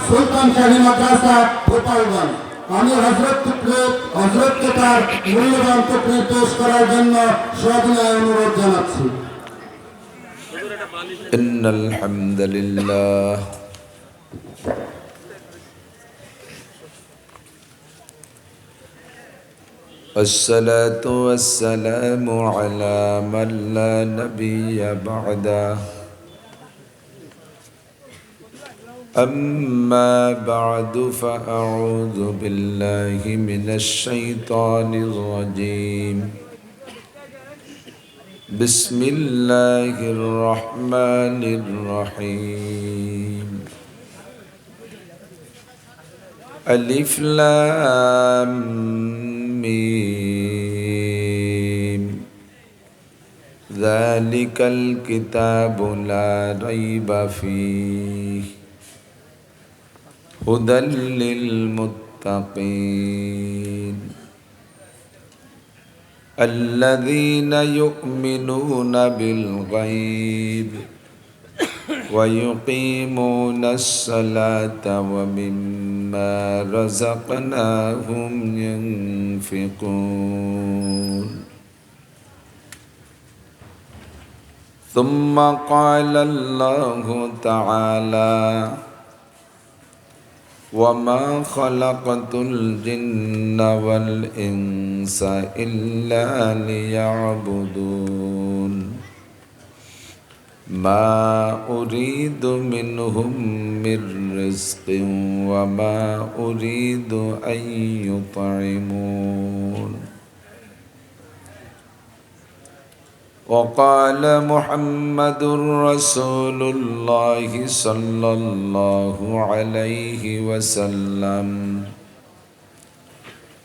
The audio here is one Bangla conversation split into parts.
সুলতান শাহী মাদ্রাসা গোপালগঞ্জ। আমি হযরতকে তার মূল্যবান তকরীর পেশ করার জন্য সবিনয় অনুরোধ জানাচ্ছি। ইন্নাল হামদুলিল্লাহ والصلاة والسلام على من لا نبي بعده أما بعد فأعوذ بالله من الشيطان الرجيم بسم الله الرحمن الرحيم ألف لام ميم ذلك الكتاب لا ريب فيه هدى للمتقين الذين يؤمنون بالغيب ويقيمون الصلاة ومما رزقناهم ينفقون ثم قال الله تعالى وما خلقت الجن والإنس إلا ليعبدون ما أريد منهم من رزق وما أريد أن يطعمون وقال محمد رسول الله صلى الله عليه وسلم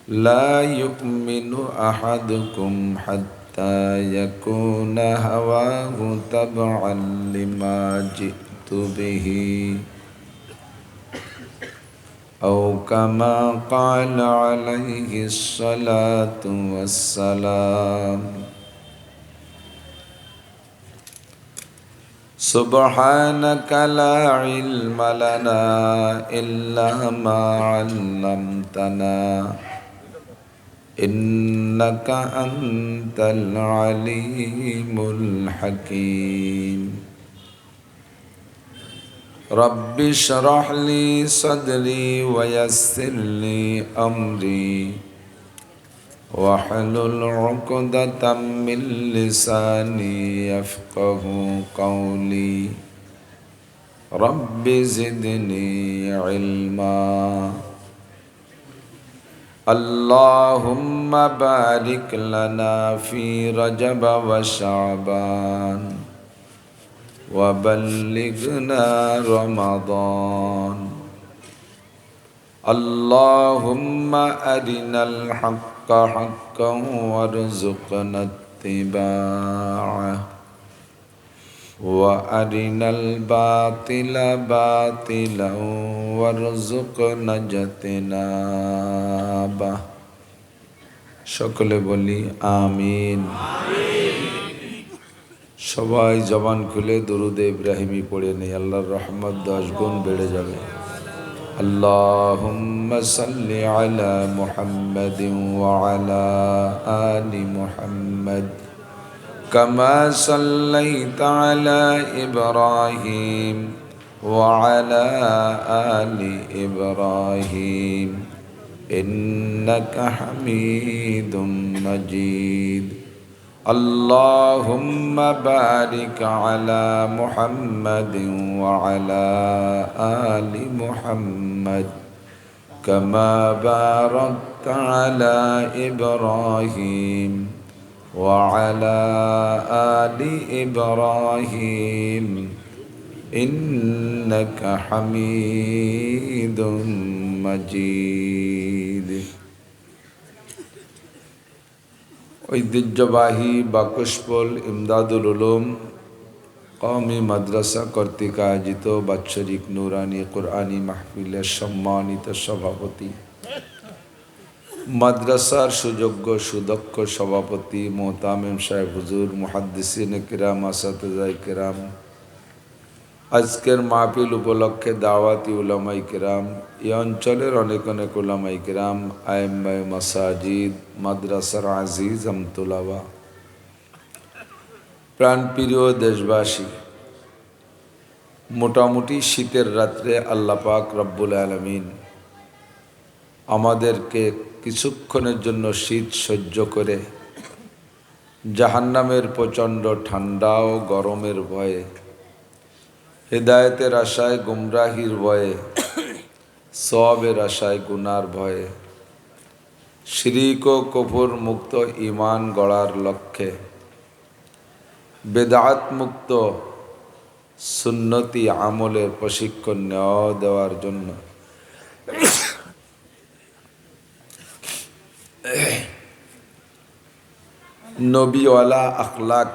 لا يؤمن أحدكم حتى يكون هواه تبعا لما جئت به أو كما قال عليه الصلاة والسلام سبحانك لا علم لنا إلا ما علمتنا إنك أنت العليم الحكيم رب اشرح لي صدري ويسر لي أمري واحلل عقدة من لساني يفقه قولي رب زدني علما اللهم بارك لنا في رجب وشعبان وبلغنا رمضان اللهم أرنا الحق حقا وارزقنا اتباعه وأرنا الباطل باطلا وارزقنا اجتنابه সকলে বলি আমিন। সবাই জবান খুলে দরুদে ইব্রাহিমি পড়ে নেই, আল্লাহর রহমত 10 গুণ বেড়ে যাবে। اللهم صل على محمد وعلى آل محمد كما صليت على إبراهيم وعلى آل إبراهيم إنك حميد مجيد اللهم بارك على محمد وعلى آل محمد كما باركت على إبراهيم وعلى آل إبراهيم إنك حميد مجيد ঐতিহ্যবাহী বাকুশপোল ইমদাদুল উলুম কওমি মাদ্রাসা কর্তৃক আয়োজিত বাৎসরিক নুরানি কুরআনী মাহফিলের সম্মানিত সভাপতি, মাদ্রাসার সুযোগ্য সুদক্ষ সভাপতি মোহতামিম সাহেব হুজুর, মুহাদ্দিসিন কিরাম, আসাতিজায়ে কিরাম, আজকের মাহফিল উপলক্ষে দাওয়াতি উলামায়ে কিরাম, এই অঞ্চলের অনেক অনেক উলামায়ে কিরাম, আইম্মায়ে মাসাজিদ, মাদ্রাসার আজিজ আমতুলাবা, প্রাণপ্রিয় দেশবাসী, মোটামুটি শীতের রাত্রে আল্লাহ পাক রব্বুল আলামিন আমাদেরকে কিছুক্ষণের জন্য শীত সহ্য করে জাহান্নামের প্রচণ্ড ঠান্ডা ও গরমের ভয়ে, হেদায়েতের আশায় গুমরাহির ভয়ে, সওয়াবের আশায় গুনার ভয়ে, শিরিক ও কুফর মুক্ত ঈমান গড়ার লক্ষ্যে, বেদাত মুক্ত সুন্নতি আমলের প্রশিক্ষণ দেওয়ার জন্য নবীওয়ালা আখলাক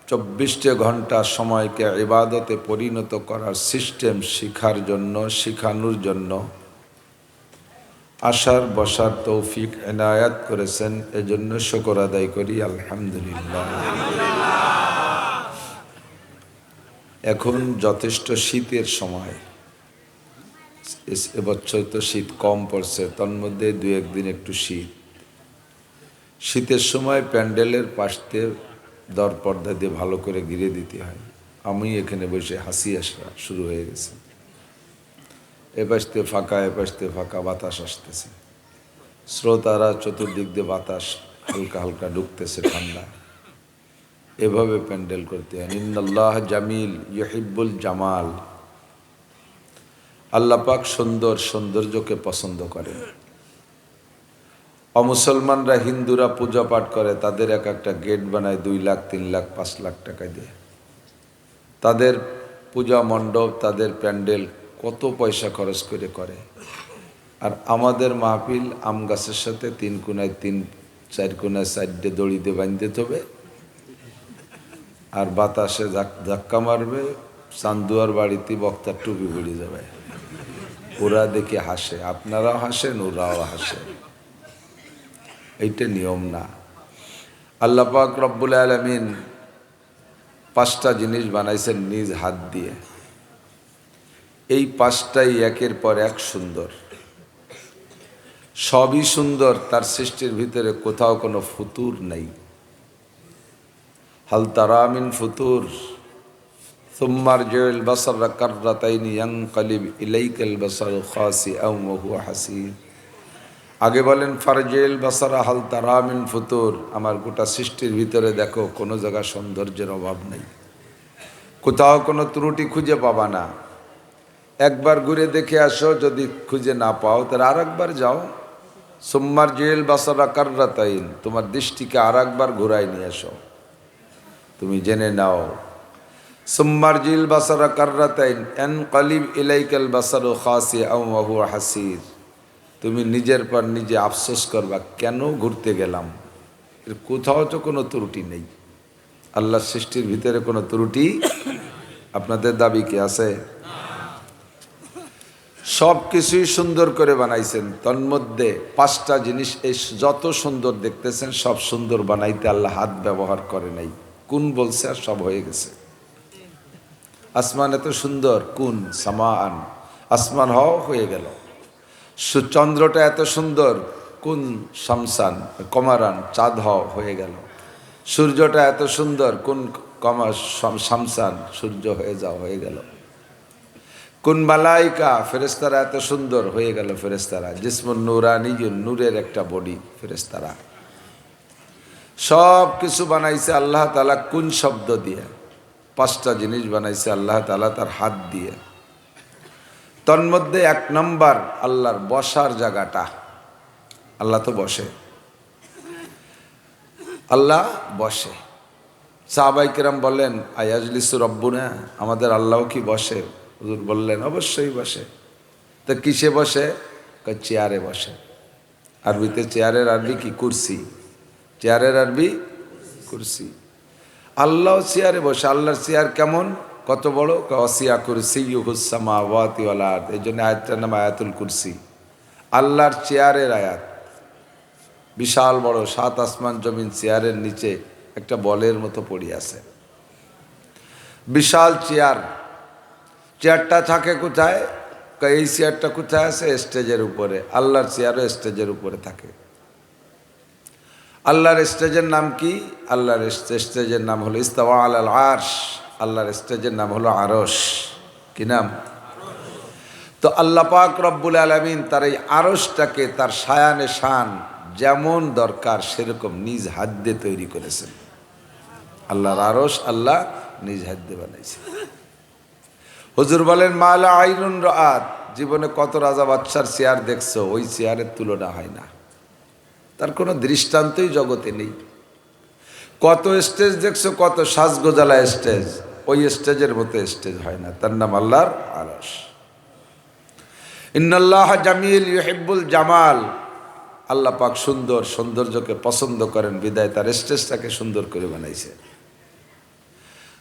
24 ঘন্টা সময়কে ইবাদতে পরিণত করার সিস্টেম শিখার জন্য, শিখানোর জন্য আসার বসার তৌফিক এনায়াত করেছেন। এজন্য শুকর আদায় করি আলহামদুলিল্লাহ। এখন যথেষ্ট শীতের সময়, এবছর তো শীত কম পড়ছে, তন্মধ্যে 2-1 দিন একটু শীতের সময় প্যান্ডেলের পাশে দরপর্দা দিয়ে ভালো করে ঘিরে দিতে হয়। আমি এখানে বসে হাসি আসা শুরু হয়ে গেছে, এপাশতে ফাঁকা এপাশতে ফাঁকা, বাতাস আসতেছে, শ্রোতারা চতুর্দিক দিয়ে বাতাস হালকা হালকা ঢুকতেছে, ঠান্ডা। এভাবে প্যান্ডেল করতে হয়। ইন্নাল্লাহ জামিল ইউহিব্বুল জামাল, আল্লাহ পাক সৌন্দর্যকে পছন্দ করেন। অমুসলমানরা, হিন্দুরা পূজা পাঠ করে, তাদের এক একটা গেট বানায় 2 লাখ 3 লাখ 5 লাখ টাকা দিয়ে। তাদের পূজা মণ্ডপ, তাদের প্যান্ডেল কত পয়সা খরচ করে। আর আমাদের মাহফিল আম গাছের সাথে 3 কোণায় 3-4 কোণায় 4টে দড়ি দিয়ে বাঁধতে হবে, আর বাতাসে ধাক্কা মারবে, চান্দুয়ার বাড়িতে বক্তার টুপি পড়ে যাবে। ওরা দেখে হাসে, আপনারাও হাসেন, ওরাও হাসে। এইটা নিয়ম না। আল্লাহ পাক রব্বুল আলামিন 5টা জিনিস বানাইছেন নিজ হাত দিয়ে। এই 5টাই একের পর এক সুন্দর, সবই সুন্দর। তার সৃষ্টির ভিতরে কোথাও কোনো ফুতুর নেই। হাল তারা মিন ফুতুর সুম্মা রজিউল বাসার কাররাতাইনি ইয়ানকালিব ইলাইকাল বাসারু খাসিআন ওয়া হুয়া হাসির। আগে বলেন ফারজিল বাসারা হাল তারা মিন ফুতুর, আমার গোটা সৃষ্টির ভিতরে দেখো, কোনো জায়গায় সৌন্দর্যের অভাব নেই, কোথাও কোনো ত্রুটি খুঁজে পাবা না। একবার ঘুরে দেখে আসো, যদি খুঁজে না পাও তাহলে আরেকবার যাও। সুম্মার জেল বাসারা কাররাতাইন, তোমার দৃষ্টিকে আরেকবার ঘুরাই নিয়ে আসো, তুমি জেনে নাও। সুম্মার জিল বাসারা কাররাতাইন ইয়ানকালিব ইলাইকাল বাসারু খাসিআন ওয়া হুয়া হাসির। তুমি নিজের পর নিজে আফসোস করবা, কেন ঘুরতে গেলাম, এর কোথাও তো কোনো ত্রুটি নেই। আল্লাহর সৃষ্টির ভিতরে কোনো ত্রুটি আপনাদের দাবি কি আছে? সব কিছুই সুন্দর করে বানাইছেন। তন্মধ্যে 5টা জিনিস এই যত সুন্দর দেখতেছেন, সব সুন্দর বানাইতে আল্লাহ হাত ব্যবহার করে নাই। কোন বলছে আর সব হয়ে গেছে। আসমান এত সুন্দর, কোন সামান, আসমান হয়ে গেল। চন্দ্রটা এত সুন্দর, কোন শামসান কমারান, চাঁদ হয়ে গেল। সূর্যটা এত সুন্দর, কোন শামসান, সূর্য হয়ে গেল। কোন মালাইকা ফেরেশতারা এত সুন্দর, হয়ে গেল ফেরেশতারা। জিসমুন নূরানিয়ুন, নূরের একটা বডি ফেরেশতারা। সব কিছু বানাইছে আল্লাহ তাআলা কোন শব্দ দিয়ে? 5টা জিনিস বানাইছে আল্লাহ তাআলা তার হাত দিয়ে। তন্মধ্যে 1 নম্বর আল্লাহর বসার জায়গাটা। আল্লাহ তো বসে, আল্লাহ বসে। সাহাবায়ে কেরাম বলেন, আয়াজলিসু রব্বুনা, আমাদের আল্লাহ কি বসে? হুজুর বললেন, অবশ্যই বসে। তো কিসে বসে? চেয়ারে বসে। আরবিতে চেয়ারের আরবি কি? কুরসি। চেয়ারের আরবি কুরসি। আল্লাহ চেয়ারে বসে। আল্লাহর চেয়ার কেমন, কত বড়? ওয়াসিয়া কুরসিয়্যুহুস সামাওয়াতি ওয়াল আরদ। এই জন্য আয়াতটার নাম আয়াতুল কুরসি। আল্লাহর চেয়ারের আয়াত, বিশাল বড় 7 আসমান জমিন চেয়ারের নিচে একটা বলের মতো পড়ে আছে। বিশাল চেয়ার, চেয়ারটা থাকে কোথায়? এই চেয়ারটা কোথায় আছে? স্টেজের উপরে। আল্লাহর চেয়ারও স্টেজের উপরে থাকে। আল্লাহর স্টেজের নাম কি? আল্লাহর স্টেজের নাম হলো ইস্তাওয়া আলাল আরশ। আল্লাহর স্টেজের নাম হলো আরশ। কি নাম? তো আল্লাহ পাক রব্বুল আলামিন তার এই আরশটাকে তার শায়ানে শান যেমন দরকার সেরকম নিজ হাত দিয়ে তৈরি করেছেন। আল্লাহর আরশ আল্লাহ নিজ হাত দিয়ে বানাইছে। হুজুর বলেন মালা আইনুন রাআত, জীবনে কত রাজা বাদশার চেয়ার দেখছো, ওই চেয়ারের তুলনা হয় না। তার কোনো দৃষ্টান্তই জগতে নেই। কত স্টেজ দেখছো, কত সাজগোজালা স্টেজ, ওই স্টেজের মতো স্টেজ হয় না। তার নাম আল্লাহর আরশ। ইন্নাল্লাহ জামিল ইউহিব্বুল জামাল, আল্লাহ পাক সুন্দর, সৌন্দর্যকে পছন্দ করেন বিদায় তার স্টেজটাকে সুন্দর করে বানাইছে।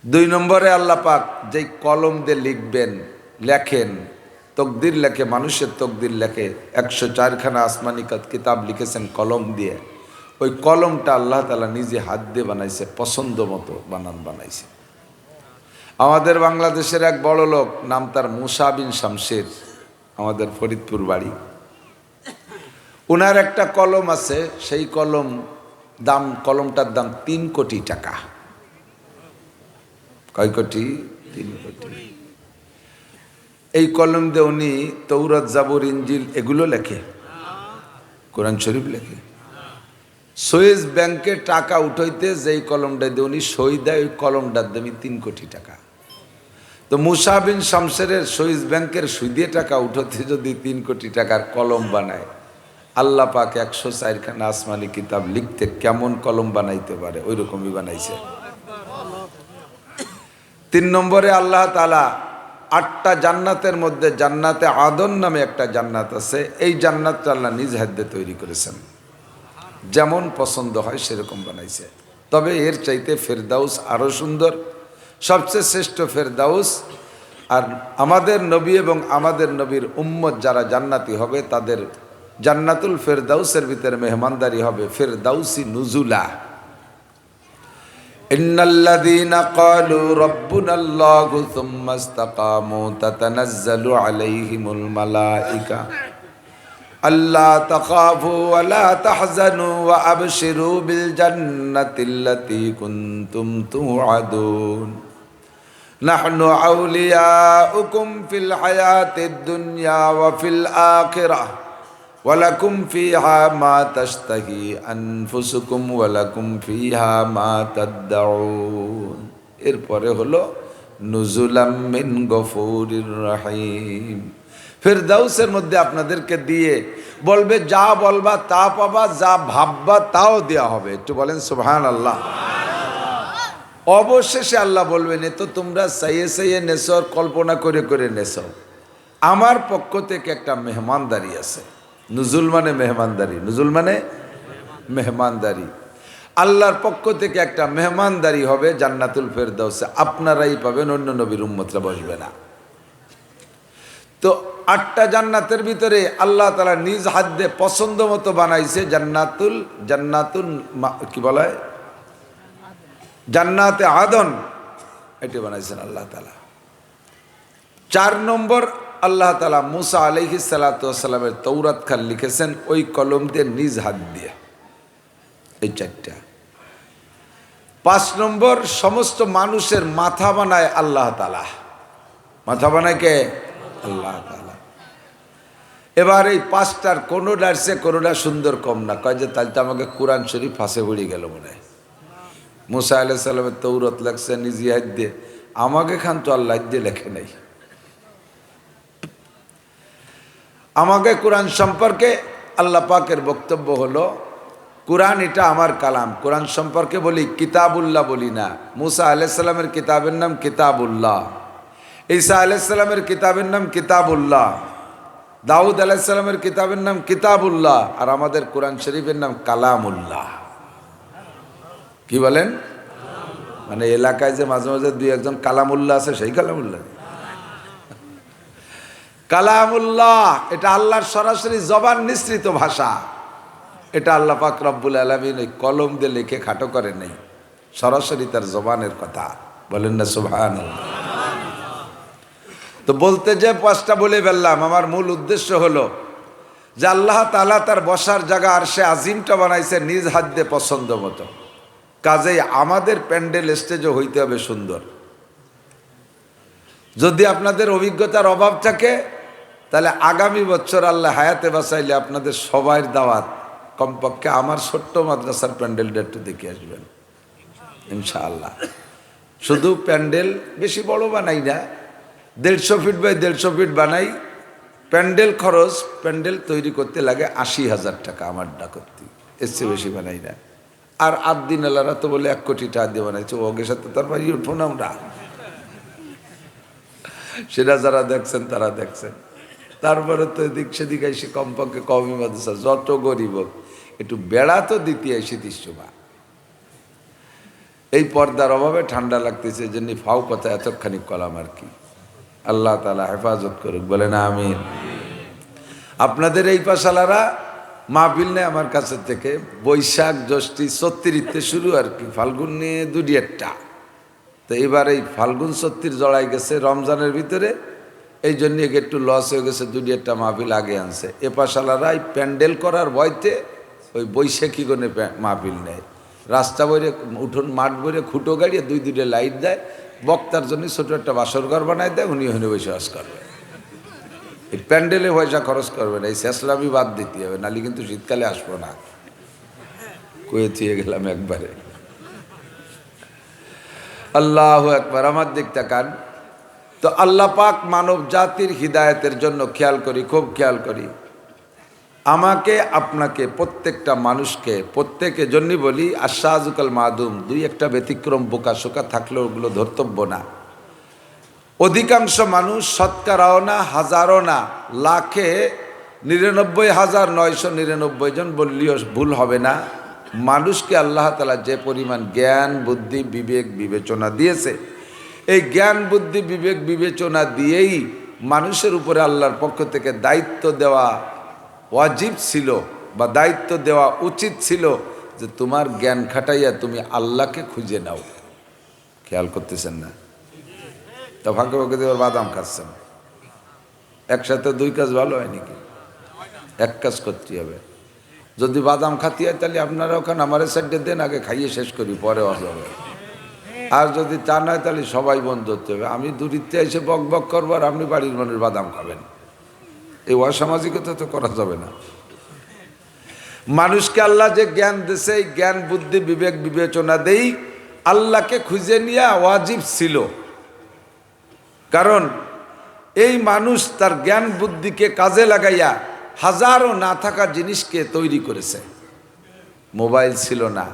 2 নম্বরে আল্লাহ পাক যেই কলম দিয়ে লিখবেন, লেখেন, তকদির লেখে, মানুষের তকদির লেখে, 104খানা আসমানি কিতাব লিখেছেন কলম দিয়ে। ওই কলমটা আল্লাহ তাআলা নিজে হাত দিয়ে বানাইছে, পছন্দ মতো বানাইছে। আমাদের বাংলাদেশের এক বড় লোক, নাম তার মুসা বিন শামসের, আমাদের ফরিদপুর বাড়ি। ওনার একটা কলম আছে, সেই কলমটার দাম 3 কোটি টাকা। কয় কোটি? 3 কোটি। এই কলম দিয়ে উনি তৌরাত, জাবুর, ইনজিল এগুলো লেখে, কোরআন শরীফ লেখে। সুইস ব্যাংকে টাকা উঠাইতে যেই কলমটা দিয়ে উনি সই দেয়, ওই কলমটার দামি 3 কোটি টাকা। তো মুসা বিন শামসেরের সুইস ব্যাংকের সুদে টাকা উঠাতে যদি 3 কোটি টাকার কলম বানায়, আল্লাহ পাক 104খানা আসমানি কিতাব লিখতে কেমন কলম বানাইতে পারে, ওই রকমই বানাইছে। 3 নম্বরে আল্লাহ তাআলা 8টা জান্নাতের মধ্যে জান্নাতে আদন নামে একটা জান্নাত আছে। এই জান্নাতটা আল্লাহ নিজ হাতে তৈরি করেছেন, যেমন পছন্দ হয় সেরকম বানাইছে। তবে এর চাইতে ফেরদাউস আরো সুন্দর, সবচেয়ে শ্রেষ্ঠ ফেরদাউস। আর আমাদের নবী এবং আমাদের নবীর উম্মত যারা জান্নাতি হবে, তাদের জান্নাতুল ফেরদাউসের ভিতরে মেহমানদারি হবে ফেরদাউসি নুজুলা। ইন্নাল্লাযীনা ক্বালু রাব্বুনাল্লাহু সুম্মা ইসতাকামু তাতানাজ্জালু আলাইহিমুল মালায়েকা আল্লা তাখাফু ওয়া লা তাহজানু ওয়া আবশিরু বিল জান্নাতিল্লাতী কুনতুম তুআদুন নাহনু আউলিয়াউকুম ফিল হায়াতিদ দুনিয়া ওয়া ফিল আখিরাহ ওয়া লাকুম ফিহা মা তাশতাহি আনফুসুকুম ওয়া লাকুম ফিহা মা তাদউন। এরপরে হলো নুজুলাম মিন গফুরির রহিম। ফেরদাউসের মধ্যে আপনাদেরকে দিয়ে বলবে যা বলবা তা পাবা, যা ভাববা তাও দেওয়া হবে। একটু বলেন সুবহানাল্লাহ। অবশেষে আল্লাহ বলবেন, এ তো তোমরা চাইয়ে নেছো আর কল্পনা করে করে নেছো, আমার পক্ষ থেকে একটা মেহমানদারি আছে। নুজুল মানে মেহমানদারি, নুজুল মানে মেহমানদারি। আল্লাহর পক্ষ থেকে একটা মেহমানদারি হবে জান্নাতুল ফেরদাউসে, আপনারাই পাবেন, অন্য নবীর উম্মতরা বসবে না। তো 8টা জান্নাতের ভিতরে আল্লাহ তাআলা নিজ হাত দিয়ে পছন্দ মতো বানাইছে জান্নাতুল কি বলা হয়, জান্নাতে আদন, এটি বানাইছেন আল্লাহ তাআলা। 4 নম্বর আল্লাহ তাআলা মুসা আলাইহিস সালাতু ওয়াস সালামের তৌরাত খান লিখেছেন ওই কলম দিয়ে নিজ হাত দিয়ে, এই 4টা। 5 নম্বর সমস্ত মানুষের মাথা বানায় আল্লাহ তাআলা। মাথা বানায় কে? আল্লাহ তাআলা। এবার এই 5টার কোনোটার চেয়ে কোনোটা সুন্দর কম না। কয় যে তাহলে তো আমাকে কোরআন শরীফ ফাঁসে পড়ে গেল মনে হয়। মুসা আলাইহিস সালামের তৌরাত লেখছে নিজ হাত দিয়ে, আমাকে খান তো আল্লাহ দিয়ে লেখে নাই। আমাকে কোরআন সম্পর্কে আল্লাহ পাকের বক্তব্য হলো, কোরআন এটা আমার কালাম। কোরআন সম্পর্কে বলি কিতাবুল্লাহ বলি না। মুসা আলাইহিস সালামের কিতাবের নাম কিতাবুল্লাহ, ঈসা আলাইহিস সালামের কিতাবের নাম কিতাবুল্লাহ, দাউদ আলাইহিস সালামের কিতাবের নাম কিতাবুল্লাহ, আর আমাদের কোরআন শরীফের নাম কালামুল্লাহ। কি বলেন? মানে এলাকায় যে মাঝে মাঝে 2-1জন কালামুল্লাহ আছে, সেই কালামুল্লাহ? কালামুল্লাহ এটা আল্লাহর সরাসরি জবান নিঃসৃত ভাষা। এটা আল্লাহ পাক রব্বুল আলামিন ওই কলম দিয়ে লিখে খাটো করে নেই, সরাসরি তার জবানের কথা। বলেন না সুবহানাল্লাহ। তো বলতে যে পাঁচটা বলে ফেললাম, আমার মূল উদ্দেশ্য হলো যে আল্লাহ তাআলা তার বসার জায়গা আরশে আজিমটা বানাইছে নিজ হাত দিয়ে পছন্দ মতো। কাজেই আমাদের প্যান্ডেল স্টেজও হইতে হবে সুন্দর। যদি আপনাদের অভিজ্ঞতার অভাব থাকে তাহলে আগামী বছর আল্লাহ হায়াতে বাঁচাইলে আপনাদের সবার দাওয়াত, কমপক্ষে আমার ছোট্ট মাদ্রাসার প্যান্ডেলটা একটু দেখে আসবেন ইনশাআল্লাহ। শুধু প্যান্ডেল বেশি বড় বানাই না, 150 ফিট বাই 150 ফিট বানাই। প্যান্ডেল খরচ, প্যান্ডেল তৈরি করতে লাগে 80,000 টাকা আমারটা করতে, এর চেয়ে বেশি বানাই না। আর আদিন আল্লাহরা তো বলে 1 কোটি টাকা দিয়ে বানাইছে, ওকে সাথে তার বাড়ি উঠবো না আমরা। সেটা যারা দেখছেন তারা দেখছেন। তারপরে তো এদিক সেদিক এসে কমপক্ষে কওমি মাদ্রাসা যত গরিব হোক একটু বেড়া তো দিতে এসে তিসবা। এই পর্দার অভাবে ঠান্ডা লাগতেছে, জন্য ফাও কথা এতখানি কলাম আর কি। আল্লাহ তাআলা হেফাজত করুক, বলে না আমিন। আপনাদের এই পাশালারা মাহফিল নেয় আমার কাছে থেকে বৈশাখ জ্যৈষ্ঠী 36 শুরু আর কি, ফাল্গুন নিয়ে 2-1টা। তো এবার এই ফাল্গুন 36 জড়াই গেছে রমজানের ভিতরে, এই জন্য একটু লস হয়ে গেছে, 2-1টা মাহফিল আগে আনছে। এ পাশালারা এই প্যান্ডেল করার ভয়তে ওই বৈশাখী গনে মাহফিল নেয়, রাস্তা বইরে উঠোন মাঠ বইরে খুঁটো গাড়িয়ে 2-2 লাইট দেয়, বক্তার জন্য ছোট একটা বাসর ঘর বানায় দেয়, উনি ওখানে বসবাস করবে। এই প্যান্ডেলে পয়সা খরচ করবে না, এই শেষলামি বাদ দিতে হবে, নাহলে কিন্তু শীতকালে আসবো না। কয়ে থিয়ে গেলাম একবারে। আল্লাহু আকবার। আমার দিক তাকান তো, আল্লাহ পাক মানব জাতির হিদায়াতের জন্য খেয়াল করি, খুব খেয়াল করি। আমাকে আপনাকে প্রত্যেকটা মানুষকে প্রত্যেকের জন্যই বলি আশাজুকাল মাদুম, 2-1টা ব্যতিক্রম বোকা শোকা থাকলেও ওগুলো ধর্তব্য না। অধিকাংশ মানুষ শতকরাও না, হাজারও না, লাখে 99,999 জন বললেও ভুল হবে না। মানুষকে আল্লাহ তাআলা যে পরিমাণ জ্ঞান বুদ্ধি বিবেক বিবেচনা দিয়েছে, এই জ্ঞান বুদ্ধি বিবেক বিবেচনা দিয়েই মানুষের উপরে আল্লাহর পক্ষ থেকে দায়িত্ব দেওয়া ওয়াজিব ছিল বা দায়িত্ব দেওয়া উচিত ছিল যে তোমার জ্ঞান খাটাইয়া তুমি আল্লাহকে খুঁজে নাও। খেয়াল করতেছেন না? তা ভাগ্য ভাগ্য দেওয়ার বাদাম খাচ্ছেন, একসাথে 2 কাজ ভালো হয় নাকি? 1 কাজ করতে হবে। যদি বাদাম খাতে হয় তাহলে আপনারা ওখানে আমার সাইডে দেন, আগে খাইয়ে শেষ করি, পরে হবে। আর যদি তা নয় তাহলে সবাই বন্ধ করতে হবে। আমি দূরিত্বে এসে বক বক করবো আর আপনি বাড়ির মানুষ বাদাম খাবেন, এই অসামাজিকতা তো করা যাবে না। মানুষকে আল্লাহ যে জ্ঞান দিয়েছে, এই জ্ঞান বুদ্ধি বিবেক বিবেচনা দেই আল্লাহকে খুঁজে নিয়ে ওয়াজিব ছিল। কারণ এই মানুষ তার জ্ঞান বুদ্ধিকে কাজে লাগাইয়া হাজারো না থাকা জিনিসকে তৈরি করেছে। মোবাইল ছিল না,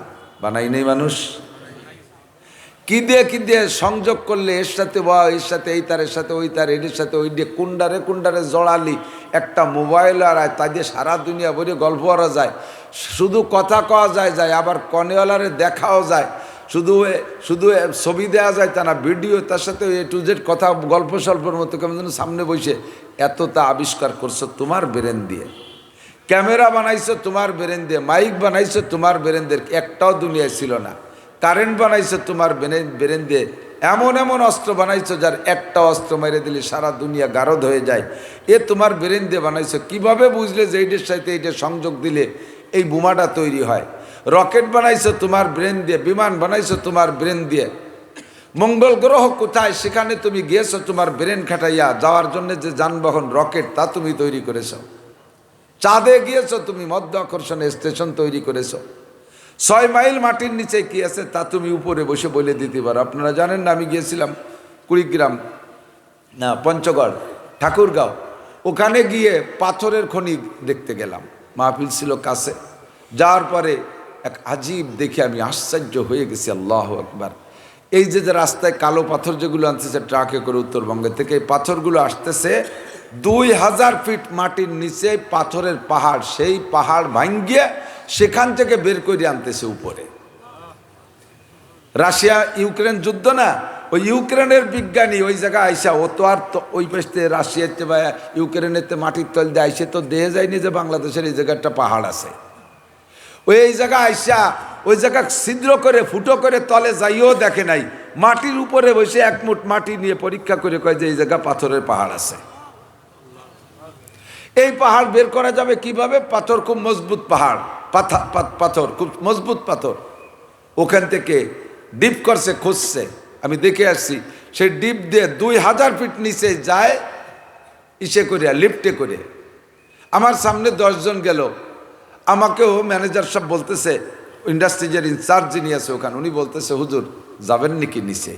বানাই নেই মানুষ। কি দিয়ে সংযোগ করলে এর সাথে বা এর সাথে এই তারের সাথে ওই তার, এর সাথে ওই দিয়ে কুন্ডারে জড়ালি একটা মোবাইল, আর তাই দিয়ে সারা দুনিয়া ভরে গল্প করা যায়, শুধু কথা কওয়া যায়, আবার কনেওয়ালারে দেখাও যায়, শুধু ছবি দেওয়া যায় তা না, ভিডিও, তার সাথে A to Z কথা গল্প স্বল্পের মতো কেমন যেন সামনে বসে। এতটা আবিষ্কার করছো তোমার ব্রেন দিয়ে, ক্যামেরা বানাইছো তোমার ব্রেন দিয়ে, মাইক বানাইছো তোমার ব্রেন দিয়ে, একটাও দুনিয়ায় ছিল না। কারেন্ট বানাইছো তোমার ব্রেন দিয়ে, এমন অস্ত্র বানাইছো যার একটা অস্ত্র মেরে দিলে সারা দুনিয়া গারদ হয়ে যায়, এ তোমার ব্রেন দিয়ে বানাইছো। কিভাবে বুঝলে যে এইটার সাথে এইটা সংযোগ দিলে এই বোমাটা তৈরি হয়? রকেট বানাইছো তোমার ব্রেন দিয়ে, বিমান বানাইছো তোমার ব্রেন দিয়ে। মঙ্গল গ্রহ কোথায় সেখানে তুমি গিয়েছো তোমার ব্রেন খাটাইয়া, যাওয়ার জন্য যে যানবাহন রকেট তা তুমি তৈরি করেছো। চাঁদে গিয়েছো তুমি, মধ্যাকর্ষণ স্টেশন তৈরি করেছো। 6 মাইল মাটির নিচে কি আছে তা তুমি উপরে বসে বলে দিতে পারো। আপনারা জানেন না, আমি গিয়েছিলাম কুড়িগ্রাম না পঞ্চগড় ঠাকুরগাঁও, ওখানে গিয়ে পাথরের খনি দেখতে গেলাম, মাহফিল ছিল কাছে। যাওয়ার পরে এক আজীব দেখে আমি আশ্চর্য হয়ে গেছি, আল্লাহু আকবার। এই যে রাস্তায় কালো পাথর যেগুলো আনতেছে ট্রাকে করে উত্তরবঙ্গে থেকে, এই পাথরগুলো আসতেছে 2000 ফিট মাটির নিচে পাথরের পাহাড়, সেই পাহাড় ভাঙ্গিয়ে সেখান থেকে বের করে আনতেছে উপরে। রাশিয়া ইউক্রেন যুদ্ধ না, ওই ইউক্রেনের বিজ্ঞানী ওই জায়গায় আইসা, ও তো আর ওই পাশে রাশিয়াতে বা ইউক্রেনেতে মাটির তল দিয়ে আইসে তো দেহে যায়নি যে বাংলাদেশের এই জায়গায় একটা পাহাড় আছে। ওই জায়গায় আইসা ওই জায়গা ছিদ্র করে ফুটো করে তলে যাইও দেখে নাই, মাটির উপরে বসে এক মুঠ মাটি নিয়ে পরীক্ষা করে কয় যে এই জায়গা পাথরের পাহাড় আছে। এই পাহাড় বের করা যাবে কিভাবে? পাথর খুব মজবুত পাহাড়, পাথর খুব মজবুত পাথর। ওখান থেকে ডিপ করছে, খুঁজছে, আমি দেখে আসছি। সেই ডিপ দিয়ে 2000 ফিট নিচে যায় ইসে করিয়া, লিফটে করে। আমার সামনে 10 জন গেল, আমাকেও ম্যানেজার সব বলতেছে, ইন্ডাস্ট্রিজের ইনচার্জ যিনি আছে ওখানে, উনি বলতেছে হুজুর যাবেন নাকি নিচে?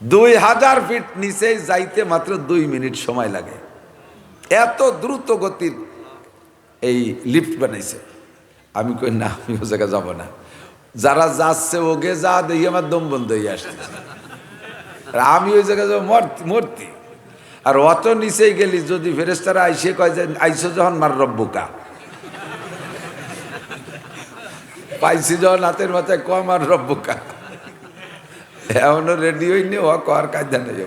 2000 ফিট নিচে যাইতে মাত্র 2 মিনিট সময় লাগে। এত দ্রুত গতির এই লিফট বানাইছে। আমি কই না, আমি ও জায়গায় যাবো না। যারা যাচ্ছে ওকে যা দেখি আমার দম বন্ধ হয়ে আসতেছে। আমি ওই জায়গায় যাবো মূর্তি। আর অত নিচেই গেলি যদি ফেরেশতারা আইসে কয় যে আইসো যখন মার রব্বুকা, পাইছি যখন হাতের মাথায় কম আর রব্বুকা, এমনও রেডি হইনি, ও কর কায়দা নেই,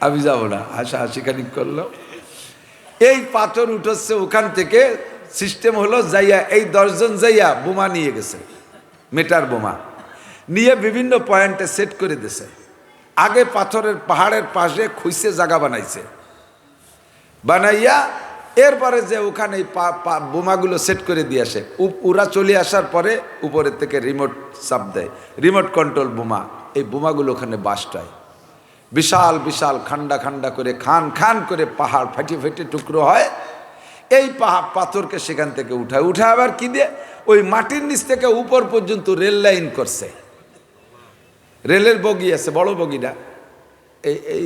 আমি যাবো না। আশা হাসিখানি করলো। এই পাথর উঠছে ওখান থেকে। সিস্টেম হলো যাইয়া এই 10 জন যাইয়া বোমা নিয়ে গেছে, মেটার বোমা নিয়ে বিভিন্ন পয়েন্টে সেট করে দিছে। আগে পাথরের পাহাড়ের পাশে খুঁজছে জায়গা বানাইছে, বানাইয়া এরপরে যে ওখানে বোমাগুলো সেট করে দিয়ে আসে। ওরা চলে আসার পরে উপরের থেকে রিমোট চাপ দেয়, রিমোট কন্ট্রোল বোমা। এই বোমাগুলো ওখানে বাস্টায়, বিশাল বিশাল খান্ডা খান্ডা করে খান খান করে পাহাড় ফাটিয়ে ফেটে টুকরো হয়। এই পাথরকে সেখান থেকে উঠায় আবার কি দিয়ে ওই মাটির নিচ থেকে উপর পর্যন্ত রেল লাইন করছে। রেলের বগি আছে, বড় বগিটা এই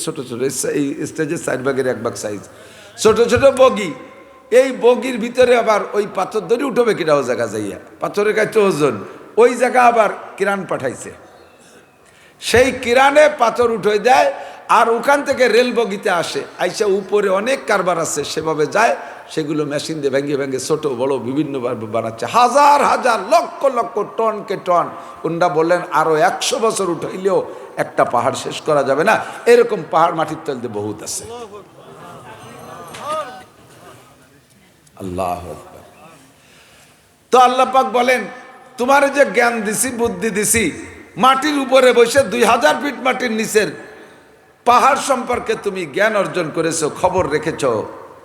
ছোট ছোট, এই স্টেজের 4 ভাগের 1 ভাগ সাইজ ছোট ছোট বগি। এই বগির ভিতরে আবার ওই পাথর ধরে উঠবে কিনা ও জায়গা যাইয়া, পাথরের কাছে ওজন, ওই জায়গা আবার কিরান পাঠাইছে। সেই কিরানে পাথর উঠে দেয় আর ওখান থেকে রেল বগিতে আসে, আইসা উপরে অনেক কারবার আছে সেভাবে যায়। সেগুলো মেশিন দিয়ে ভেঙে ভেঙে ছোট বড় বিভিন্নভাবে বানাচ্ছে। হাজার হাজার লক্ষ লক্ষ টনকে টন। ওনারা বললেন আরো 100 বছর উঠাইলেও একটা পাহাড় শেষ করা যাবে না। এরকম পাহাড় মাটির তলতে বহুত আছে। আল্লাহ আকবার। তো আল্লাহ পাক বলেন তোমার যে জ্ঞান দিছি, বুদ্ধি দিছি, মাটির উপরে বসে 2000 ফিট মাটির নিচের পাহাড় সম্পর্কে তুমি জ্ঞান অর্জন করেছো, খবর রেখেছো,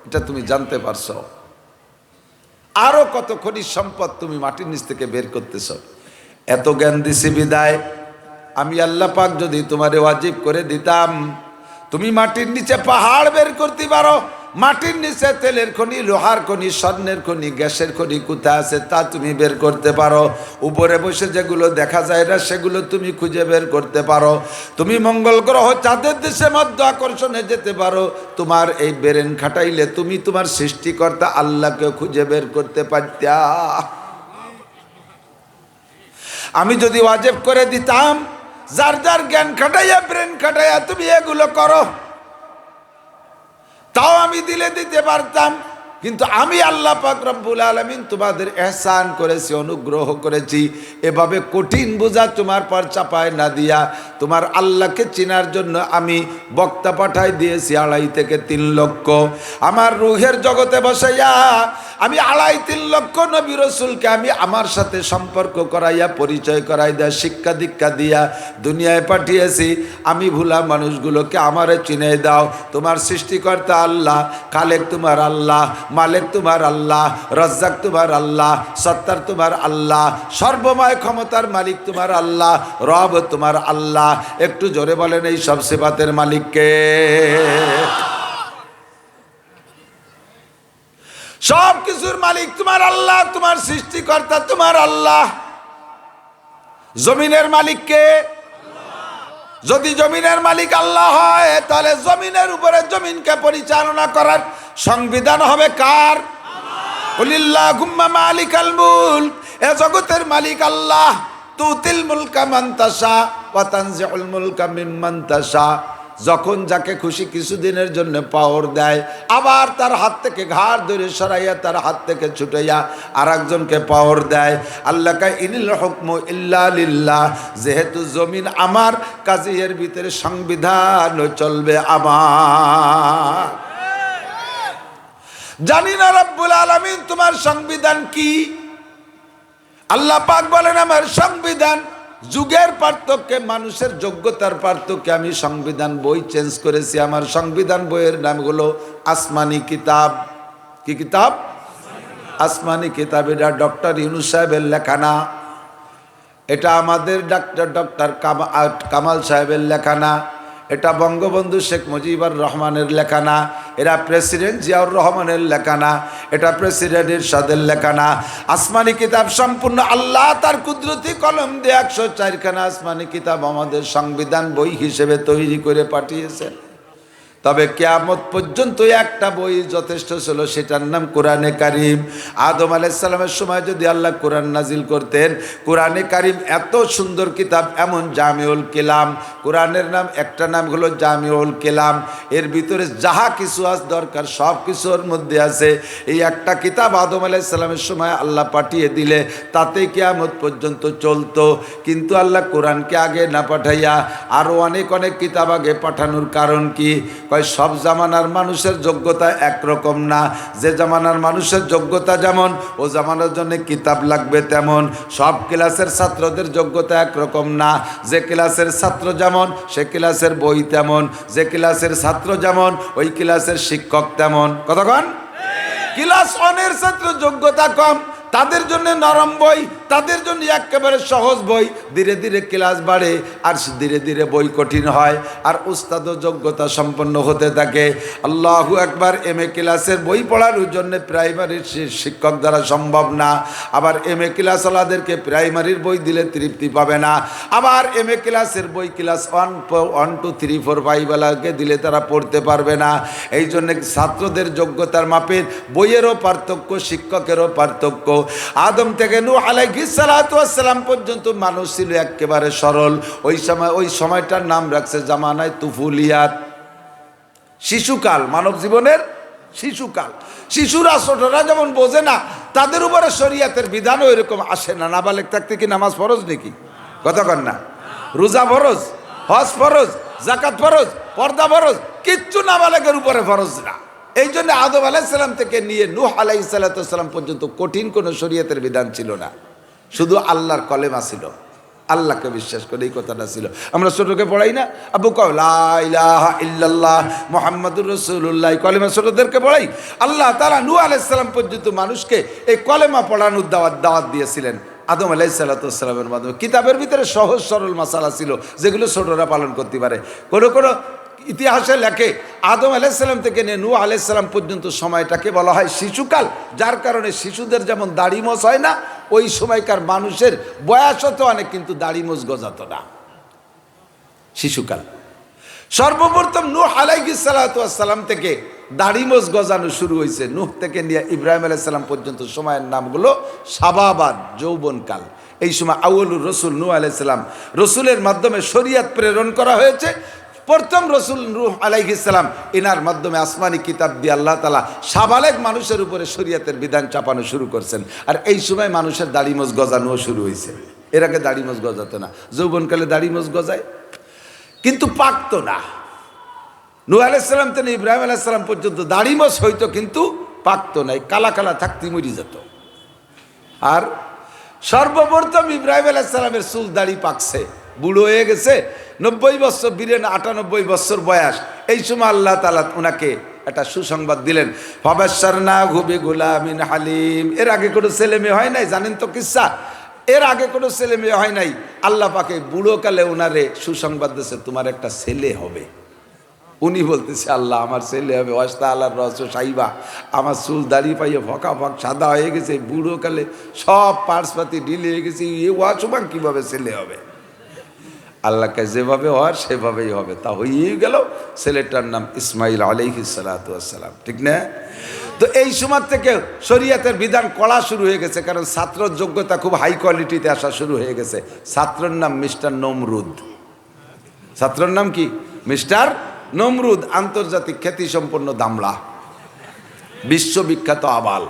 এটা তুমি জানতে পারছো। আরো কত খনিজ সম্পদ তুমি মাটির নিচ থেকে বের করতেছো। এত জ্ঞান দিছি বিদায় আমি আল্লাহ পাক যদি তোমারে ওয়াজিব করে দিতাম তুমি মাটির নিচে পাহাড় বের করতে পারো, মাটির নিচে তেলের খনি, লোহার খনি, স্বর্ণের খনি, গ্যাসের খনি কোথায় আছে তা তুমি বের করতে পারো। উপরে বসে যেগুলো দেখা যায় না সেগুলো তুমি খুঁজে বের করতে পারো। তুমি মঙ্গল গ্রহ, চাঁদের দেশে মধ্য আকর্ষণে যেতে পারো। তোমার এই ব্রেন খাটাইলে তুমি তোমার সৃষ্টিকর্তা আল্লাহকে খুঁজে বের করতে পারতা। আমি যদি ওয়াজিব করে দিতাম যার যার জ্ঞান খাটাইয়া ব্রেন খাটাইয়া তুমি এগুলো করো, তাও আমি দিতে পারতাম। কিন্তু আমি আল্লাহ পাক রব্বুল আলামিন তোমাদের ইহসান করেছি, অনুগ্রহ করেছি। এভাবে কঠিন বোঝা তোমার পর চাপায় না দিয়া তোমার আল্লাহকে চেনার জন্য আমি বক্তা পাঠাই দিয়েছি 2.5 থেকে 3 লক্ষ। আমার রুহের জগতে বসাইয়া আমি 2.5-3 লক্ষ নবী রাসূলকে আমি আমার সাথে সম্পর্ক করাইয়া, পরিচয় করাই দেয়া, শিক্ষা দীক্ষা দিয়া দুনিয়ায় পাঠিয়েছি। আমি ভুলা মানুষগুলোকে আমারে চিনে দাও। তোমার সৃষ্টিকর্তা আল্লাহ, খালেক তোমার আল্লাহ, মালিক তোমার আল্লাহ, রাজ্জাক তোমার আল্লাহ, সত্তার তোমার আল্লাহ, সর্বময় ক্ষমতার মালিক তোমার আল্লাহ, রব তোমার আল্লাহ। একটু জোরে বলেন এই সব সিফাতের মালিককে। সব কিছুর মালিক তোমার আল্লাহ, তোমার সৃষ্টিকর্তা তোমার আল্লাহ। জমিনের মালিক কে? যদি জমিনের মালিক আল্লাহ হয় তাহলে জমিনের উপরে জমিনকে পরিচালনা করার সংবিধান হবে কার? কুলিল্লাহুম্মা মালিকাল মুলক, এ জগতের মালিক আল্লাহ। তুতিল মুলকা মান তাশা ওয়া তানজিউল মুলকা মিম্মান তাশা। যখন যাকে খুশি কিছুদিনের জন্য পাওয়ার দেয়, আবার তার হাত থেকে ঘাড় ধরে সরাইয়া তার হাত থেকে ছুটাইয়া আর একজনকে পাওয়ার দেয়। আল্লাহ কা ইনিল হুকমু ইল্লা লিল্লাহ। যেহেতু জমিন আমার, কাজে এর ভিতরে সংবিধান চলবে আমার। জানি না রব্বুল আলামিন তোমার সংবিধান কি? আল্লাহ পাক বলেন আমার সংবিধান যুগের পার্থক্যে, মানুষের যোগ্যতার পার্থক্যে আমি সংবিধান বই চেঞ্জ করেছি। আমার সংবিধান বইয়ের নাম হলো আসমানি কিতাব। কি কিতাব? আসমানি কিতাব। এটা ডক্টর ইউনূস সাহেবের লেখা না, এটা আমাদের ডক্টর কামাল সাহেবের লেখা না, এটা বঙ্গবন্ধু শেখ মুজিবুর রহমানের লেখা না, এরা প্রেসিডেন্ট জিয়াউর রহমানের লেখা না, এটা প্রেসিডেন্ট এরশাদের লেখা না। আসমানি কিতাব সম্পূর্ণ আল্লাহ তার কুদরতি কলম দিয়ে 104 খানা আসমানি কিতাব আমাদের সংবিধান বই হিসেবে তৈরি করে পাঠিয়েছেন। তবে কিয়ামত পর্যন্ত একটা বই যথেষ্ট ছিল, সেটার নাম কোরআনে কারিম। আদম আলাইহিস সালামের সময় যদি আল্লাহ কোরআন নাজিল করতেন, কোরআনে কারিম এত সুন্দর কিতাব, এমন জামিউল কালাম, কোরআনের নাম একটা নাম হলো জামিউল কালাম। এর ভিতরে যাহা কিছু আজ দরকার সব কিছুর মধ্যে আছে। এই একটা কিতাব আদম আলাইহিস সালামের সময় আল্লাহ পাঠিয়ে দিলে তাতে কিয়ামত পর্যন্ত চলতো। কিন্তু আল্লাহ কোরআনকে আগে না পাঠাইয়া আরও অনেক অনেক কিতাব আগে পাঠানোর কারণ কি? কয় সব জামানার মানুষের যোগ্যতা একরকম না। যে জামানার মানুষের যোগ্যতা যেমন, ও জামানার জন্য কিতাব লাগবে তেমন। সব ক্লাসের ছাত্রদের যোগ্যতা একরকম না। যে ক্লাসের ছাত্র যেমন, সে ক্লাসের বই তেমন। যে ক্লাসের ছাত্র যেমন, ওই ক্লাসের শিক্ষক তেমন। কতক্ষণ? ক্লাস 1-এর ছাত্র যোগ্যতা কম, তাদের জন্য নরম বই, তাদের জন্য একেবারে সহজ বই। ধীরে ধীরে ক্লাস বাড়ে আর ধীরে ধীরে বই কঠিন হয়, আর উস্তাদও যোগ্যতা সম্পন্ন হতে থাকে। আল্লাহু আকবার। MA ক্লাসের বই পড়ার জন্য প্রাইমারির শিক্ষক দ্বারা সম্ভব না। আবার MA ক্লাসওয়ালাদেরকে প্রাইমারির বই দিলে তৃপ্তি পাবে না। আবার MA ক্লাসের বই ক্লাস 1, 2, 3, 4, 5 বেলাকে দিলে তারা পড়তে পারবে না। এই জন্য ছাত্রদের যোগ্যতার মাপের বইয়েরও পার্থক্য, শিক্ষকেরও পার্থক্য। আদম থেকে নূহ আলাইহিস সালাতু ওয়াস সালাম পর্যন্ত মানুষ ছিল একেবারে সরল। ওই সময়টার নাম রাখছে জামানায় তুফুলিয়াত, শিশুকাল, মানব জীবনের শিশুকাল। শিশুরা, ছোটরা যেমন বোঝে না, তাদের উপরে শরীয়তের বিধানও এরকম আসে না। নাবালেগ থাকতে কি নামাজ ফরজ নাকি? কথা কন না? রোজা ফরজ, হজ ফরজ, যাকাত ফরজ, পর্দা ফরজ, কিচ্ছু নাবালেগের উপরে ফরজ না। এই জন্য আদম আলাইহিস সালাম থেকে নিয়ে নূহ আলাইহিস সালাম পর্যন্ত কঠিন কোনো শরীয়তের বিধান ছিল না। শুধু আল্লাহর কলেমা ছিল, আল্লাহকে বিশ্বাস করে, এই কথাটা ছিল। আমরা ছোটকে পড়াই না, আবু কও লা ইলাহা ইল্লাল্লাহ মুহাম্মাদুর রাসূলুল্লাহ, কলেমা ছোটদেরকে পড়াই। আল্লাহ তাআলা নূহ আলাইহিস সালাম পর্যন্ত মানুষকে এই কলেমা পড়ানোর দাওয়াত দিয়েছিলেন আদম আলাইহিস সালামের মাধ্যমে। কিতাবের ভিতরে সহজ সরল মাসালা ছিল যেগুলো ছোটরা পালন করতে পারে। কোনো ইতিহাসে লেখে আদম আলাইহিস সালাম থেকে নিয়ে নূহ আলাইহিস সালাম পর্যন্ত সময়টাকে বলা হয় শিশুকাল। যার কারণে শিশুদের যেমন দাড়ি মোছ হয় না, ওই সময়কার মানুষের বয়স হতো অনেক, কিন্তু দাড়ি মোছ গজাতো না। শিশুকাল। সর্বপ্রথম নূহ আলাইহিস সালাম থেকে দাড়ি মোছ গজানো শুরু হয়েছে। নূহ থেকে নিয়ে ইব্রাহিম আলাইহিস সালাম পর্যন্ত সময়ের নামগুলো শাবাবাদ, যৌবনকাল। এই সময় আউয়ালুর রসুল নূহ আলাইহিস সালাম, রসুলের মাধ্যমে শরীয়ত প্রেরণ করা হয়েছে। প্রথম রসুল নূহ আলাইহিস সালাম, এনার মাধ্যমে আসমানি কিতাব দিয়ে আল্লাহ তাআলা সাবালেগ মানুষের উপরে শরীয়তের বিধান চাপানো শুরু করছেন। আর এই সময় মানুষের দাড়ি মোছ গজানো শুরু হয়েছে। এর আগে দাড়ি মোছ গজাতো না। যৌবনকালে দাড়ি মোছ গজায়, কিন্তু পাকতো না। নূহ আলাইহিস সালাম থেকে ইব্রাহিম আলাইহিস সালাম পর্যন্ত দাড়ি মোছ হইতো, কিন্তু পাকতো না, কালা কালা থাকতে মরি যেত। আর সর্বপ্রথম ইব্রাহিম আলাইহিস সালামের চুল দাড়ি পাকছে, বুড়ো হয়ে গেছে, 90 বছর, 98 বছর বয়স। এই সময় আল্লাহ তাআলা ওনাকে একটা সুসংবাদ দিলেন, ফাবাশশারনাহু বিগুলামিন হালিম। এর আগে কোনো ছেলে মেয়ে হয় নাই, জানেন তো কিসসা? এর আগে কোনো ছেলে মেয়ে হয় নাই। আল্লাহ পাকে বুড়োকালে ওনারে সুসংবাদ দিয়েছে, তোমার একটা ছেলে হবে। উনি বলতেছে, আল্লাহ আমার ছেলে হবে, ওয়াস্তা আল্লাহর রস সাইবা, আমার চুল দাড়ি পাইয়ে ফকা ফক সাদা হয়ে গেছে, বুড়োকালে সব পার্সপাতি ঢিলে হয়ে গেছে, এ ওয়াচুমান কীভাবে ছেলে হবে? আল্লাহকে যেভাবে হওয়ার সেভাবেই হবে। তা হয়েই গেল। ছেলেটার নাম ইসমাইল আলাইহিস সালাতু ওয়াস সালাম, ঠিক না? তো এই সময় থেকে শরীয়তের বিধান কড়া শুরু হয়ে গেছে, কারণ ছাত্রর যোগ্যতা খুব হাই কোয়ালিটিতে আসা শুরু হয়ে গেছে। ছাত্রর নাম মিস্টার নমরুদ। ছাত্রর নাম কি? মিস্টার নমরুদ। আন্তর্জাতিক খ্যাতিসম্পন্ন দামলা, বিশ্ববিখ্যাত আবাল।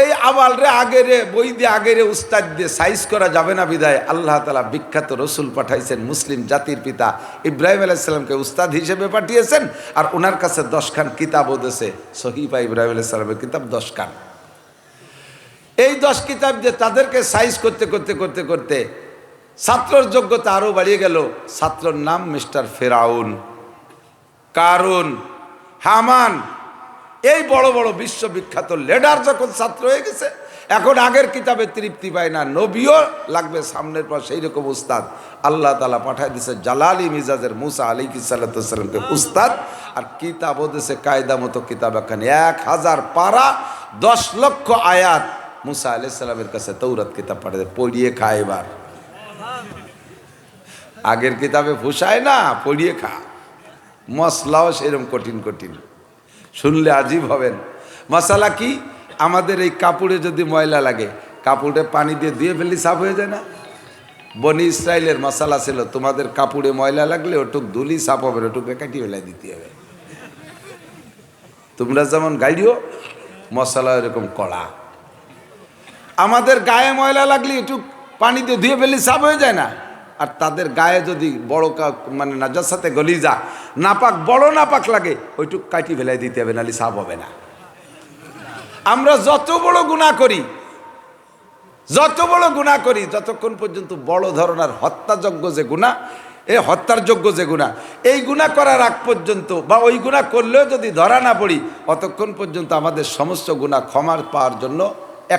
এই আবাল রে আগেরে বই দিয়ে আগেরে উস্তাদ দিয়ে সাইজ করা যাবে না বিদায় আল্লাহ তাআলা বিখ্যাত রসুল পাঠাইছেন, মুসলিম জাতির পিতা ইব্রাহিম আলাইহিস সালামকে উস্তাদ হিসেবে পাঠিয়েছেন। আর ওনার কাছে 10 খান কিতাবও দিয়েছে, সহিফা ইব্রাহিম আলাইহিস সালামের কিতাব 10 খান। এই 10 কিতাব দিয়ে তাদেরকে সাইজ করতে করতে করতে করতে ছাত্রর যোগ্যতা আরো বাড়িয়ে গেল। ছাত্রর নাম মিস্টার ফেরাউন, কারুন, হামান। এই বড় বড় বিশ্ববিখ্যাত লিডার যখন ছাত্র হয়ে গেছে, এখন আগের কিতাবে তৃপ্তি পায় না, নবীও লাগবে সামনের পর সেই রকম উস্তাদ। আল্লাহ তাআলা পাঠায় দিছে জালালি মিজাজের মুসা আলাইহিস সালামকে উস্তাদ, আর কিতাবও দিছে কায়দা মতো কিতাব। এখানে 1000 পারা 10 লক্ষ আয়াত মুসা আলাইহিস সালামের কাছে তৌরাত কিতাব পাঠিয়ে পড়িয়ে খায়। এবার আগের কিতাবে ফুসায় না, পড়িয়ে খা। মশলাও সেরকম কঠিন কঠিন, শুনলে আজীব হবেন। মশালা কি? আমাদের এই কাপড়ে যদি ময়লা লাগে, কাপড়ে পানি দিয়ে ধুয়ে ফেললে সাফ হয়ে যায় না? বনি ইসরাইলের মশালা ছিল, তোমাদের কাপড়ে ময়লা লাগলে ওটুক ধুলি সাফ হবে, ওটুক কাটি ফেলাই দিতে হবে। তোমরা যেমন গাইডিও, মশালা এরকম কড়া। আমাদের গায়ে ময়লা লাগলে একটু পানি দিয়ে ধুয়ে ফেললে সাফ হয়ে যায় না? আর তাদের গায়ে যদি বড় মানে নাজাসাতে গলিজা নাপাক, বড় নাপাক লাগে, ওইটুক কাটি ফেলাই দিতে হবে, নাহলে সাফ হবে না। আমরা যত বড় গুনাহ করি, যতক্ষণ পর্যন্ত বড় ধরনের হত্যাযোগ্য যে গুনাহ, এই হত্যার যোগ্য যে গুনাহ, এই গুনাহ করার আগ পর্যন্ত বা ওই গুনাহ করলেও যদি ধরা না পড়ি, অতক্ষণ পর্যন্ত আমাদের সমস্ত গুনাহ ক্ষমার পাওয়ার জন্য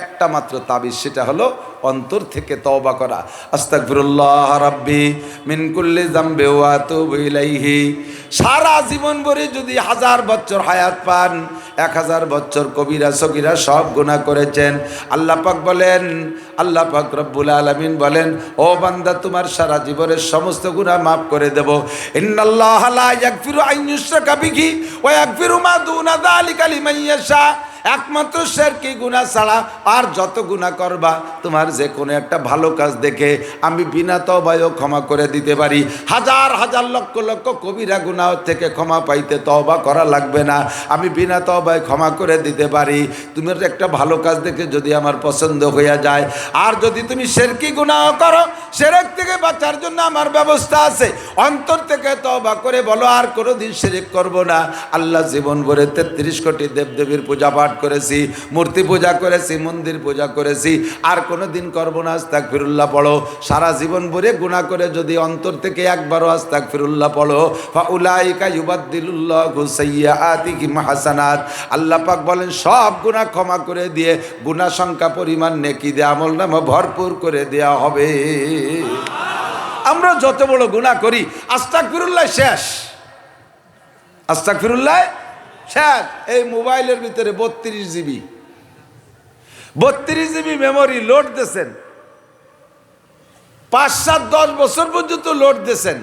একটা মাত্র তাবিজ, সেটা হলো অন্তর থেকে তওবা করা। আস্তাগফিরুল্লাহ রাব্বি মিন কুল্লি যামবি ওয়া আতুবু ইলাইহি। সারা জীবন ভরে যদি 1000 বছর হায়াত পান, 1000 বছর কবিরা সগীরা সব গুনাহ করেছেন, আল্লাহ পাক বলেন, আল্লাহ পাক রব্বুল আলামিন বলেন, ও বান্দা তোমার সারা জীবনের সমস্ত গুনাহ মাফ করে দেব। ইন্নাল্লাহা লা ইয়াগফিরু আন ইউশরাকা বিহি ওয়া ইয়াগফিরু মা দুনা যালিকা লিমান ইয়াশা। একমাত্র শিরকি গুনাহ ছাড়া আর যত গুনাহ করবা, তোমার যে কোনো একটা ভালো কাজ দেখে আমি বিনা তওবায়ও ক্ষমা করে দিতে পারি। হাজার হাজার লক্ষ লক্ষ কবিরা গুনাহ থেকে ক্ষমা পাইতে তওবা করা লাগবে না, আমি বিনা তওবায় ক্ষমা করে দিতে পারি। তুমি একটা ভালো কাজ দেখে যদি আমার পছন্দ হয়ে যায়, আর যদি তুমি শিরকি গুনাহ করো, শিরক থেকে বাঁচার জন্য আমার ব্যবস্থা আছে। অন্তর থেকে তওবা করে বলো, আর কোনোদিন শিরক করব না। আল্লাহ জীবন ভরে 33 কোটি দেবদেবীর পূজা পাঠ করেছি, মূর্তি পূজা করেছি, মন্দির পূজা করেছি, আর কোনো দিন করবো না। আস্তাগফিরুল্লাহ পড়ো। সারা জীবন ভরে গুনাহ করে যদি অন্তর থেকে একবারও আস্তাগফিরুল্লাহ পড়ো, ফাউলাইকা ইউবাদদিলুল্লাহু সাইয়্যাতিহিম হাসানাত। আল্লাহ পাক বলেন সব গুনাহ ক্ষমা করে দিয়ে গুনাহ সংখ্যা পরিমাণ নেকি দিয়ে আমলনামা ভরপুর করে দেয়া হবে। আমরা যত বড় গুনাহ করি, আস্তাগফিরুল্লাহ শেষ, আস্তাগফিরুল্লাহ শেষ। এই মোবাইলের ভিতরে 32 জিবি মেমোরি লোড দিয়েছেন, 5-7-10 বছর পর্যন্ত লোড দিয়েছেন।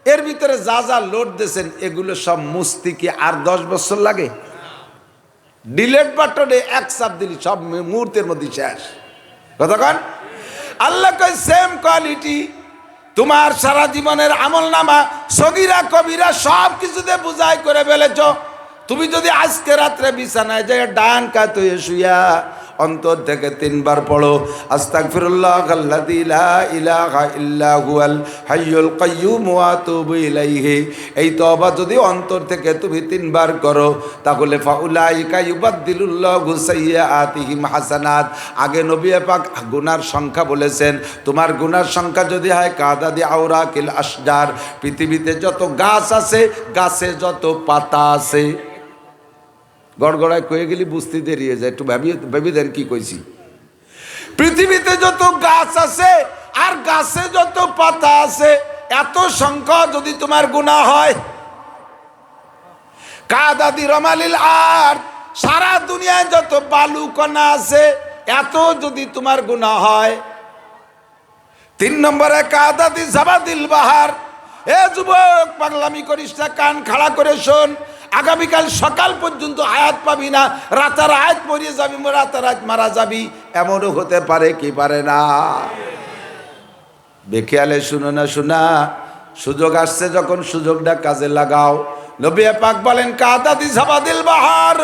এর ভিতরে যা যা লোড দিয়েছেন এগুলো সব মুছতে কি আর 10 বছর লাগে? ডিলেট বাটনে এক চাপ দিলি সব মুহূর্তের মধ্যে শেষ। কতক্ষণ? আল্লাহ কয় সেম কোয়ালিটি তোমার সারা জীবনের আমলনামা সগীরা কবিরা সব কিছুতে বুঝাই করে ফেলেছ। তুমি যদি আজকে রাত্রে বিছানায় যায় ডান কাত হয়ে শুয়া অন্তর থেকে 3 বার পড়ো, আস্তাগফিরুল্লাহাল্লাযী লা ইলাহা ইল্লা হুয়াল হাইয়ুল কাইয়্যুম ওয়া আতুবু ইলাইহি। এই তওবা যদি অন্তর থেকে তুমি 3 বার করো, তাহলে ফাউলাইকা ইউবাদদিলুল্লাহু সাইয়্যাতিহিম হাসানাত। আগে নবী পাক গুনার সংখ্যা বলেছেন, তোমার গুনার সংখ্যা যদি হয় কাদাদি আওরাকিল আশজার, পৃথিবীতে যত গাছ আছে, গাছে যত পাতা আছে। গড়গড়ায় কয়ে গেলি বুঝতে দেরি হয়ে যায়, একটু ভেবে দেন কি কইছি। পৃথিবীতে যত গাছ আছে আর গাছে যত পাতা আছে, এত সংখ্যা যদি তোমার গুনাহ হয়, কাদাদি রমালিল আর, সারা দুনিয়ায় যত বালু কণা আছে, এত যদি তোমার গুনাহ হয়। 3 নম্বরে কাদাদি জাবাদিল বাহার। এ যুবক, পাগলামি করিস না, কান খাড়া করে শোন। আগামীকাল সকাল পর্যন্ত হায়াত পাবি না, রাতারাত মরিয়ে যাবি, রাতারাত মারা যাবি, এমনও হতে পারে কি পারে না? বেখেয়ালে শুনো না শোনা, সুযোগ আসছে যখন সুযোগটা কাজে লাগাও। নবী পাক বলেন কাদাদি জাবাদিল বাহার,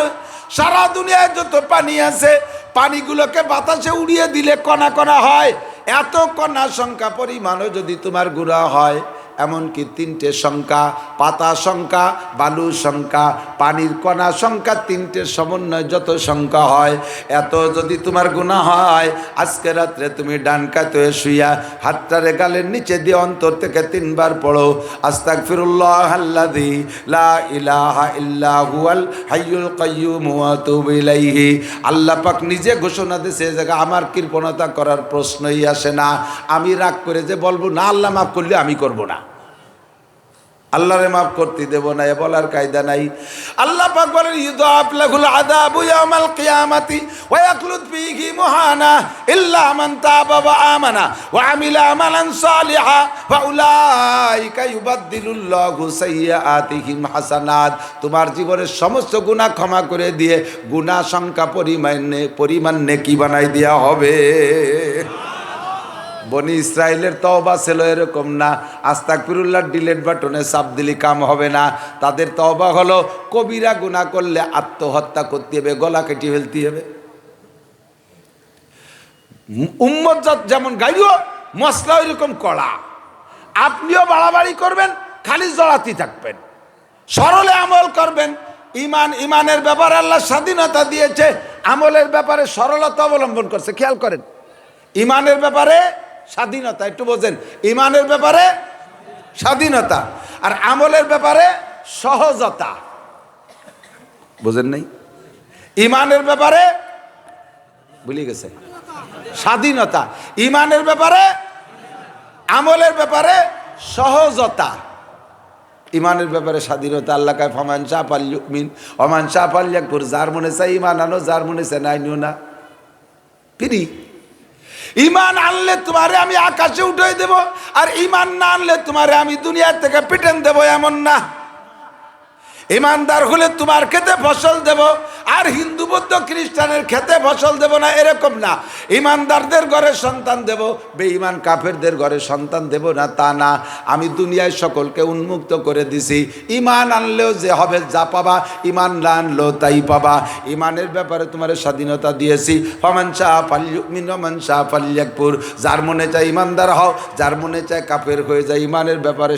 সারা দুনিয়ায় যত পানি আছে, পানিগুলোকে বাতাসে উড়িয়ে দিলে কণা কণা হয়। এত কণা সংখ্যা পরিমাণও যদি তোমার গুনাহ হয়, এমনকি 3টে সংখ্যা, পাতা সংখ্যা, বালু সংখ্যা, পানির কণা সংখ্যা, 3টের সমন্বয় যত সংখ্যা হয়, এত যদি তোমার গুনাহ হয়, আজকে রাত্রে তুমি ডান কাত হয়ে শুইয়া হাতটারে গালের নিচে দিয়ে অন্তর থেকে 3 বার পড়ো, আস্তাগফিরুল্লাহাল্লাযী লা ইলাহা ইল্লা হুয়াল হাইয়ুল কাইয়্যুম ওয়া আতুবু ইলাইহি। আল্লাহ পাক নিজে ঘোষণা দিয়েছে, এই জায়গা আমার কৃপণতা করার প্রশ্নই আসে না। আমি রাগ করে যে বলবো না আল্লাহ মাফ করলে আমি করব না, আল্লাহরে মাফ করতে দেব না, এ বলার কায়দা নাই। আল্লাহ পাক বলেন ইউদাফ লাহুল আযাবু ইয়াউমাল কিয়ামাতি ওয়া ইয়াখলুদ ফীহি মুহানা ইল্লা মান তাবা ওয়া আমানা ওয়া আমিলা আমালান সালিহা ফাউলাইকা ইউবাদদিলুল্লাহু সাইয়্যাতিহিম হাসানাত। তোমার জীবনের সমস্ত গুনাহ ক্ষমা করে দিয়ে গুনাহ সংখ্যা পরিমাণ নেকি বানাই দেয়া হবে। বনি ইসরায়েলের তওবা ছিল এরকম না, আস্তাগফিরুল্লাহ ডিলেট বাটনে চাপ দিলে কাম হবে না। তাদের তওবা হলো কবিরা গুনাহ করলে আত্মহত্যা করতে হবে, গলা কেটে ফেলতে হবে। উম্মত যেমন গাইও মশলা ওইরকম কড়া, আপনিও বাড়াবাড়ি করবেন, খালি জড়াতে থাকবেন, সরলে আমল করবেন। ইমানের ব্যাপারে আল্লাহ স্বাধীনতা দিয়েছে, আমলের ব্যাপারে সরলতা অবলম্বন করছে। খেয়াল করেন, ইমানের ব্যাপারে স্বাধীনতা, একটু বোঝেন, ইমানের ব্যাপারে স্বাধীনতা আর আমলের ব্যাপারে সহজতা। বোঝেন নাই? ইমানের ব্যাপারে ভুলে গেছে স্বাধীনতা, ইমানের ব্যাপারে, আমলের ব্যাপারে সহজতা। ইমানের ব্যাপারে স্বাধীনতা। আল্লাহ কায় ফামান শাআ ফালইউমিন ওয়া মান শাআ ফালইয়াকফুর। যার মনে চাই ইমান আনো, যার মনে চাই নাই নিও না। ফ্রি। ইমান আনলে তোমারে আমি আকাশে উঠাই দেব, আর ইমান না আনলে তোমারে আমি দুনিয়া থেকে পিটেন দেব, এমন না। ইমানদার হলে তোমার খেতে ফসল দেব, আর হিন্দু বৌদ্ধ খ্রিস্টানের খেতে ফসল দেব না, এরকম না। ইমানদারদের ঘরে সন্তান দেব, বেঈমান কাফেরদের ঘরে সন্তান দেব না, তা না। আমি দুনিয়ায় সকলকে উন্মুক্ত করে দিছি। ইমান আনলেও যে হবে যা পাবা, ইমান না আনলেও তাই পাবা। ইমানের ব্যাপারে তোমার স্বাধীনতা দিয়েছি। ফামান শাআ ফালইউমিন ওয়া মান শাআ ফালইয়াকফুর। যার মনে চায় ইমানদার হও, যার মনে চায় কাফের হয়ে যায়। ইমানের ব্যাপারে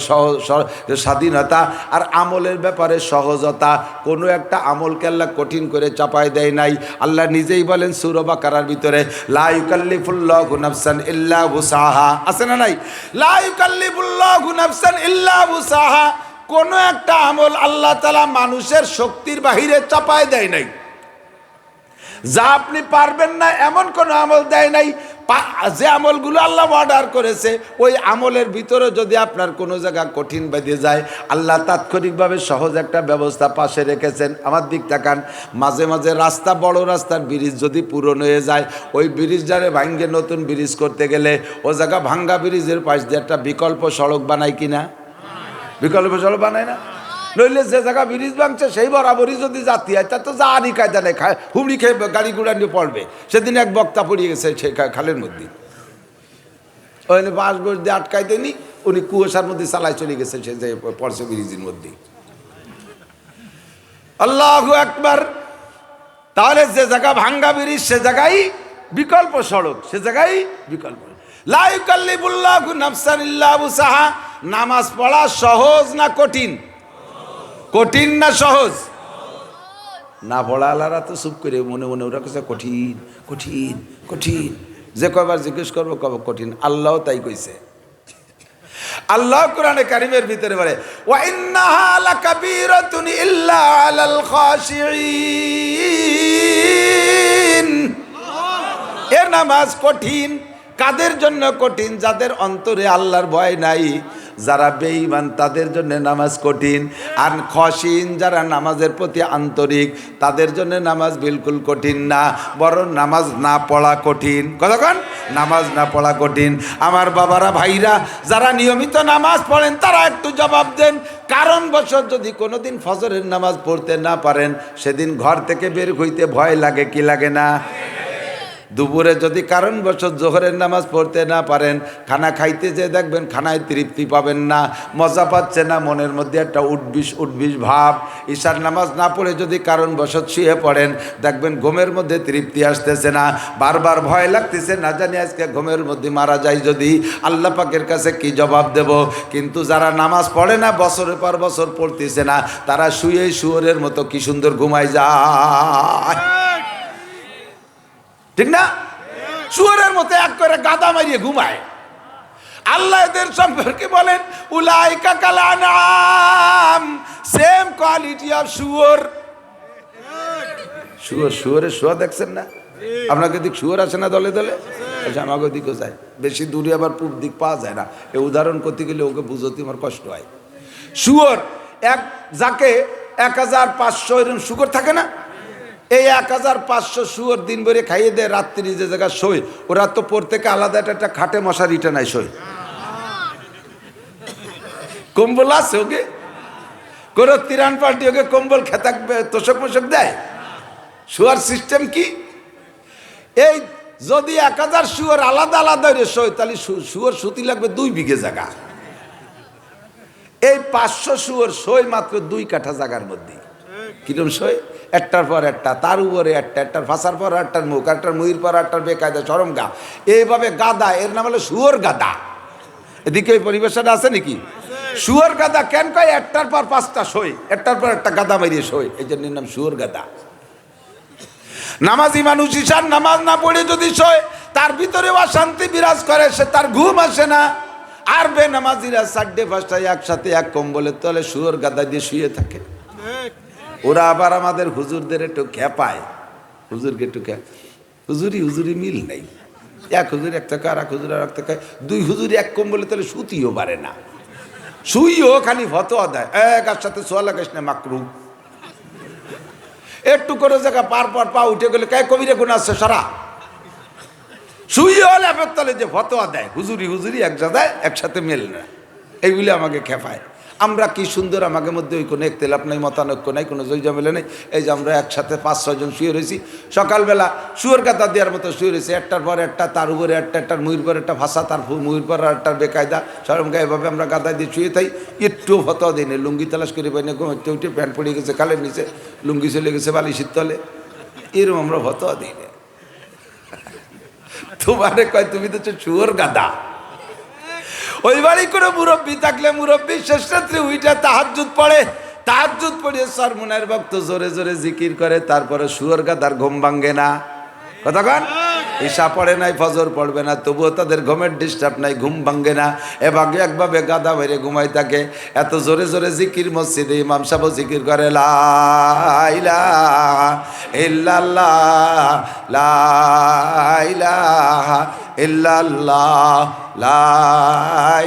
স্বাধীনতা আর আমলের ব্যাপারে সহজতা। কোনো একটা আমলকে আল্লাহ কঠিন করে চাপায় দেয় নাই। আল্লাহ নিজেই বলেন সূরা বাকারার ভিতরে, লা ইউকাল্লিফুল্লাহু নাফসান ইল্লা উসাহা। আছে না নাই? লা ইউকাল্লিফুল্লাহু নাফসান ইল্লা উসাহা। কোনো একটা আমল আল্লাহ তাআলা মানুষের শক্তির বাহিরে চাপায় দেয় নাই। যা আপনি পারবেন না এমন কোন আমল দেয় নাই। যে আমলগুলো আল্লাহ অর্ডার করেছে, ওই আমলের ভিতরে যদি আপনার কোনো জায়গা কঠিন বেঁধে যায়, আল্লাহ তাৎক্ষণিকভাবে সহজ একটা ব্যবস্থা পাশে রেখেছেন। আমার দিক তাকান, মাঝে মাঝে রাস্তা, বড় রাস্তার ব্রিজ যদি পুরনো হয়ে যায়, ওই ব্রিজটারে ভাঙ্গে নতুন ব্রিজ করতে গেলে ও জায়গা ভাঙ্গা ব্রিজের পাশ দিয়ে একটা বিকল্প সড়ক বানায় কিনা? বিকল্প সড়ক বানায় না? নইলে যে জায়গা ব্রিজ ভাঙছে সেই বরাবরই যদি জাতি হয়, তা তো যারই কায়দা নেই, হুমড়ি খেয়ে গাড়ি ঘোড়া নিয়ে পড়বে। সেদিন এক বক্তা পড়িয়ে গেছে সেই খালের মধ্যে, ওই বাঁশ গোস দিয়ে আটকাই দেয়নি, উনি কুয়াশার মধ্যে চালায় চলে গেছে, সে যে পড়ছে ব্রিজের মধ্যে। আল্লাহু আকবার। তাহলে যে জায়গা ভাঙ্গা ব্রিজ সে জায়গায় বিকল্প সড়ক, সে জায়গায় বিকল্প। লা ইউকাল্লিফুল্লাহু নাফসান ইল্লা উসাহা। নামাজ পড়া সহজ না কঠিন? কঠিন না সহজ? না পড়া আলারা তো চুপ করে মনে মনে ওরা কাছে কঠিন কঠিন কঠিন। যে কয়বার জিজ্ঞেস করবো কব কঠিন। আল্লাহ তাই কইছে। আল্লাহ কোরআনে কারিমের ভিতরে বলে, ওয়া ইন্নাহা লাকাবীরাতুন ইল্লা আলাল খাশিঈন। এর নামাজ কঠিন। কাদের জন্য কঠিন? যাদের অন্তরে আল্লাহর ভয় নাই, যারা বেঈমান, তাদের জন্য নামাজ কঠিন। আর খশিন, যারা নামাজের প্রতি আন্তরিক, তাদের জন্য নামাজ বিলকুল কঠিন না, বরং নামাজ না পড়া কঠিন। কতক্ষণ? নামাজ না পড়া কঠিন। আমার বাবারা, ভাইরা, যারা নিয়মিত নামাজ পড়েন তারা একটু জবাব দেন। কারণবশত যদি কোনোদিন ফজরের নামাজ পড়তে না পারেন, সেদিন ঘর থেকে বের হইতে ভয় লাগে কি লাগে না? দুপুরে যদি কারণবশত জোহরের নামাজ পড়তে না পারেন, খানা খাইতে যে দেখবেন খানায় তৃপ্তি পাবেন না, মজা পাচ্ছে না, মনের মধ্যে একটা উঠবিস ভাব। ঈশার নামাজ না পড়ে যদি কারণবশত শুয়ে পড়েন, দেখবেন ঘুমের মধ্যে তৃপ্তি আসতেছে না, বারবার ভয় লাগতেছে, না জানি আজকে ঘুমের মধ্যে মারা যায় যদি, আল্লাহ পাকের কাছে কি জবাব দেব। কিন্তু যারা নামাজ পড়ে না, বছরের পর বছর পড়তেছে না, তারা শুয়েই শুয়োরের মতো কি সুন্দর ঘুমায় যায়, ঠিক না? শুয়োরের মতো এক করে গাদা মারিয়ে ঘুমায়। আল্লাহ এদের সম্পর্কে বলেন উলাইকা কাল আনআম, সেম কোয়ালিটি অফ শুয়োর। শুয়োরের শোয়া দেখছেন না? আপনাকে দিক শুয়োর আছে না দলে দলে? আচ্ছা, আমাকে দিকও যায়, বেশি দূরে আবার পূর্ব দিক পাওয়া যায় না। এই উদাহরণ করতে গেলে ওকে বুঝতে আমার কষ্ট হয়। শুয়োর যাকে 1500 এরকম শুয়োর থাকে না, এই 1500 শুয়োর দিন ভরে খাইয়ে দেয়, রাত্রি যে জায়গা শোয়, ওরা তো প্রত্যেকে আলাদা একটা খাটে মশারি টানায় শোয়। কম্বল আছে ওকে, কোনো তিরান পাল্টি ওকে কম্বল খেতাকবে, তোষক মোষক দেয়। শুয়ার সিস্টেম কি? এই যদি 1000 শুয়োর আলাদা আলাদা শোয়, তাহলে শুয়োর সুতি লাগবে 2 বিঘে জায়গা। এই 500 শুয়োর শোয় মাত্র 2 কাঠা জায়গার মধ্যে। কিরম শোয়? একটার পর একটা, তার উপরে একটার ফাঁসার পর একটার মুখ, একটার মুহির পর একটার বেকায়দা চরম গা, এইভাবে গাদা। এর নাম হলো শুয়োর গাদা। এদিকে ওই পরিবেশটা আছে নাকি? শুয়োর গাদা কেন কয়? একটার পর 5টা শোয়, একটার পর একটা গাদা মারিয়ে শোয়, এই জন্য নাম শুয়োর গাদা। নামাজি মানুষ ঈশার নামাজ না পড়ে যদি শোয়, তার ভিতরে অশান্তি বিরাজ করে, সে তার ঘুম আসে না। আর বেনামাজিরা 4:30টায় একসাথে এক কম্বলের তলে শুয়োর গাদা দিয়ে শুয়ে থাকে। ওরা আবার আমাদের হুজুরদের একটু খেপায়, হুজুরকে একটু হুজুরি মিল নেই। এক হুজুর একটা কার, এক হুজুর আর একটা খায়, 2 হুজুর এক কম্বলে তাহলে শুতিও পারে না, শুইও খালি ফতোয়া দেয়, একার সাথে সোয়া লাগাইস না মাকরু। একটু করে জায়গা পার পা উঠে গেলে কে কবিরে কোন আসছে সারা, শুইও ল্যাপের তলে যে ফতোয়া দেয়, হুজুরি এক জায়গায় একসাথে মেল না। এইগুলি আমাকে খেপায়। আমরা কি সুন্দর, আমাদের মধ্যে ওই কোনো একতেলাপ নাই, মতানৈক্য নাই, কোনো জয়জমেলে নেই। এই যে আমরা একসাথে 5-6 জন শুয়ে রয়েছি, সকালবেলা শুয়োর গাদা দেওয়ার মতো শুয়ে রয়েছি, একটার পর একটা, তার উপরে একটার মুহির পর একটা ভাষা, তার মুহির পর একটার বেকায়দা সরমকা, এভাবে আমরা গাদা দিয়ে শুয়ে থাই। একটু ফতোয়া দিই না, লুঙ্গি তালাশ করে পাই না, ঘুমাইতে উঠে প্যান্ট পড়ে গেছে কালের নিচে, লুঙ্গি চলে গেছে বালিশের তলে, এরকম আমরা ফতোয়া দিই না। তোমারে কয় তুমি তো শুয়োর গাদা। ওই বাড়ি করে মুরব্বী থাকলে মুরব্বী শেষ রাত্রে উইটা তাহাজ্জুদ পড়ে, তাহাজ্জুদ পড়িয়ে সরমুনার ভক্ত জোরে জোরে জিকির করে, তারপরে শুয়োর গাদার ঘুম ভাঙ্গে না। কথা কন? ঈশা পড়ে নাই, ফজর পড়বে না, তবুও তাদের ঘুমের ডিস্টার্ব নাই, ঘুম ভাঙ্গে না। এভাবে একভাবে গাদা বাইরে ঘুমাই থাকে। এত জোরে জোরে জিকির মসজিদে ইমাম সাহেব জিকির করে, লা ইলাহা ইল্লাল্লাহ, লা ইলাহা ইল্লাল্লাহ, লা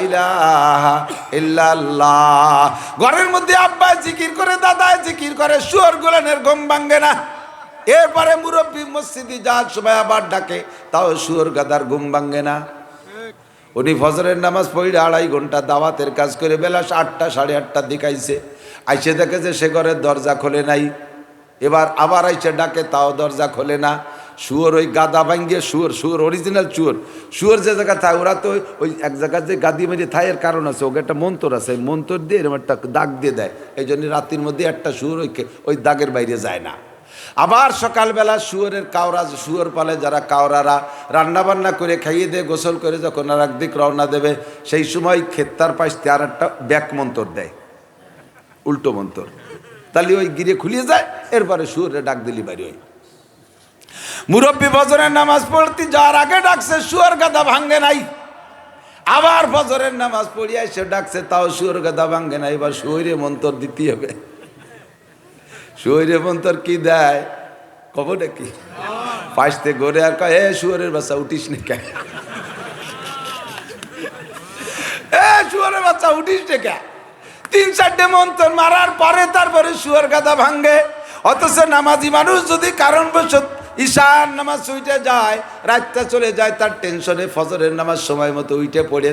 ইলাহা ইল্লাল্লাহ। ঘরের মধ্যে আব্বা জিকির করে, দাদা জিকির করে, শুয়োর গুলানের ঘুম ভাঙ্গে না। এরপরে মুরব্বী মসজিদে যাওয়ার সময় আবার ডাকে, তাও শুয়োর গাদার ঘুম ভাঙ্গে না। উনি ফজরের নামাজ পড়ে 2.5 ঘন্টা দাওয়াতের কাজ করে বেলা 8টা 8:30 দিকে আইছে, আইসে দেখে যে সে ঘরের দরজা খোলে নাই। এবার আবার আইসে ডাকে, তাও দরজা খোলে না। শুয়োর ওই গাদা ভাঙ্গে, শুয়োর অরিজিনাল শুয়োর যে জায়গা থাকে, ওরা তো ওই এক জায়গায় যে গাদি মেরে থায়, এর কারণ আছে, ওকে একটা মন্তর আছে, মন্তর দিয়ে এরকম একটা দাগ দিয়ে দেয়। এই জন্য রাত্রির মধ্যে একটা শুয়োর ওই দাগের বাইরে যায় না। আবার সকালবেলা শুয়োরের কাউরা, শুয়োর পালে যারা কাউরারা, রান্নাবান্না করে খাইয়ে দিয়ে গোসল করে যখন আর একদিক রওনা দেবে, সেই সময় খেত্তার পাশে আর একটা ব্যাক মন্তর দেয়, উল্টো মন্তর। তাহলে ওই গিরে খুলিয়ে যায়, এরপরে শুয়োরে ডাক দিলি বাড়ি। ওই মুরব্বী ফজরের নামাজ পড়তে যাওয়ার আগে ডাকছে, শুয়োর গাদা ভাঙ্গে নাই। আবার ফজরের নামাজ পড়িয়া এসে ডাকছে, তাও শুয়োর গাদা ভাঙ্গে নাই। এবার শুয়োরে মন্তর দিতে হবে। শুয়োরে মন্তর কি দেয় কব নাকি? পাশতে গড়ে আর কয়, শুয়োরের বাচ্চা উঠিস নি কে, শুয়োরের বাচ্চা উঠিস নি কে। 3-4টে মন্তর মারার পরে তারপরে শুয়োর গাদা ভাঙ্গে। অথচ নামাজি মানুষ যদি কারণবশত ঈশার নামাজ উইটে যায়, রাতটা চলে যায়, তার টেনশনে ফজরের নামাজ সময় মতো উইটে পড়ে,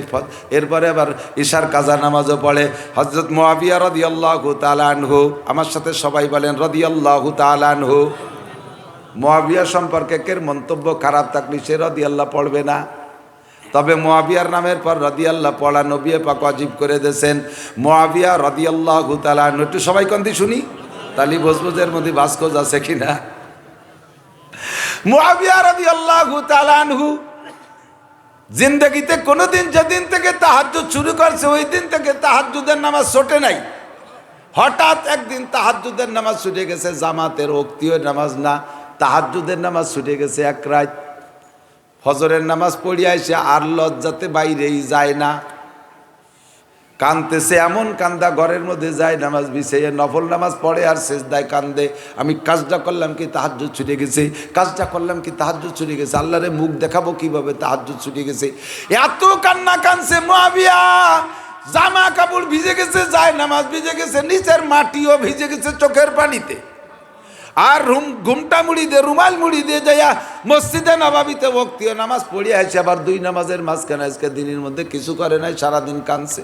এরপরে আবার ঈশার কাজা নামাজও পড়ে। হযরত মুআবিয়া রাদিয়াল্লাহু তাআলা আনহু, আমার সাথে সবাই বলেন রাদিয়াল্লাহু তাআলা আনহু। মুআবিয়া সম্পর্কে কের মন্তব্য খারাপ থাকলে সে রাদিয়াল্লাহু পড়বে না। তবে মুআবিয়ার নামের পর রাদিয়াল্লাহ পড়া নবী পাক ওয়াজিব করে দিয়েছেন। মুআবিয়া রাদিয়াল্লাহু তাআলা আনহু, একটু সবাই কন্দি শুনি তালি বজবজের মধ্যে ভাস্কর আছে কিনা। মুআবিয়া রাদিয়াল্লাহু তাআলা আনহু জিন্দগিতে কোনোদিন যেদিন থেকে তাহাজ্জুদ শুরু করছে ওই দিন থেকে তাহাজ্জুদের নামাজ ছোটে নাই। হঠাৎ একদিন তাহাজ্জুদের নামাজ ছুটে গেছে, জামাতের ওক্তিও নামাজ না, তাহাজ্জুদের নামাজ ছুটে গেছে এক রাত। ফজরের নামাজ পড়িয়া এসে আর লজ্জাতে বাইরেই যায় না, কানতেছে, এমন কান্দা ঘরের মধ্যে যায় নামাজ বিছাইয়ে নফল নামাজ পড়ে আর সেজদায় কান্দে। আমি কাজটা করলাম কি তাহাজ্জুদ ছুটে গেছে, কাজটা করলাম কি তাহাজ্জুদ ছুটে গেছে, আল্লাহরে মুখ দেখাবো কিভাবে, তাহাজ্জুদ ছুটে গেছে। এত কান্না কানছে মুআবিয়া, জামা কাপড় ভিজে গেছে, যায় নামাজ ভিজে গেছে, নিচের মাটিও ভিজে গেছে চোখের পানিতে। আর ঘুমটা মুড়ি দিয়ে, রুমাল মুড়ি দিয়ে যাইয়া মসজিদে নববীতে ওয়াক্তীয় নামাজ পড়িয়া আসে। আবার দুই নামাজের মাঝখানে আজকে দিনের মধ্যে কিছু করে নাই, সারাদিন কাঁদছে।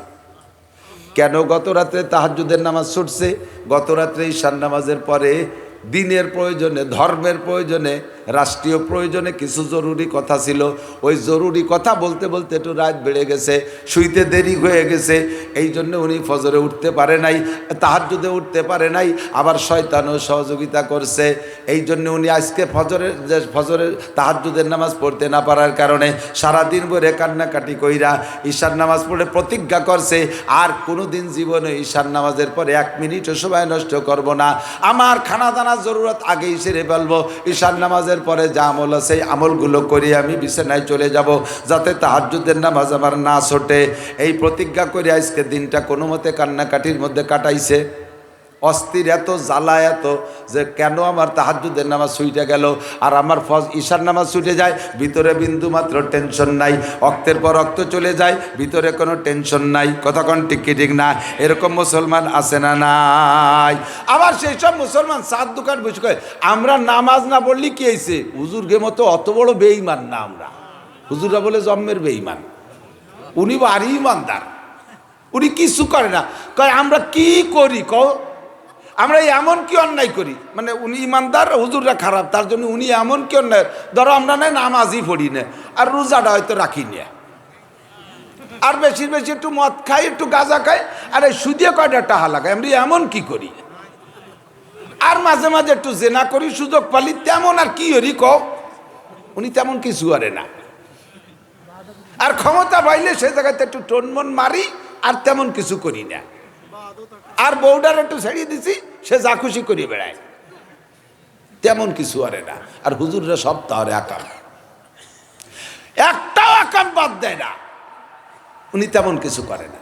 কেন? গত রাত্রে তাহাজ্জুদের নামাজ ছুটছে, গত রাত্রে ঈশার নামাজের পরে দিনের প্রয়োজনে, ধর্মের প্রয়োজনে, রাষ্ট্রীয় প্রয়োজনে কিছু জরুরি কথা ছিল। ওই জরুরি কথা বলতে বলতে একটু রাত বেড়ে গেছে, শুইতে দেরি হয়ে গেছে। এই জন্য উনি ফজরে উঠতে পারে নাই, তাহাজ্জুদে উঠতে পারে নাই। আবার শয়তানও সহযোগিতা করছে। এই জন্য উনি আজকে ফজরের তাহাজ্জুদের নামাজ পড়তে না পারার কারণে সারাদিন ভরে কান্নাকাটি কইরা ঈশার নামাজ পড়ে প্রতিজ্ঞা করছে, আর কোনো দিন জীবনে ঈশার নামাজের পরে 1 মিনিটও সময় নষ্ট করব না। আমার খানা দানা জরুরত আগেই সেরে ফেলবো, ঈশার নামাজের পরে যা আমল আছে সেই আমলগুলো করে আমি বিছানায় চলে যাব, যাতে তাহাজ্জুদের নামাজ আমার না ছোটে। এই প্রতিজ্ঞা করে আজকে দিনটা কোনো মতে কান্নাকাটির মধ্যে কাটাইছে। অস্থির এত, জ্বালা এত, যে কেন আমার তাহাজ্জুদের নামাজ ছুটে গেল আর আমার ঈশার নামাজ ছুটে যায়, ভিতরে বিন্দু মাত্র টেনশন নাই। অক্তের পর অক্ত চলে যায়, ভিতরে কোনো টেনশন নাই। কতক্ষণ ঠিক কি ঠিক না? এরকম মুসলমান আছে না নাই? আবার সেই সব মুসলমান চার দোকান বসে কয় আমরা নামাজ না পড়লি কি হয়েছে, হুজুরকে মতো অত বড় বেঈমান না আমরা। হুজুররা বলে জন্মের বেঈমান, উনি বাড়ি ইমানদার, উনি কিছু করে না। কয় আমরা কি করি কও, আমরা এমন কি অন্যায় করি, মানে উনি ইমানদার, হুজুররা খারাপ, তার জন্য উনি এমন কি অন্যায়। ধরো আমরা না নামাজই পড়ি না, আর রোজাটা হয়তো রাখি না, আর বেশি বেশি একটু মদ খাই, একটু গাঁজা খাই, আর এই সুদিয়ে কয়টা টাহা লাগাই, আমরা এমন কি করি। আর মাঝে মাঝে একটু জেনা করি, সুযোগ পালি, তেমন আর কি হরি কও। উনি তেমন কিছু করে না। আর ক্ষমতা পাইলে সে জায়গাতে একটু টনমন মারি, আর তেমন কিছু করি না। আর বউডার একটু ছেড়িয়ে দিছি, সে যা খুশি করিয়ে বেড়ায়, তেমন কিছু আরে না। আর হুজুররা সব তাহলে আকাম, একটাও আকাম বাদ দেয় না, উনি তেমন কিছু করে না।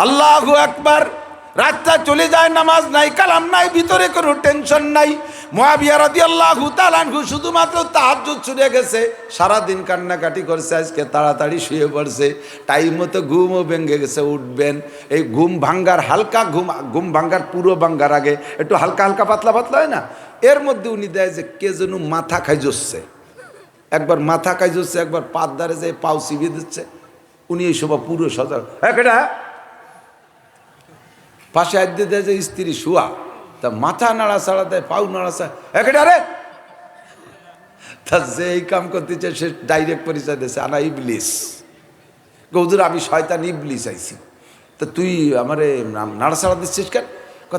আল্লাহু আকবার। রাতটা চলে যায়, নামাজ নাই, কালাম নাই, ভিতরে কোনো টেনশন নাই। মুআবিয়া রাদিয়াল্লাহু তাআলা আনহু শুধুমাত্র তাহাজ্জুদ ছুটে গেছে, সারাদিন কান্নাকাটি করছে, আজকে তাড়াতাড়ি শুয়ে পড়ছে, টাইম মতো ঘুমও ভেঙে গেছে। উঠবেন, এই ঘুম ভাঙ্গার হালকা ঘুম ভাঙ্গার, পুরো ভাঙ্গার আগে একটু হালকা হালকা পাতলা পাতলা হয় না, এর মধ্যে উনি দেয় যে কে যেন মাথা খাই যাচ্ছে, একবার মাথা খাই যাচ্ছে, একবার পাত দ্বারে যে পাও চিবিয়ে দিচ্ছে। উনি এই সব পুরো সজাগ, হ্যাঁ পাশে আদ্যে দেয় যে স্ত্রী শুয়া, তা মাথা নাড়াচাড়া দেয়, পাও নাড়াচাড়া, একটা রে তা যে এই কাম করতেছে সে ডাইরেক্ট পরিচয় দিয়েছে, আনা ইবলিস। হুজুর আমি শয়তান ইবলিস আইছি, তা তুই আমারে নাড়াচাড়া দিচ্ছিস কেন?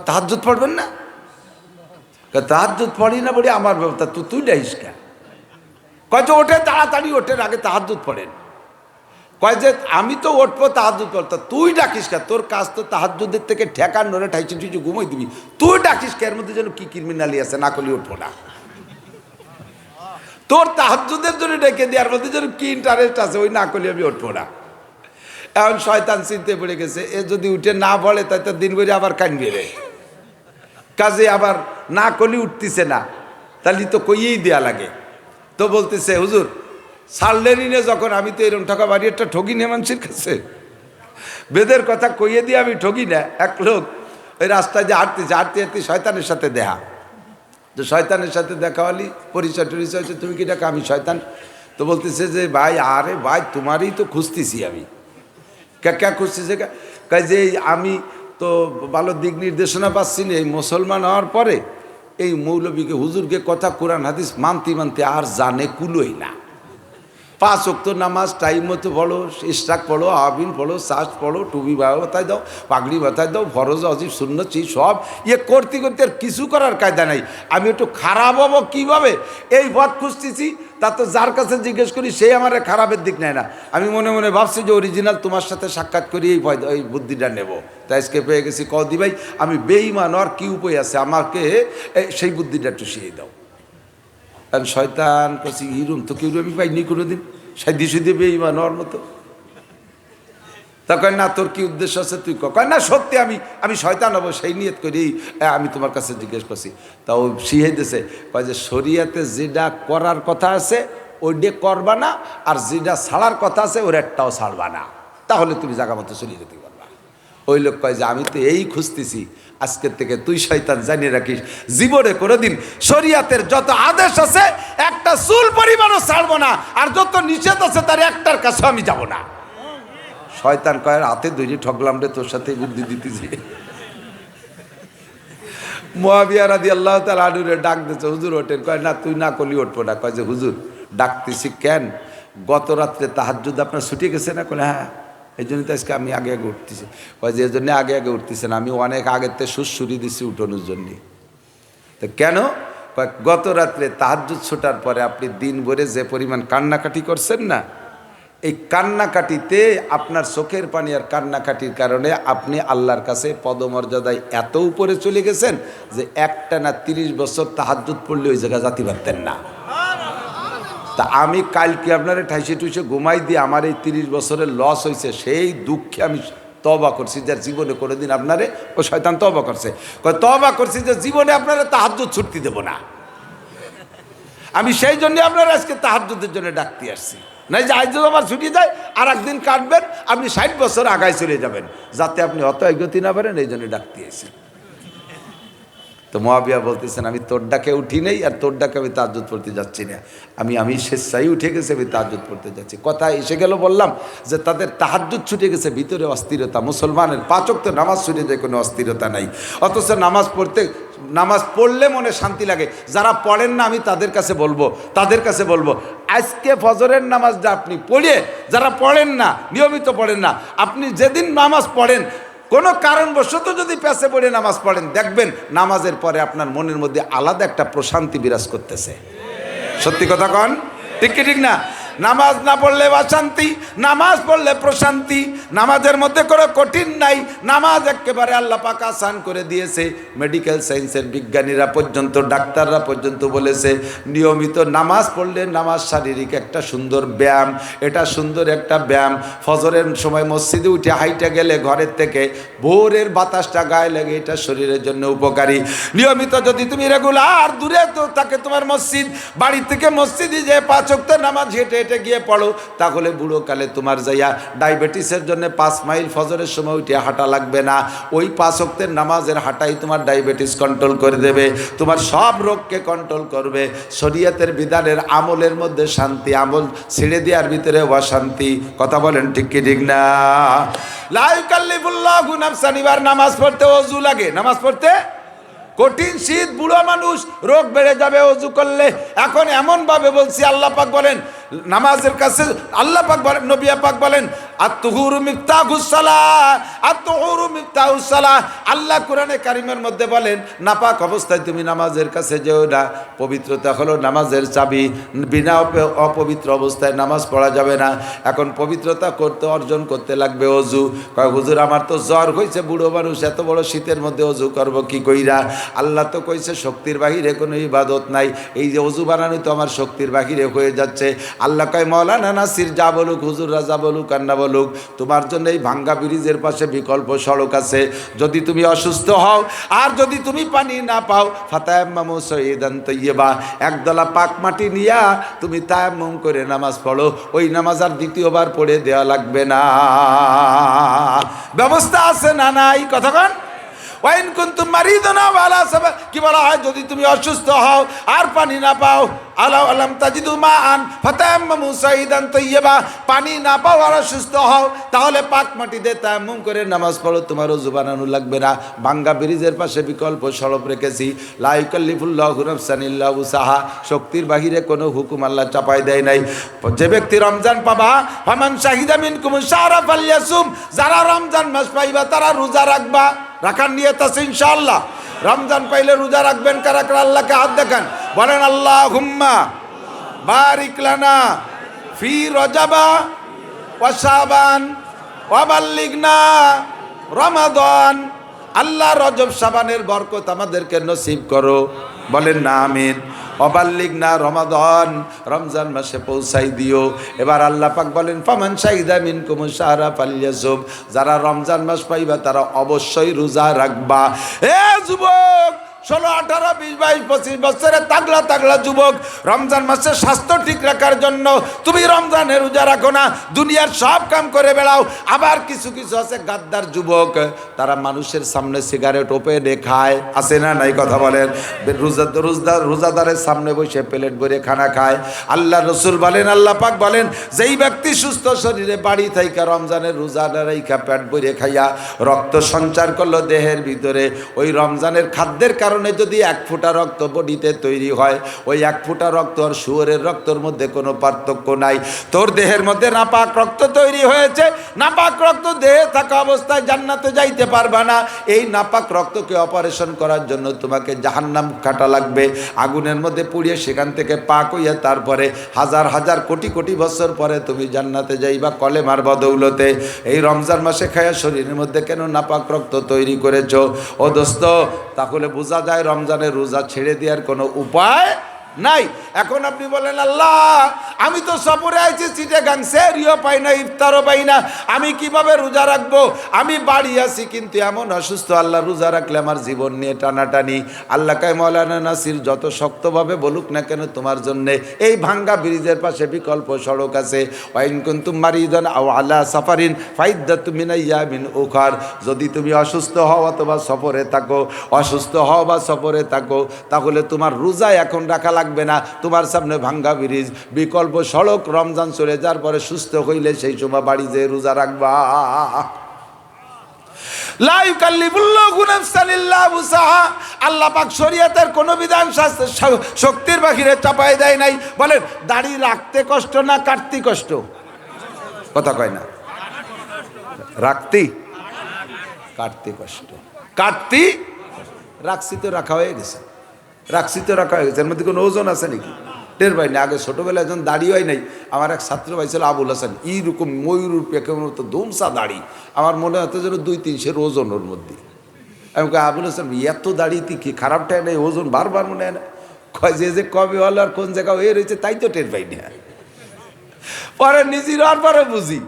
তাহাজ্জুদ পড়বেন না? তাহাজ্জুদ পড়ি না বলি আমার ব্যবস্থা, তুই ডাইস কেন? কয় যে ওঠে তাড়াতাড়ি, ওঠেন আগে তাহাজ্জুদ পড়েন। কয় যে আমি তো উঠবো তাহাজ্জুদ পড়তে, তুই ডাকিস কে? তোর কাজ তো তাহাজ্জুদের থেকে ঠেকান নড়ে ঠাইছি ঠিকই ঘুমাই দিবি, তুই ডাকিস কে? এর মধ্যে যেন কি ক্রিমিনালি আছে, না করলে উঠবো না। তোর তাহাজ্জুদের জন্য ডেকে দেওয়ার মধ্যে যেন কি ইন্টারেস্ট আছে, ওই না করলে আমি উঠবো না। এখন শয়তান চিনতে পড়ে গেছে, এ যদি উঠে না বলে তাই তো দিন ভরে আবার কানবে রে, কাজে আবার না করলে উঠতেছে না, তাহলে তো কইয়েই দেয়া লাগে। তো বলতেছে হুজুর ছাড়লেনই না যখন, আমি তো এরকম টাকা বাড়ি একটা ঠগি না মানুষের কাছে, বেদের কথা কইয়ে দিয়ে আমি ঠগি না। এক লোক ওই রাস্তায় যে হাঁটতেছে, হাঁটতে হাঁটতে শয়তানের সাথে দেখা, তো শয়তানের সাথে দেখা হলি, পরিচয় টরিচয় হচ্ছে, তুমি কি ডাকা? আমি শয়তান। তো বলতেছে যে ভাই, আরে ভাই তোমারই তো খুঁজতেছি আমি। কে খুঁজতেছে? যে আমি তো ভালো দিক নির্দেশনা পাচ্ছি না, এই মুসলমান হওয়ার পরে এই মৌলবীকে হুজুরকে কথা কোরআন হাদিস মানতে মানতে আর জানে কুলোই না। 5 ওয়াক্ত নামাজ টাইম মতো পড়ো, ইশরাক পড়ো, আবিন পড়ো, সাজ পড়ো, টুপি মাথায় দাও, পাগড়ি মাথায় দাও, ফরজ অজিব সুন্নত সেই সব করতে করতে আর কিছু করার কায়দা নাই। আমি একটু খারাপ হবো কীভাবে এই পথ খুঁজতেছি, তা তো যার কাছে জিজ্ঞেস করি সেই আমার খারাপের দিক নেয় না। আমি মনে মনে ভাবছি যে অরিজিনাল তোমার সাথে সাক্ষাৎ করি এই বুদ্ধিটা নেব, তাই আজকে পেয়ে গেছি। কদি ভাই আমি বেঈমান আর কি উপায় আছে, আমাকে সেই বুদ্ধিটা একটু শিখিয়ে দাও। কারণ শয়তান কাছে হিরুম তো কেউ আমি পাইনি কোনোদিন, সাইদি সুদি বেঈমান হওয়ার মতো। তা কয় না তোর কি উদ্দেশ্য আছে তুই কয় না সত্যি আমি শয়তান হবো সেই নিয়ত করি আমি তোমার কাছে জিজ্ঞেস করছি। তাও শিখাই দিয়েছে, কয় যে শরীয়তে যেটা করার কথা আছে ওইটা করবা না, আর যেটা ছাড়ার কথা আছে ওর একটাও ছাড়বা না, তাহলে তুমি জায়গা মতো চলে যেতে পারবা। ওই লোক কয় যে আমি তো এই খুঁজতেছি, আজকের থেকে তুই শয়তান জানিয়ে রাখিস জীবনে কোনোদিন শরীয়তের যত আদেশ আছে একটা চুল পরিমাণও ছাড়বো না, আর যত নিষেধ আছে তার একটার কাছে আমি যাব না। শয়তান কয় হাতে ধরে ঠকলাম রে, তোর সাথে বুদ্ধি দিতেছি। মুআবিয়া রাদিয়াল্লাহু তাআলা আনহুরে ডাক দিয়েছে, হুজুর ওঠেন। কয় না তুই না করলি উঠবো না। কয় যে হুজুর ডাকতেছি কেন, গত রাত্রে তাহাজ্জুদ আপনার ছুটে গেছে না? কলে হ্যাঁ, এই জন্য তো আজকে আমি আগে আগে উঠতেছি। কয় যে এই জন্য আগে আগে উঠতেছেন, আমি অনেক আগের থেকে সুরসুরি দিচ্ছি উঠোনোর জন্যে। তো কেন? কয় গত রাত্রে তাহাজ্জুদ ছোটার পরে আপনি দিন ভরে যে পরিমাণ কান্নাকাটি করছেন না, এই কান্নাকাটিতে আপনার চোখের পানি আর কান্নাকাটির কারণে আপনি আল্লাহর কাছে পদমর্যাদায় এত উপরে চলে গেছেন যে একটানা 30 বছর তাহাজ্জুদ পড়লে ওই জায়গায় যাতে পারতেন না। তা আমি কালকে আপনারা ঠাইসে টুইসে ঘুমাই দিয়ে আমার এই 30 বছরের লস হয়েছে, সেই দুঃখে আমি তওবা করছি, যার জীবনে কোনোদিন আপনারে ও শয়তান তওবা করছে। কয় তওবা করছি যে জীবনে আপনারা তাহাজ্জুদ ছুটতে দেব না। আমি সেই জন্য আপনারা আজকে তাহাজ্জুদের জন্য ডাকতে আসছি, নাই যে আজ আমার ছুটি যায় আর একদিন কাটবেন, আপনি 60 বছর আগায় চলে যাবেন, যাতে আপনি অত এগোতে না পারেন, এই জন্য ডাকতে আসি। তো মুআবিয়া বলতেছেন আমি তোর ডাকে উঠি নেই, আর তোর ডাকে আমি তাহাজ্জুদ পড়তে যাচ্ছি না, আমি স্বেচ্ছায় উঠে গেছে, আমি তাহাজ্জুদ পড়তে যাচ্ছি। কথা এসে গেল বললাম যে তাদের তাহাজ্জুদ ছুটে গেছে, ভিতরে অস্থিরতা। মুসলমানের 5 ওয়াক্ত নামাজ ছুটে যায়, কোনো অস্থিরতা নাই, অথচ নামাজ পড়লে মনে শান্তি লাগে। যারা পড়েন না আমি তাদের কাছে বলবো আজকে ফজরের নামাজটা আপনি পড়ে, যারা পড়েন না নিয়মিত পড়েন না, আপনি যেদিন নামাজ পড়েন কোনো কারণবশত যদি পেছে পড়ে নামাজ পড়েন, দেখবেন নামাজের পরে আপনার মনের মধ্যে আলাদা একটা প্রশান্তি বিরাজ করতেছে। সত্যি কথা কন, ঠিক কি ঠিক না? নামাজ না পড়লে অশান্তি, নামাজ পড়লে প্রশান্তি। নামাজের মধ্যে কোনো কঠিন নাই, নামাজ একেবারে আল্লাহ পাক আসান করে দিয়েছে। মেডিকেল সায়েন্সের বিজ্ঞানীরা পর্যন্ত, ডাক্তাররা পর্যন্ত বলেছে নিয়মিত নামাজ পড়লে নামাজ শারীরিক একটা সুন্দর ব্যায়াম, এটা সুন্দর একটা ব্যায়াম। ফজরের সময় মসজিদে উঠে হাইটা গেলে ঘরের থেকে ভোরের বাতাসটা গায়ে লাগে, এটা শরীরের জন্য উপকারী। নিয়মিত যদি তুমি রেগুলার, দূরে তো থাকে তোমার মসজিদ, বাড়ি থেকে মসজিদে যে 5 ওয়াক্ত নামাজ হেঁটে গিয়ে পড়ো, তাহলে বুড়ো কালে তোমার যাইয়া ডায়াবেটিসের জন্য 5 মাইল ফজরের সময় উঠে হাঁটা লাগবে না। ওই 5 ওয়াক্তের নামাজের হাঁটাই তোমার ডায়াবেটিস কন্ট্রোল করে দেবে, তোমার সব রোগকে কন্ট্রোল করবে। শরীয়তের বিধানের আমলের মধ্যে শান্তি, আমল ছেড়ে দেওয়ার ভিতরে অশান্তি। কথা বলেন ঠিক কি ঠিক না? লা ইউকাল্লিফুল্লাহু নাফসান, এবার নামাজ পড়তে ওযু লাগে, নামাজ পড়তে কঠিন শীত, বুড়ো মানুষ, রোগ বেড়ে যাবে ওযু করলে। এখন এমন ভাবে বলছি, আল্লাহ পাক বলেন নামাজের কাছে, আল্লাহ পাক বলেন, নবী পাক বলেন আত-তুহুরু মিফতাহুস সালাহ, আত-তুহুরু মিফতাহুস সালাহ। আল্লাহ কোরআনে কারিমের মধ্যে বলেন নাপাক অবস্থায় তুমি নামাজের কাছে যেও না, পবিত্রতা হলো নামাজের চাবি, বিনা অপবিত্র অবস্থায় নামাজ পড়া যাবে না। এখন পবিত্রতা অর্জন করতে লাগবে ওযু। কয় হুজুর আমার তো জ্বর হয়েছে, বুড়ো মানুষ, এত বড় শীতের মধ্যে ওযু করব কি কইরা? আল্লাহ তো কইছে শক্তির বাহিরে কোনো ইবাদত নাই, এই যে ওযু বানানো তো আমার শক্তির বাহিরে হয়ে যাচ্ছে। আল্লাহ কয় মাওলানা নাসির যা বলুক, হুজুররা যা বলুক আর না বলুক, তোমার জন্য এই ভাঙ্গা ব্রিজের পাশে বিকল্প সড়ক আছে। যদি তুমি অসুস্থ হও আর যদি তুমি পানি না পাও, ফাতায়াম্মামু সাইয়্যিদান তাইয়্যিবা, একদলা পাক মাটি নিয়া তুমি তায়াম্মুম করে নামাজ পড়ো, ওই নামাজ আর দ্বিতীয়বার পড়ে দেওয়া লাগবে না। ব্যবস্থা আছে না নাই? কথা কন। ওয়াইন কুনতুম মারিদান আও আলা সাফার, কি বলা হয় যদি তুমি অসুস্থ হও আর পানি না পাও, আলাম তাজিদু মাআন ফাতায়াম্মামু সাইদান তাইয়্যিবা, পানি না পাও আর অসুস্থ হও তাহলে পাক মাটি দিয়ে তায়াম্মুম করে নামাজ পড়ো, তোমার ওযু বানানো লাগবে না। ভাঙ্গা ব্রিজের পাশে বিকল্প সড়ক রেখেছি, লা ইউকাল্লিফুল্লাহু নাফসান ইল্লা উসাহা, শক্তির বাহিরে কোনো হুকুম আল্লাহ চাপাই দেয় নাই। যে ব্যক্তি রমজান পাবা, ফামান শাহিদা মিনকুম শাহরা ফালইয়াসুম, যারা রমজান মাস পাইবা তারা রোজা রাখবা। রাখার নিয়ত আছে ইনশাআল্লাহ। রমজান পাইলে রোজা রাখবেন কারা কারা? আল্লাহকে হাত দেখান, বলেন আল্লাহুম্মা বারিক লানা ফি রজাবা ওয়া শাবান ওয়া বাল্লিগনা রমাদান। আল্লাহ রজব শাবানের বরকত আমাদেরকে নসিব করো, বলেন না আমিন। অবাল্লিগনা রমাদান, রমজান মাসে পৌঁছাই দিও। এবার আল্লাহ পাক বলেন ফামান শাহিদা মিনকুম শাহরা ফালইয়াসুম, যারা রমজান মাস পাইবা তারা অবশ্যই রোজা রাখবা। এ যুবক, 16, 18, 20, 22, 25 বছরের তাগলা তাগলা যুবক, রমজান মাসে স্বাস্থ্য ঠিক রাখার জন্য তুমি রমজানে রোজা রাখো না, দুনিয়ার সব কাম করে বেড়াও। আবার কিছু কিছু আছে গাদ্দার যুবক, তারা মানুষের সামনে সিগারেট ওপেনে খায়, আছে না নাই? কথা বলেন। রোজাদারের সামনে বসে প্লেট ভরে খানা খায়। আল্লাহ রসুল বলেন, আল্লাহ পাক বলেন, যেই ব্যক্তি সুস্থ শরীরে বাড়ি থাইকা রমজানের রোজা রাইখা পেট ভরে খাইয়া রক্ত সঞ্চার করলো দেহের ভিতরে, ওই রমজানের খাদ্যের কারণে যদি 1 ফোঁটা রক্ত বডিতে তৈরি হয়, ওই 1 ফোঁটা রক্ত আর শুয়োরের রক্তর মধ্যে কোনো পার্থক্য নাই। তোর দেহের মধ্যে নাপাক রক্ত তৈরি হয়েছে, নাপাক রক্ত দেহে থাকা অবস্থায় জান্নাতে যাইতে পারবা না। এই নাপাক রক্তকে অপারেশন করার জন্য তোমাকে জাহান্নাম কাটা লাগবে, আগুনের মধ্যে পুড়িয়ে সেখান থেকে পাক হইয়া তারপরে হাজার হাজার কোটি কোটি বছর পরে তুমি জান্নাতে যাইবা কলেমার বদৌলতে। এই রমজান মাসে খায়া শরীরের মধ্যে কেন নাপাক রক্ত তৈরি করেছো? ও দোস্ত, তাহলে বোঝা যায় রমজানের রোজা ছেড়ে দেওয়ার কোনো উপায় নাই। এখন আপনি বলেন, আল্লাহ আমি তো সফরে আইছি, চিটাগাং সেহরিও পাই না, ইফতারও পাই না, আমি কিভাবে রোজা রাখবো? আমি বাড়ি আছি কিন্তু এমন অসুস্থ, আল্লাহ রোজা রাখলে আমার জীবন নিয়ে টানাটানি। আল্লাহ কায় মৌলানা নাসির যত শক্তভাবে বলুক না কেন, তোমার জন্যে এই ভাঙ্গা ব্রিজের পাশে বিকল্প সড়ক আছে। ওয়াইন কুনতুম মারিদান আও আলা সাফারিন ফাইদ্দাতুম মিন আইয়ামিন উখার, যদি তুমি অসুস্থ হও অথবা সফরে থাকো, অসুস্থ হও বা সফরে থাকো, তাহলে তোমার রোজা এখন রাখা লাগবে না। তোমার সামনে ভাঙ্গা ব্রিজ, বিকল্প সড়ক, রমজান চলে যাওয়ার পরে সুস্থ হইলে সেই সময় বাড়ি যেয়ে রোজা রাখবা। লা ইউকাল্লিফুল্লাহু নাফসান ইল্লা উসাহা, আল্লাহ পাক শরীয়তের কোন বিধান শক্তির বাহিরে চাপাই দেয় নাই। বলেন, দাড়ি রাখতে কষ্ট না কাটতে কষ্ট? কথা কয় না, রাখতে কাটতে কষ্ট। কাটতে রাখছি তো রাখা হয়ে গেছে, রাখছি তো রাখা হয়ে গেছে, এর মধ্যে কোনো ওজন আছে নাকি? টের পাই না। আগে ছোটোবেলায় যখন দাড়ি হয় নাই, আমার এক ছাত্র ভাই ছিল আবুল হাসান, এইরকম ময়ূর পেকের মতো ধুমসা দাড়ি, আমার মনে হতো যেন 2-300 ওজন ওর মধ্যে। আমি কই, আবুল হাসান এত দাড়িতে কি খারাপটাই নেই, ওজন বারবার মনে হয় না? কয় যে কবে হলো আর কোন জায়গা হয়ে রয়েছে তাই তো টের পাই না। পরে নিজের আর পরে বুঝি।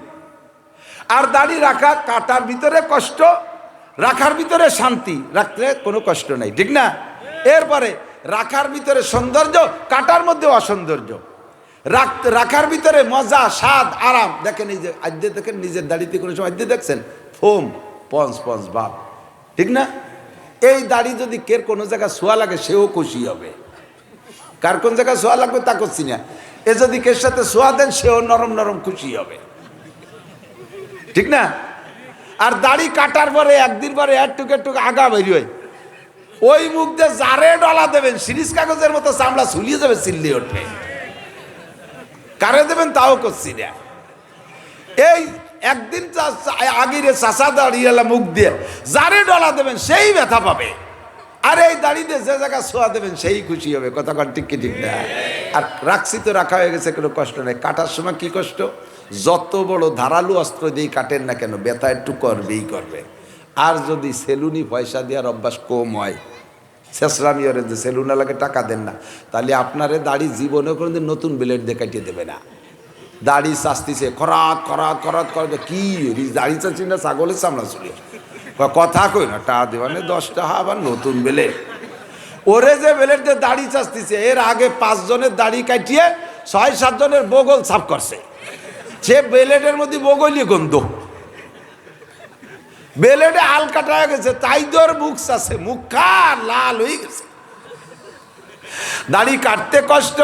আর দাড়ি রাখা, কাটার ভিতরে কষ্ট, রাখার ভিতরে শান্তি, রাখলে কোনো কষ্ট নাই, ঠিক না? এরপরে রাখার ভিতরে সৌন্দর্য, কাটার মধ্যে অসৌন্দর্য। রাখার ভিতরে মজা, স্বাদ, আরাম। দেখেন এই যে আদ্যে, দেখেন নিজের দাড়িতে কোনো সময় আদ্যে দেখছেন ফোম পঞ্চ ভাব, ঠিক না? এই দাড়ি যদি কের কোনো জায়গায় সোয়া লাগে সেও খুশি হবে। কার কোন জায়গায় সোয়া লাগবে তা করছি না, এ যদি কের সাথে সোয়া দেন সেও নরম নরম খুশি হবে, ঠিক না? আর দাড়ি কাটার পরে একদিন পরে একটুক একটুক আগা বেরিয়ে হয়, ওই মুখ দিয়ে জারে ডলা দেবেন, সিরিজ কাগজের মতো চামড়া ঝুলিয়ে যাবে, চিল্লি উঠবে। কারে দেবেন তাও করছি না। এই একদিন আগিরে চাষা দাঁড়িয়ে মুখ দিয়ে জারে ডলা দেবেন, সেই ব্যথা পাবে। আর এই দাঁড়িয়ে যে জায়গা ছোঁয়া দেবেন সেই খুশি হবে। কথা কন ঠিক কি ঠিক না? আর রাখছি তো রাখা হয়ে গেছে, কোনো কষ্ট নেই। কাটার সময় কি কষ্ট? যত বড় ধারালু অস্ত্র দিয়ে কাটেন না কেন, ব্যথা একটু করবেই করবে। আর যদি সেলুনি পয়সা দেওয়ার অভ্যাস কম হয়, শেষরামি ওরে যে সেলুনালাকে টাকা দেন না, তাহলে আপনারে দাড়ি জীবনে কোনোদিন নতুন ব্লেড দিয়ে কাটিয়ে দেবে না। দাড়ি চাস্তিছে, খরাক খরাক খরাক করবে, কি দাড়ি চাচ্ছি না ছাগলের চামড়া চুলি, কথা কই না, টা দেবানে 10 টাকা আবার নতুন ব্লেড। ওরে যে ব্লেড দিয়ে দাড়ি চাস্তিছে, এর আগে 5 জনের দাড়ি কাটিয়ে 6-7 জনের বগল সাফ করছে। সে ব্লেডের মধ্যে বগলই গন্ধ। বেলেটে আল কাটা হয়ে গেছে, তাই তোর মুখ আছে, মুখ লাল হয়ে গেছে। দাড়ি কাটতে কষ্ট,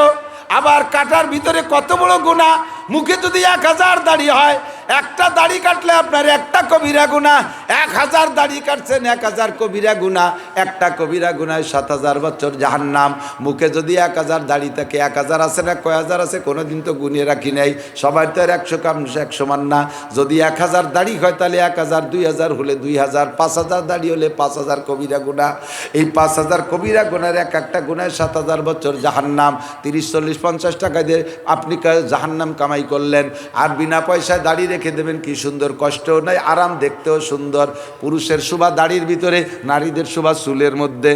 আবার কাটার ভিতরে কত বড় গুনাহ। মুখে যদি 1000 দাড়ি হয়, একটা দাড়ি কাটলে আপনার একটা কবিরা গুনাহ। 1000 দাড়ি কাটছেন, 1000 কবিরা গুনাহ। একটা কবিরা গুনায় 7000 বছর জাহান্নাম। মুখে যদি 1000 দাড়ি থাকে, 1000 আছে না কয় হাজার আছে কোনোদিন তো গুনিয়ে রাখি নাই। সবার তো আর 100 কাম 1 সমান না। যদি 1000 দাড়ি হয় তাহলে 1000, 2000 হলে 2000, 5000 দাড়ি হলে 5000 কবিরা গুনাহ। এই 5000 কবিরা গুনার একটা গুনায় 7000 বছর জাহান্নাম। 30, 40, 50 টাকা দিয়ে আপনি জাহান্নাম কামাই করলেন, আর বিনা পয়সায় দাড়ি রেখে দেবেন। কি সুন্দর, কষ্টও নাই, আরাম, দেখতেও সুন্দর। পুরুষের শোভা দাড়ির ভিতরে, নারীদের শোভা চুলের মধ্যে,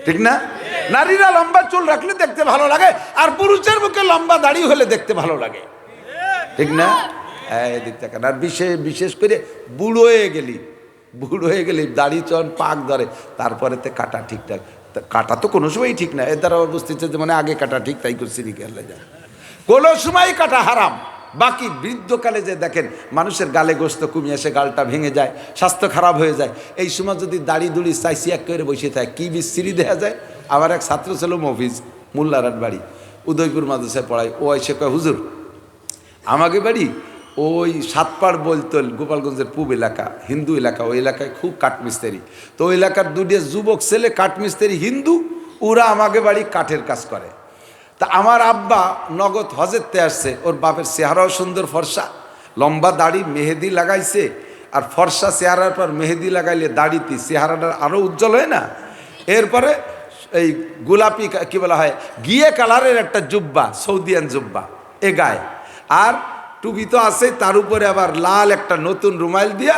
ঠিক না? নারীরা লম্বা চুল রাখলে দেখতে ভালো লাগে, আর পুরুষের মুখে লম্বা দাড়ি হলে দেখতে ভালো লাগে, ঠিক না? দেখতে কেন? আর বিশেষ করে বুড়ো হয়ে গেলি দাড়ি চন পাক ধরে, তারপরে তো কাটা ঠিকঠাক। কাটা তো কোনো সময়ই ঠিক না। এর দ্বারা বুঝতেছে যে মানে আগে কাটা ঠিক, তাই করছি রিকে যায়। কোনো সময় কাটা হারাম। বাকি বৃদ্ধকালে যে দেখেন মানুষের গালে গোস্ত কমিয়ে এসে গালটা ভেঙে যায়, স্বাস্থ্য খারাপ হয়ে যায়, এই সময় যদি দাড়ি দুড়ি চাইছি এক করে বসে থাকে, কি বিশ্রী দেখা যায়। আমার এক ছাত্র ছিল মফিজ, মোল্লারাট বাড়ি, উদয়পুর মাদ্রাসায় পড়ায়। ও এসে কয়, হুজুর আমাকে বাড়ি ওই সাতপাড় বলতল, গোপালগঞ্জের পূব এলাকা, হিন্দু এলাকা। ওই এলাকায় খুব কাঠমিস্ত্রি। তো ওই এলাকার দুটো যুবক ছেলে কাঠমিস্ত্রি হিন্দু, ওরা আমাকে বাড়ি কাঠের কাজ করে। তা আমার আব্বা নগদ হজেরতে আসছে, ওর বাপের চেহারাও সুন্দর, ফর্সা, লম্বা দাড়ি, মেহেদি লাগাইছে। আর ফর্সা চেহারার পর মেহেদি লাগাইলে দাড়িতে চেহারাটা আরও উজ্জ্বল হয় না? এরপরে এই গোলাপি কি বলা হয়, গিয়ে কালারের একটা জুব্বা, সৌদিয়ান জুব্বা এ গায়ে, আর টুপি তো আছে, তার উপরে আবার লাল একটা নতুন রুমাইল দিয়া,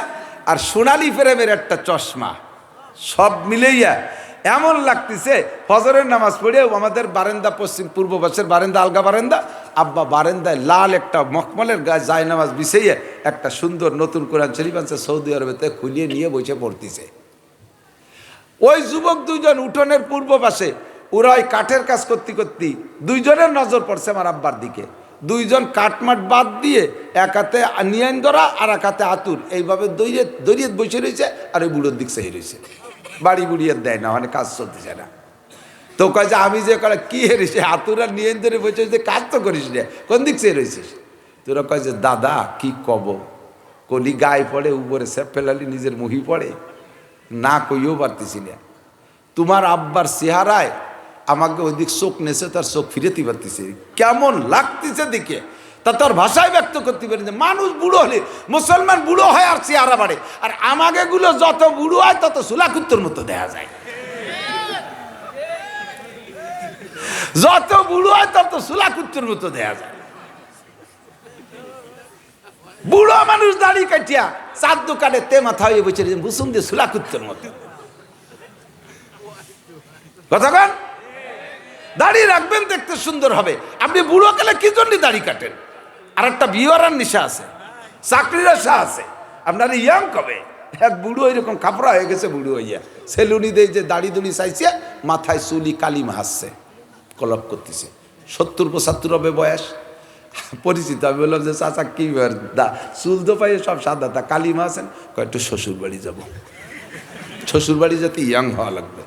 আর সোনালি ফ্রেমের একটা চশমা। সব মিলেইয়া এমন লাগতেছে ফজরের নামাজ পড়ে আমাদের বারান্দা, পশ্চিম পূর্ব পাশের বারান্দা, আলগা বারান্দা, আব্বা বারান্দায় লাল একটা মখমলের গায়ে যায় নামাজ বিছাইয়া একটা সুন্দর নতুন কোরআন শরীফ আনছে, সৌদি আরবেতে খুলিয়ে নিয়ে বসে পড়তেছে। ওই যুবক দুইজন উঠোনের পূর্ব পাশে, ওরা ওই কাঠের কাজ করতে করতে দুইজনের নজর পড়ছে আমার আব্বার দিকে। দুইজন কাঠমাট বাদ দিয়ে এক হাতে নিয়ান ধরা আর এক হাতে আতুর, এইভাবে দড়িয়ে বসে রয়েছে, আর ওই বুড়োর দিক চেয়ে রয়েছে। বাড়ি বুড়িয়ে দেয় না, মানে কাজ চলতেছে না। তো কয় যে আমি যে কয় কি হেরেছি, আতুর আর নিয়ান ধরে বসে যে কাজ তো করিস না, কোন দিক চেয়ে রয়েছিস? তোরা কয় যে দাদা কি কব, কলি গায়ে পড়ে, উপরে স্যাপ ফেলালি নিজের মুহি পড়ে, না কইও পারতেছি না। তোমার আব্বার চেহারায় আমাকে ওই দিক চোখ নেছে, তার চোখ ফিরেতে পারতেছে, কেমন লাগতেছে দিকে, তা তোর ভাষায় ব্যক্ত করতে পারি যে মানুষ বুড়ো হলে, মুসলমান বুড়ো হয় আর চেহারা বাড়ে, আর আমাকে গুলো যত বুড়ো হয় তত সুলাকুত্তর মতো দেখা যায়। যত বুড়ো হয় তত সুলাকুত্তর মতো দেখা যায়। বুড়ো মানুষ দাড়ি কাটিয়া চার দোকানে তে মাথা হয়ে বসে বুসুম দিয়ে সুলাকুত্তর মতো। কথা কন, দাড়ি রাখবেন, দেখতে সুন্দর হবে। আপনি বুড়ো কালে কি জন্য দাড়ি কাটেন? আর একটা বিয়ের নেশা আছে, চাকরির আশা আছে। আপনার ইয়াং কবে এক বুড়ো এরকম কাপড়া হয়ে গেছে, বুড়ো হইয়া সেলুনি দিয়ে যে দাড়ি দুড়ি চাইছে, মাথায় চুলি কালিমা হাসছে, কলপ করতেছে, 70-75 হবে বয়স। পরিচিত, আমি বললাম যে চাচা কি চুল তো পাই সব সাদা, তা কালিমা আছেন? কয়েকটা শ্বশুর বাড়ি যাবো। শ্বশুর বাড়ি যাতে ইয়াং হওয়া লাগবে।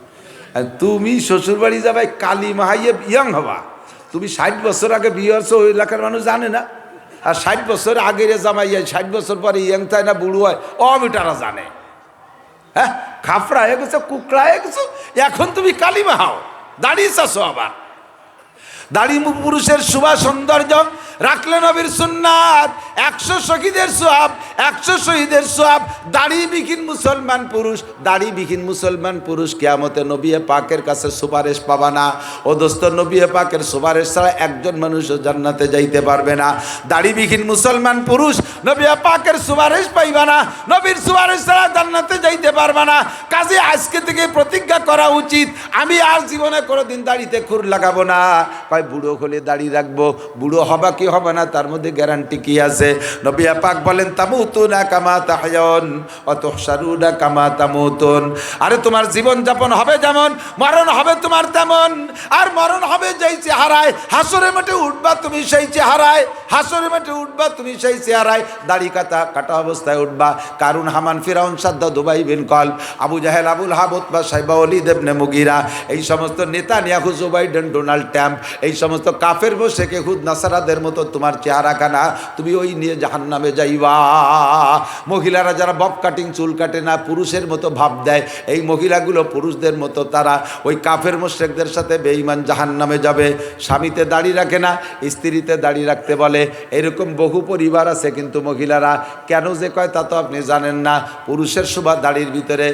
তুমি শ্বশুর বাড়ি যাবে কালিমা হাইয়ে ইয়াং হবা? তুমি 60 বছর আগে বিয়ে হচ্ছে, ওই এলাকার মানুষ জানে না। আর 60 বছর আগের জামাই 60 বছর পরে ইয়াং তাই না বুড়ো হয়, অমিটারা জানে। হ্যাঁ, খাফড়া হয়ে গেছো, কুকড়া হয়ে গেছো, এখন তুমি কালিমা হাও, দাঁড়িয়ে চাছো। আবার দাড়ি পুরুষের শুভা সৌন্দর্য, রাখলে নবীর সুন্নাত। 100 শহীদের সোয়াব, 100 শহীদের সোয়াব। দাড়িবিহীন মুসলমান পুরুষ, দাড়িবিহীন মুসলমান পুরুষ কিয়ামতে নবী পাকের কাছে সুপারিশ পাবা না। ও দোস্ত, নবী পাকের সুপারিশ ছাড়া একজন মানুষও জান্নাতে যাইতে পারবে না। দাড়িবিহীন মুসলমান পুরুষ নবী পাকের সুপারিশ পাইবা না, নবীর সুপারিশ ছাড়া জান্নাতে যাইতে পারবে না। কাজে আজকে থেকে প্রতিজ্ঞা করা উচিত, আমি আর জীবনে কোনোদিন দাড়িতে খুর লাগাবো না। বুড়ো হলে দাড়ি রাখবো, বুড়ো হবা কি হবে না তার মধ্যে গ্যারান্টি কি আছে? নবী পাক বলেন তামু তামুতুনা কামা তাহয়াউন ওয়া তুহশারুনা কামা তামুতুন। আরে তোমার জীবন যাপন হবে যেমন, মরণ হবে তোমার তেমন। আর মরণ হবে যেই চেহারায়, হাসরের মাঠে উঠবা তুমি সেই চেহারায়, হাসরের মাঠে উঠবা তুমি সেই চেহারায়, দাড়ি কাটা অবস্থায় উঠবা। কারুন, হামান, ফিরাউন, সাদ্দাদ, উবাই বিন কলব, আবু জাহেল, আবুল হাব, উতবা, সাইবা, ওয়ালিদ ইবনে মুগিরা, এই সমস্ত Netanyahu, Joe Biden, Donald Trump, এই সমস্ত কাফের মুশরিক ইহুদ নাসারাদের মতো তোমার চেহারা কানা, তুমি ওই নিয়ে জাহান্নামে যাইবা। মহিলারা যারা বব কাটিং, চুল কাটে না, পুরুষের মতো ভাব দেয়, এই মহিলাগুলো পুরুষদের মতো তারা ওই কাফের মুশরিকদের সাথে বেঈমান জাহান্নামে যাবে। স্বামীতে দাড়ি রাখে না, স্ত্রীতে দাড়ি রাখতে বলে, এরকম বহু পরিবার আছে। কিন্তু মহিলারা কেন যে কয় তা তো আপনি জানেন না। পুরুষের শোভা দাড়ির ভিতরে।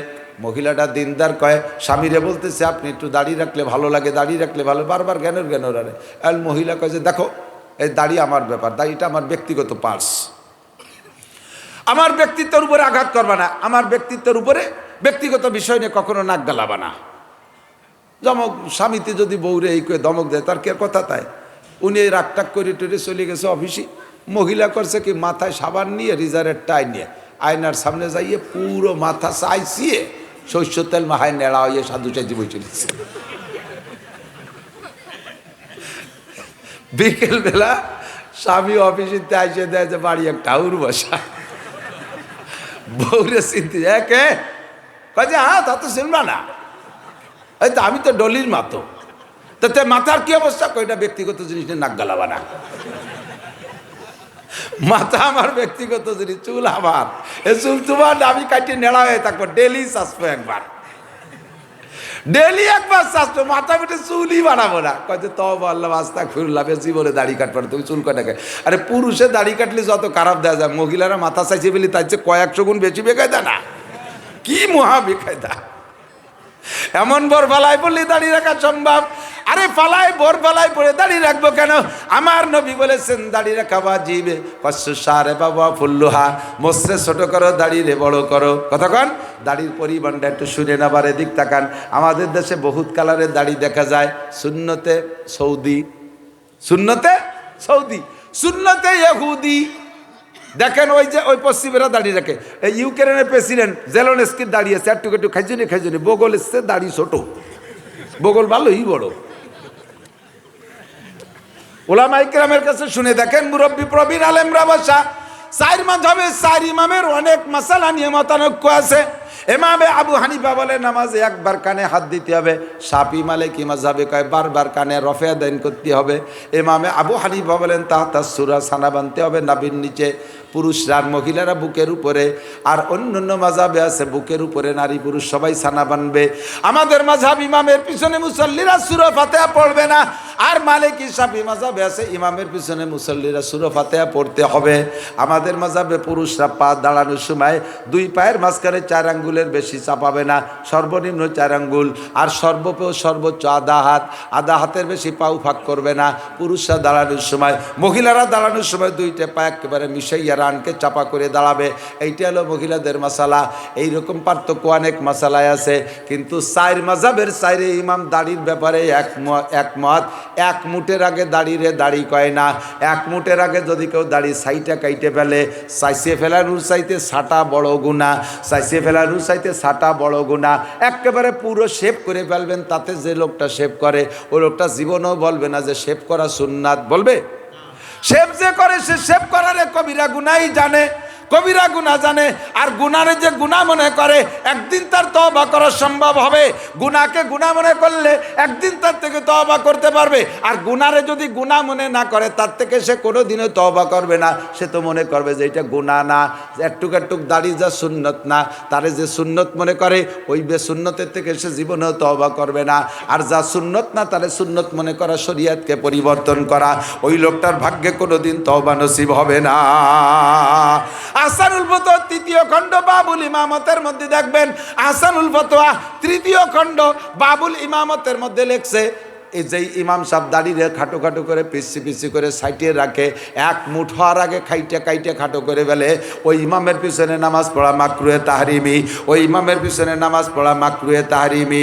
মহিলাটা দিনদার কয়, স্বামীরে বলতেছে আপনি একটু দাড়ি রাখলে ভালো লাগে, দাড়ি রাখলে ভালো, বারবার জ্ঞানের আরে। আর মহিলা কয় যে দেখো, এই দাড়ি আমার ব্যাপার, দাড়িটা আমার ব্যক্তিগত পার্স, আমার ব্যক্তিত্বের উপরে আঘাত করবা না, আমার ব্যক্তিত্বের উপরে ব্যক্তিগত বিষয় নিয়ে কখনো নাক গালাবা না। যেমন স্বামীতে যদি বউরে এই করে ধমক দেয়, তার কে কথা তাই? উনি এই রাগটাক করে টেরে চলে গেছে অফিসে। মহিলা করছে কি, মাথায় সাবান নিয়ে, রিজারের টাই নিয়ে আয়নার সামনে যাইয়ে পুরো মাথা চাইছিয়ে সর্ষ তেল মাহায় নেড়া হইয়ে সাধু চাইতে বই চলেছে। বিকেলবেলা স্বামী অফিসিতে আইসে দেয় যে বাড়ি একটা আউর বসা, বউরে চিনতে একে কাজে, হ্যাঁ তা তো চিনবা না, এই তো আমি তো ডলির মাতো, তাতে মাথার কি অবস্থা? কয়টা ব্যক্তিগত জিনিস নিয়ে নাক গালাবা না। মাথা আমার ব্যক্তিগত জিনিস, চুল আমার, এ চুল তোমার, আমি কাটিয়ে নেড়া হয়ে থাকবো, ডেলি চাষবো একবার, ডেলি একবার চাষবো, মাথা পেটে চুলই বানাবো না। কয়েছে তবে আল্লাহ আস্তা ফিরলাম, জীবনে দাড়ি কাটবার, তুমি চুল কাটাকে। আরে পুরুষে দাড়ি কাটলে যত খারাপ দেওয়া যায়, মহিলারা মাথা চাইছে বলি তার চেয়ে কয়েকশো গুণ বেশি বেকায়দা না, কি মহা বেকায়দা। এমন বর ফালায় পড়লে দাঁড়িয়ে রাখা সম্ভব? আরে ফালায়, বোর ফালায় পড়ে দাঁড়িয়ে রাখবো কেন? আমার নবী বলেছেন দাঁড়িয়ে রাখা ওয়াজিব। কসু সারে বাবা ফুল্লুহা, মোসে ছোট করো, দাঁড়িয়ে বড় করো। কতক্ষণ দাড়ির পরিমাণটা একটু শুনে নেবার এদিক তাকান। আমাদের দেশে বহুত কালারের দাড়ি দেখা যায়। সুন্নতে সৌদি, সুন্নতে সৌদি, সুন্নতে ইহুদি। দেখেন ওই যে ওই পশ্চিমেরা দাঁড়িয়ে রাখে। এই ইউক্রেনের প্রেসিডেন্ট জেলেনস্কি দাঁড়িয়ে আছে, একটু একটু খাইজনি, বগল এসছে, দাড়ি ছোট, বগল ভালোই বড়। ওলামা ইকরামের কাছে শুনে দেখেন, মুরব্বী প্রবীণ আলেমরা বসা, চার মাযহাবে চার ইমামের অনেক মাসালা নিয়ে মতানৈক্য আছে। ইমামে আবু হানিফা বলে নামাজে একবার কানে হাত দিতে হবে। শাফি মালিকি মাযহাবে কয় বারবার কানে রফে দান করতে হবে। ইমামে আবু হানিফা বলেন তাহতা সূরা সানা বানতে হবে নাভির নিচে, পুরুষরা আর মহিলারা বুকের উপরে। আর অন্যান্য মাযহাবে আছে বুকের উপরে নারী পুরুষ সবাই সানা বানবে। আমাদের মাযহাব ইমামের পিছনে মুসল্লিরা সূরা ফাতিহা পড়বে না। আর মালিকি শাফি মাযহাবে আছে ইমামের পিছনে মুসল্লিরা সূরা ফাতিহা পড়তে হবে। আমাদের মাযহাবে পুরুষরা পা দাঁড়ানোর সময় দুই পায়ের মাঝখানে 4 আঙ্গুলের বেশি চাপাবে না, সর্বনিম্ন 4 আঙ্গুল। আর সর্বোচ্চ আধা হাতের বেশি পাও ফাঁক করবে না পুরুষরা দাঁড়ানোর সময়। মহিলারা দাঁড়ানোর সময় দুইটা পা একেবারে মিশাইয়া রানকে চাপা করে দাঁড়াবে। এইটা হলো মহিলাদের মাসালা। এইরকম পার্থক্য অনেক মাসালায় আছে, কিন্তু 4 মাযহাবের 4 ইমাম দাড়ির ব্যাপারে একমত। 1 মুঠের আগে দাড়ি কয় না। 1 মুঠের আগে যদি কেউ দাড়ি সাইটা কাইটে ফেলে, সাইসে ফেলানোর চাইতে ছাটা বড় গুনাহ, সাইসে ফেলানোর চাইতে ছাটা বড় গুনাহ। একেবারে পুরো শেভ করে ফেলবেন, তাতে যে লোকটা শেভ করে ওই লোকটা জীবনেও বলবে না যে শেভ করা সুন্নাত, বলবে? শেভ যে করে সে শেভ করার কবিরা গুনাহই জানে, কবিরা গুনাহ জানে। আর গুনারে যে গুনাহ মনে করে, একদিন তার তওবা করা সম্ভব হবে। গুনাহকে গুনাহ মনে করলে একদিন তার থেকে তওবা করতে পারবে। আর গুনারে যদি গুনাহ মনে না করে, তার থেকে সে কোনোদিনও তওবা করবে না। সে তো মনে করবে যে এটা গুনাহ না, একটুক দাড়ি যা সুন্নত না, তারে যে সুন্নত মনে করে ওই বেসুন্নতের থেকে সে জীবনেও তওবা করবে না। আর যা সুন্নত না তারে সুন্নত মনে করা, শরীয়তকে পরিবর্তন করা, ওই লোকটার ভাগ্যে কোনোদিন তওবা নসিব হবে না। আহসানুল ফতোয়া 3য় খণ্ড বাবুল ইমামতের মধ্যে দেখবেন, আহসানুল ফতোয়া 3য় খণ্ড বাবুল ইমামতের মধ্যে লেখছে, এই যে ইমাম সাহেব দাঁড়িয়ে খাটো করে পিছি করে সাইটে রাখে, 1 মুঠ হওয়ার আগে কাইটে খাটো করে ফেলে, ওই ইমামের পিছনে নামাজ পড়া মাকরুহে তাহরিমি, ওই ইমামের পিছনে নামাজ পড়া মাকরুহে তাহরিমি।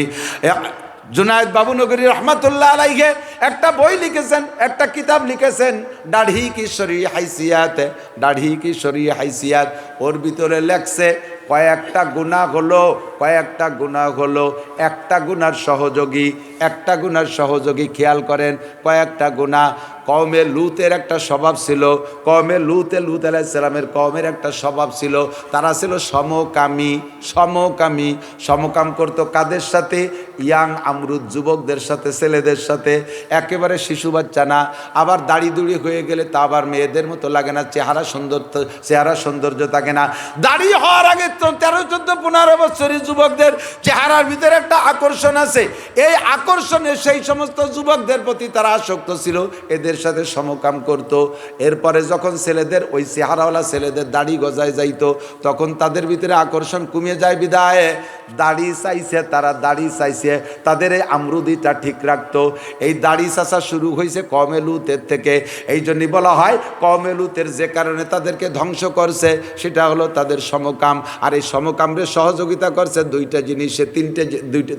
জুনায়েদ বাবুনগরী রহমাতুল্লাহ আলাইহি একটা বই লিখেছেন, একটা কিতাব লিখেছেন, দাড়ি কি শরঈ হাইসিয়াত, দাড়ি কি শরঈ হাইসিয়াত। ওর ভিতরে লেখছে কয়েকটা গুনাহ হলো, কয়েকটা গুনাহ হলো, একটা গুনার সহযোগী, একটা গুনার সহযোগী। খেয়াল করেন কয়েকটা গুনাহ। কওমে লুতের একটা স্বভাব ছিল, কওমে লুত আলাইহিস সালামের কওমের একটা স্বভাব ছিল, তারা ছিল সমকামী। সমকামী, সমকাম করতো কাদের সাথে? ইয়াং আমরুদ যুবকদের সাথে, ছেলেদের সাথে, একেবারে শিশু বাচ্চা না। আবার দাড়ি দুড়ি হয়ে গেলে তা আবার মেয়েদের মতো লাগে না, চেহারা সৌন্দর্য থাকে না। দাড়ি হওয়ার আগে 13, 14, 15 বছরের যুবকদের চেহারার ভিতরে একটা আকর্ষণ আছে। এই আকর্ষণে সেই সমস্ত যুবকদের প্রতি তারা আসক্ত ছিল, এদের সাথে সমকাম করত। এরপরে যখন ছেলেদের, ওই চেহারাওয়ালা ছেলেদের দাড়ি গজায় যাইতো, তখন তাদের ভিতরে আকর্ষণ কমে যায়। বিদায় দাড়ি চাইছে, তারা দাড়ি চাইছে, তাদের এই আমরুদিটা ঠিক রাখতো। এই দাড়ি চাষা শুরু হয়েছে কওমে লুতের থেকে। এই জন্যই বলা হয় কওমে লুতের যে কারণে তাদেরকে ধ্বংস করছে সেটা হলো তাদের সমকাম। আর এই সমকামরে সহযোগিতা করছে দুইটা জিনিসে,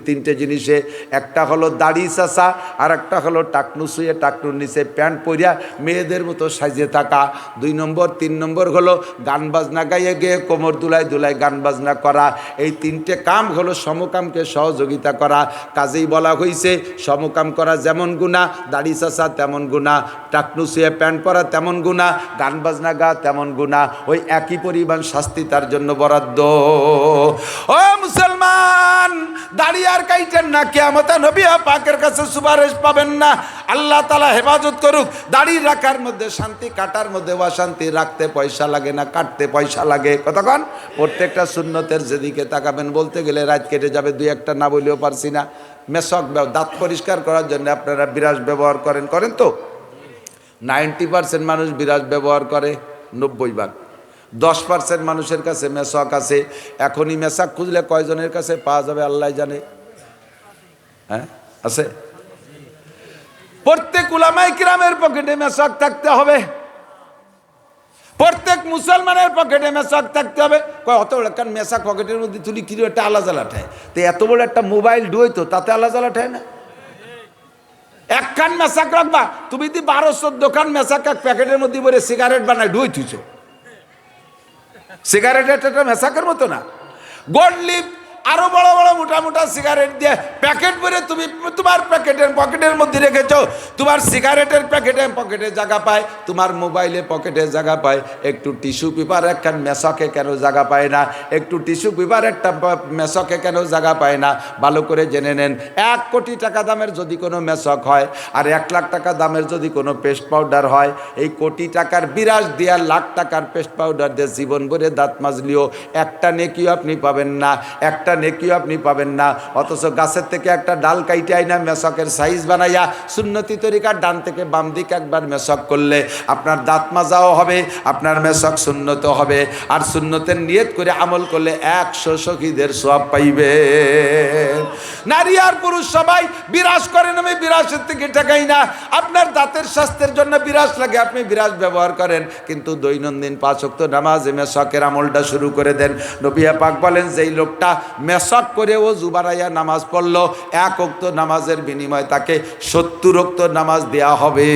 তিনটে জিনিসে। একটা হলো দাড়ি চাষা, আর একটা হলো টাকনু শুয়ে টাকনুর নিচে প্যান্ট পরিয়া মেয়েদের মতো সাজিয়ে থাকা। 2 নম্বর, 3 নম্বর হলো গান বাজনা গাইয়ে গিয়ে কোমর দুলাই দুলাই গান বাজনা করা। এই 3টে কাম হলো সমকামকে সহযোগিতা করা। কাজেই বলা হয়েছে সমকাম করা যেমন গুনাহ, দাড়ি চাষা তেমন গুনাহ, টাকনু শুয়ে প্যান্ট পরা তেমন গুনাহ, গান বাজনা গা তেমন গুনাহ। ওই একই পরিমাণ শাস্তি তার জন্য বরাদ্দ। ও মুসলমান, দাড়ি আর কাইটেন না, কিয়ামতে নবী পাকের কাছে সুপারিশ পাবেন না। আল্লাহ তাআলা হেফাজত করুক। দাড়ি রাখার মধ্যে শান্তি, কাটার মধ্যে অশান্তি। রাখতে পয়সা লাগে না, কাটতে পয়সা লাগে। কতক্ষণ? প্রত্যেকটা সুন্নতের যেদিকে তাকাবেন, বলতে গেলে রাত কেটে যাবে, 2-1টা না বললেও পারছি না। মেশক, দাঁত পরিষ্কার করার জন্য আপনারা বিরাস ব্যবহার করেন তো? 90% মানুষ বিরাস ব্যবহার করে, 90 ভাগ। 10% মানুষের কাছে মেশক আছে। এখনই মেশক খুঁজলে কয়জনের কাছে পাওয়া যাবে আল্লাহ জানে। হ্যাঁ, আছে। প্রত্যেক উলামায়ে কিরামের পকেটে মেশক থাকতে হবে, প্রত্যেক মুসলমানের পকেটে মেশক থাকতে হবে। অত বড় একটা মেশক পকেটের মধ্যে তুলি কি একটা আল্লাহ জ্বালা ঠায়, তো এত বড় একটা মোবাইল ডুইতো, তাতে আল্লাহ জ্বালা ঠায় না? একখান মেশাক রাখবা, তুমি যদি 12-14 খান মেশাক এক প্যাকেটের মধ্যে ভরে সিগারেট বানায় ডুই থুইছো। সিগারেট একটা মেশাকের মতো না। গোল্ড লিপ আরো বড় বড় মোটা মোটা সিগারেট দিয়ে প্যাকেট ভরে তুমি তোমার পকেটের মধ্যে রেখেছো। তোমার সিগারেটের প্যাকেটে পকেটে জায়গা পায়, তোমার মোবাইলে পকেটে জায়গা পায়। একটু টিস্যু পেপার একখান মেশকে কেন জায়গা পায় না? একটু টিস্যু পেপার একটা মেশকে কেন জায়গা পায় না? ভালো করে জেনে নেন। 1 কোটি টাকা দামের যদি কোনো মেশক হয়, আর 1 লাখ টাকা দামের যদি কোনো পেস্ট পাউডার হয়, এই কোটি টাকার বিরাজ দিয়া লাখ টাকার পেস্ট পাউডার দিয়ে জীবন ভরে দাঁত মাজলিও একটা নেকিও আপনি পাবেন না, একটা নেকিও আপনি পাবেন না। অথচ গাছের থেকে একটা ডাল কাইটে আইনা মেশকের সাইজ বানাইয়া সুন্নতি তরিকার ডান থেকে বাম দিকে একবার মেশক করলে আপনার দাঁত মাজাও হবে, আপনার মেশক সুন্নত হবে। আর সুন্নতের নিয়ত করে আমল করলে 100 শহীদের সওয়াব পাইবে। নারী আর পুরুষ সবাই বিরাজ করেন, আমি বিরাজের থেকে ঠেকাই না। আপনার দাঁতের স্বাস্থ্যের জন্য বিরাজ লাগে, আপনি বিরাজ ব্যবহার করেন, কিন্তু দৈনন্দিন 5 ওয়াক্ত নামাজে মেশকের আমলটা শুরু করে দেন। নবী পাক বলেন, যেই লোকটা মেশক করে ওযু বানাইয়া নামাজ পড়লো, 1 ওয়াক্ত নামাজের বিনিময়ে তাকে 70 ওয়াক্ত নামাজ দেয়া হবে।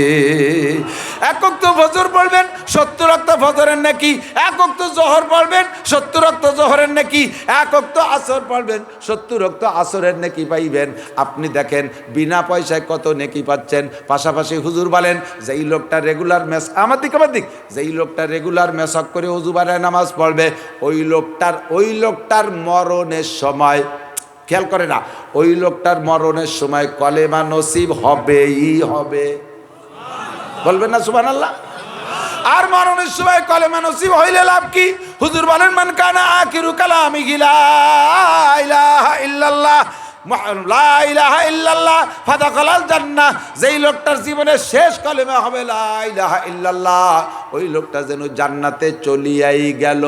1 ওয়াক্ত ফজর পড়বেন, 70 ওয়াক্ত ফজরের নেকি। 1 ওয়াক্ত যোহর পড়বেন, 70 ওয়াক্ত যোহরের নেকি। 1 ওয়াক্ত আসর পড়বেন, 70 ওয়াক্ত আসরের নেকি পাইবেন। আপনি দেখেন বিনা পয়সায় কত নেকি পাচ্ছেন। পাশাপাশি হুজুর বলেন, যেই লোকটা রেগুলার যেই লোকটা রেগুলার মেশক করে ওযু বানায় নামাজ পড়বে, ওই লোকটার মরণের সময়, খেয়াল করে না, ওই লোকটার মরণের সময় কলেমা নসিব হবেই হবে। বলবেন না সুবহানাল্লাহ? আর মরণের সময় কলেমা নসিব হইলে লাভ কি? হুজুর বলেন, মান কানা আখিরু কালামিহি লা ইলাহা ইল্লাল্লাহ লা ইলাহা ইল্লাল্লাহ ফাদাখালাল জান্নাহ। যেই লোকটার জীবনের শেষ কলেমা হবে লা ইলাহা ইল্লাল্লাহ, ওই লোকটা যেন জান্নাতে চলিয়াই গেল।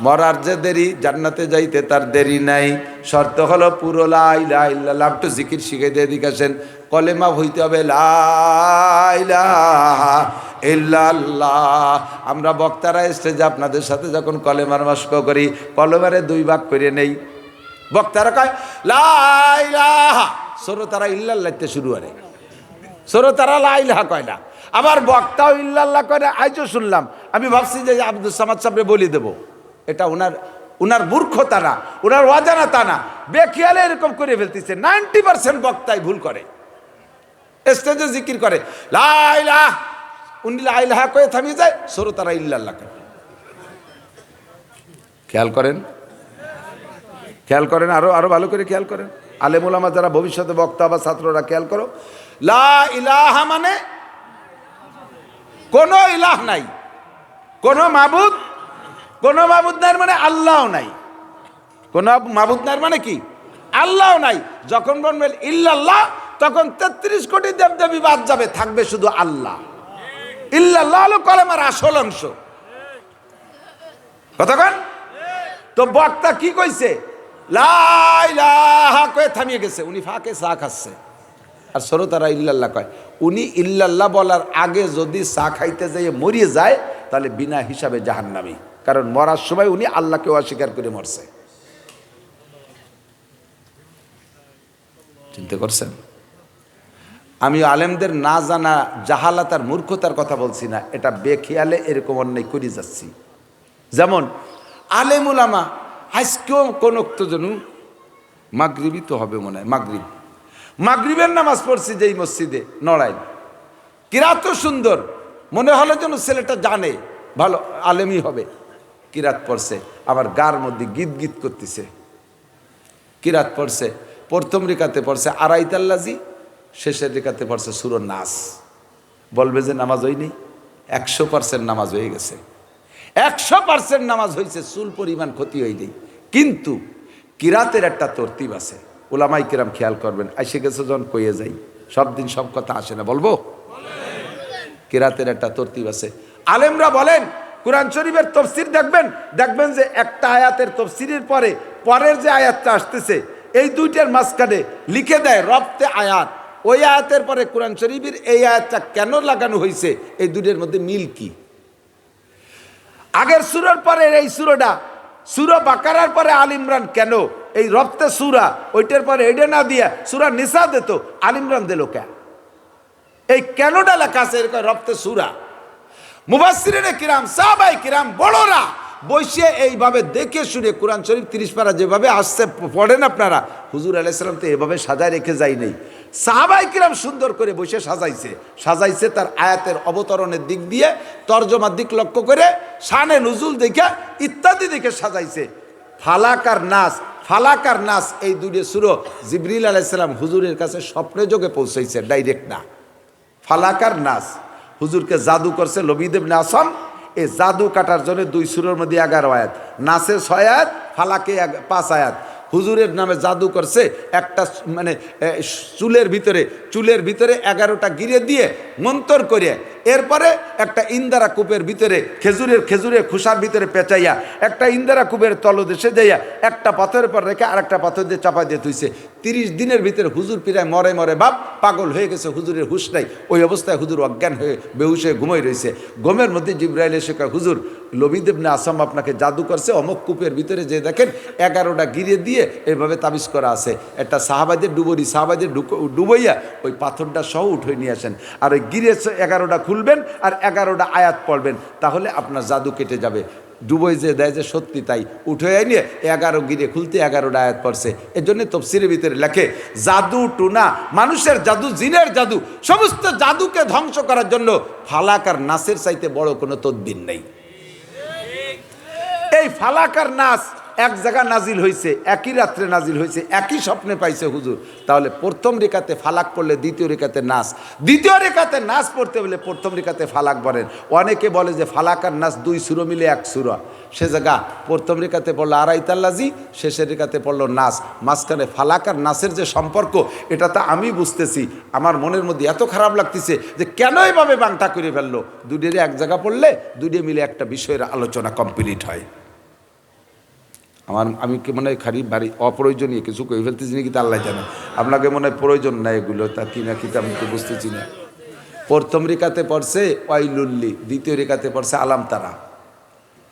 মরার যে দেরি, জান্নাতে যাইতে তার দেরি নাই। শর্ত হলো পুরো লা ইলাহা ইল্লাল্লাহ। একটু জিকির শিখে দিয়ে দিকে আসেন। কলেমা হইতে হবে লা ইলাহা ইল্লাল্লাহ। আমরা বক্তারা স্টেজে আপনাদের সাথে যখন কলেমার মশক করি, কলেমারে 2 ভাগ করে নেই। বক্তারা কয় লা ইলাহা, শ্রোতারা ইল্লাল্লাহতে শুরু করে, শ্রোতারা লা ইলাহা কয় না, আবার বক্তাও ইল্লাল্লাহ কয় না। আজও শুনলাম, আমি ভাবছি যে আব্দুল সামাদ সাহেবরে বলি দেবো, এটা উনার মূর্খতা না, উনার অজানাতা না, বেখিয়ালে এরকম করে ফেলতেছে। 90% বক্তাই ভুল করে, স্টেজে জিকির করে লা ইলাহা, উনি লা ইলাহা কয়ে থামিয়ে যায়, শ্রোতারা ইল্লাল্লাহ কয়। খেয়াল করেন, খেয়াল করেন, আরো ভালো করে খেয়াল করেন। আলেম ওলামা যারা ভবিষ্যতে বক্তা বা ছাত্ররা খেয়াল করো, লা ইলাহা মানে কোন ইলাহ নাই, কোন মাবুদ নাই, মানে আল্লাহ নাই, কোন মাবুদ নাই মানে কি আল্লাহ নাই। যখন বলবেন ইল্লাল্লাহ, তখন 33 কোটি দেবদেবী বাদ যাবে, থাকবে শুধু আল্লাহ। ইল্লাল্লাহ হলো কলেমার আসল অংশ, কতক্ষণ। তো বক্তা কি কইছে, লা ইলাহা কয়ে থামিয়ে গেছে, উনি ফাঁকে চা খাচ্ছে, আর শ্রোতারা ইল্লাল্লাহ কয়। উনি ইল্লাল্লাহ বলার আগে যদি চা খাইতে যেয়ে মরিয়ে যায়, তাহলে বিনা হিসাবে জাহান্নামী, কারণ মরার সময় উনি আল্লাহকে অস্বীকার করে মরছে। চিন্তা করছেন? আমি আলেমদের না জানা জাহালাত আর মূর্খতার কথা বলছি না, এটা বেখিয়ালে এরকম অন্যায় করে যাচ্ছি। যেমন আলেম উলামা আজকেও কোন যেন মাগরিবই তো হবে মনে হয়, মাগরিবের নামাজ পড়ছি যেই মসজিদে নড়াই, কিরাত সুন্দর, মনে হলো যেন ছেলেটা জানে ভালো আলেমই হবে। কিরাত পড়ছে, আবার গার মধ্যে গীত গীত করতেছে। কিরাত পড়ছে, প্রথম রেখাতে পড়ছে আড়াইতাল্লাজি, শেষের রেখাতে পড়ছে সূরা নাস। বলবে যে নামাজ হয়নি? 100% নামাজ হয়ে গেছে, 100% নামাজ হয়েছে, চুল পরিমাণ ক্ষতি হয়নি। কিন্তু কিরাতের একটা তরতিব আছে, ওলামাই কিরাম খেয়াল করবেন। এসে গেছে যখন কইয়ে যাই, সব দিন সব কথা আসে না, বলবো কিরাতের একটা তরতিব আছে। আলেমরা বলেন কুরআন শরীফের তফসির দেখবেন যে একটা আয়াতের তফসিরের পরে পরের যে আয়াতটা আসতেছে, এই দুইটার মাঝখানে লিখে দেয় রব্তে আয়াত। ওই আয়াতের পরে কুরআন শরীফের এই আয়াতটা কেন লাগানো হয়েছে, এই দুইটার মধ্যে মিল কি। আগের সূরার পরে এই সূরাটা, সূরা বাকারার পরে আল ইমরান কেন, এই রব্তে সূরা, ওইটার পরে এটা না দিয়া সূরা নিসা দিত, আল ইমরান দিল কেন? এই কেনটা লেখা আছে এরকম রব্তে সূরা। মুফাসসিরিনে কিরাম, সাহাবায়ে কিরাম বড়রা বসে এইভাবে দেখে শুনে কোরআন শরীফ 30 পারা যেভাবে আসছে পড়েন আপনারা, হুজুর আলাইহিস সালাম তো এভাবে সাজায় রেখে যায় নাই। সাহাবায়ে কিরাম সুন্দর করে বসে সাজাইছে তার আয়াতের অবতরণের দিক দিয়ে, তরজমার দিক লক্ষ্য করে, শানে নুজুল দেখে, ইত্যাদি দেখে সাজাইছে। ফালাক আর নাস এই দুটো সূরা জিবরিল আলাইহিস সালাম হুজুরের কাছে স্বপ্নে যোগে পৌঁছাইছে, ডাইরেক্ট না। ফালাক আর নাস হুজুরকে জাদু করছে লবিদ ইবনে আসম, এই জাদু কাটার জন্য 2 সূরার মধ্যে 11 আয়াত, নাসে 6 আয়াত, ফালাকে 5 আয়াত। হুজুরের নামে জাদু করছে, একটা মানে চুলের ভিতরে 11টা গিরে দিয়ে মন্তর করে, এরপরে একটা ইন্দারা কূপের ভিতরে খেজুরের খোসার ভিতরে পেঁচাইয়া একটা ইন্দারা কূপের তলদেশে যাইয়া একটা পাথরের পর রেখে আরেকটা পাথর দিয়ে চাপা দিয়ে তুইছে। 30 দিনের ভিতরে হুজুর পিরায় মরে বাপ পাগল হয়ে গেছে, হুজুরের হুশ নাই। ওই অবস্থায় হুজুর অজ্ঞান হয়ে বেহুশ হয়ে ঘুমাই রয়েছে। ঘুমের মধ্যে জিবরাইল এসে কয়, হুজুর লবিদ ইবনে আসম আপনাকে জাদু করছে, অমুক কূপের ভিতরে যে দেখেন 11টা গিরে দিয়ে এভাবে তাবিজ করা আছে, একটা সাহাবাদের ডুবইয়া ওই পাথরটা সহ উঠে নিয়ে আসেন, আর ওই গিরে 11টা খুলবেন আর 11টা আয়াত পড়বেন, তাহলে আপনার জাদু কেটে যাবে। ডুবই যে দেয় যে সত্যি তাই, উঠে নিয়ে 11 গিরে খুলতে 11টা আয়াত পড়ছে। এর জন্য তফসিরের ভিতরে লেখে, জাদু টুনা, মানুষের জাদু, জিনের জাদু, সমস্ত জাদুকে ধ্বংস করার জন্য ফালাক আর নাসের চাইতে বড় কোনো তদবির নেই। এই ফালাক আর নাস এক জায়গা নাজিল হয়েছে, একই রাত্রে নাজিল হয়েছে, একই স্বপ্নে পাইছে হুজুর। তাহলে প্রথম রেখাতে ফালাক পড়লে দ্বিতীয় রেখাতে নাস, দ্বিতীয় রেখাতে নাস পড়তে হলে প্রথম রেখাতে ফালাক বলেন। অনেকে বলে যে ফালাক আর নাস 2 সূরা মিলে 1 সূরা, সে জায়গা প্রথম রেখাতে পড়লো আড়াইতাল্লাজি, শেষের রেখাতে পড়লো নাস, মাঝখানে ফালাক আর নাসের যে সম্পর্ক, এটা তো আমি বুঝতেছি। আমার মনের মধ্যে এত খারাপ লাগতেছে যে কেন এভাবে বাংটা করে ফেললো। দুটোরে এক জায়গা পড়লে দুটো মিলে একটা বিষয়ের আলোচনা কমপ্লিট হয়। আমি কি মনে হয় ভারী অপ্রয়োজনীয় কিছু কই ফেলতেছি নাকি তা আল্লাহ জানে। আপনাকে মনে হয় প্রয়োজন না এগুলো, তা কি না কিতা আমি তো বুঝতেছি না। প্রথম রেখাতে পড়ছে ওয়াইলুল্লি, দ্বিতীয় রেখাতে পড়ছে আলাম তারা।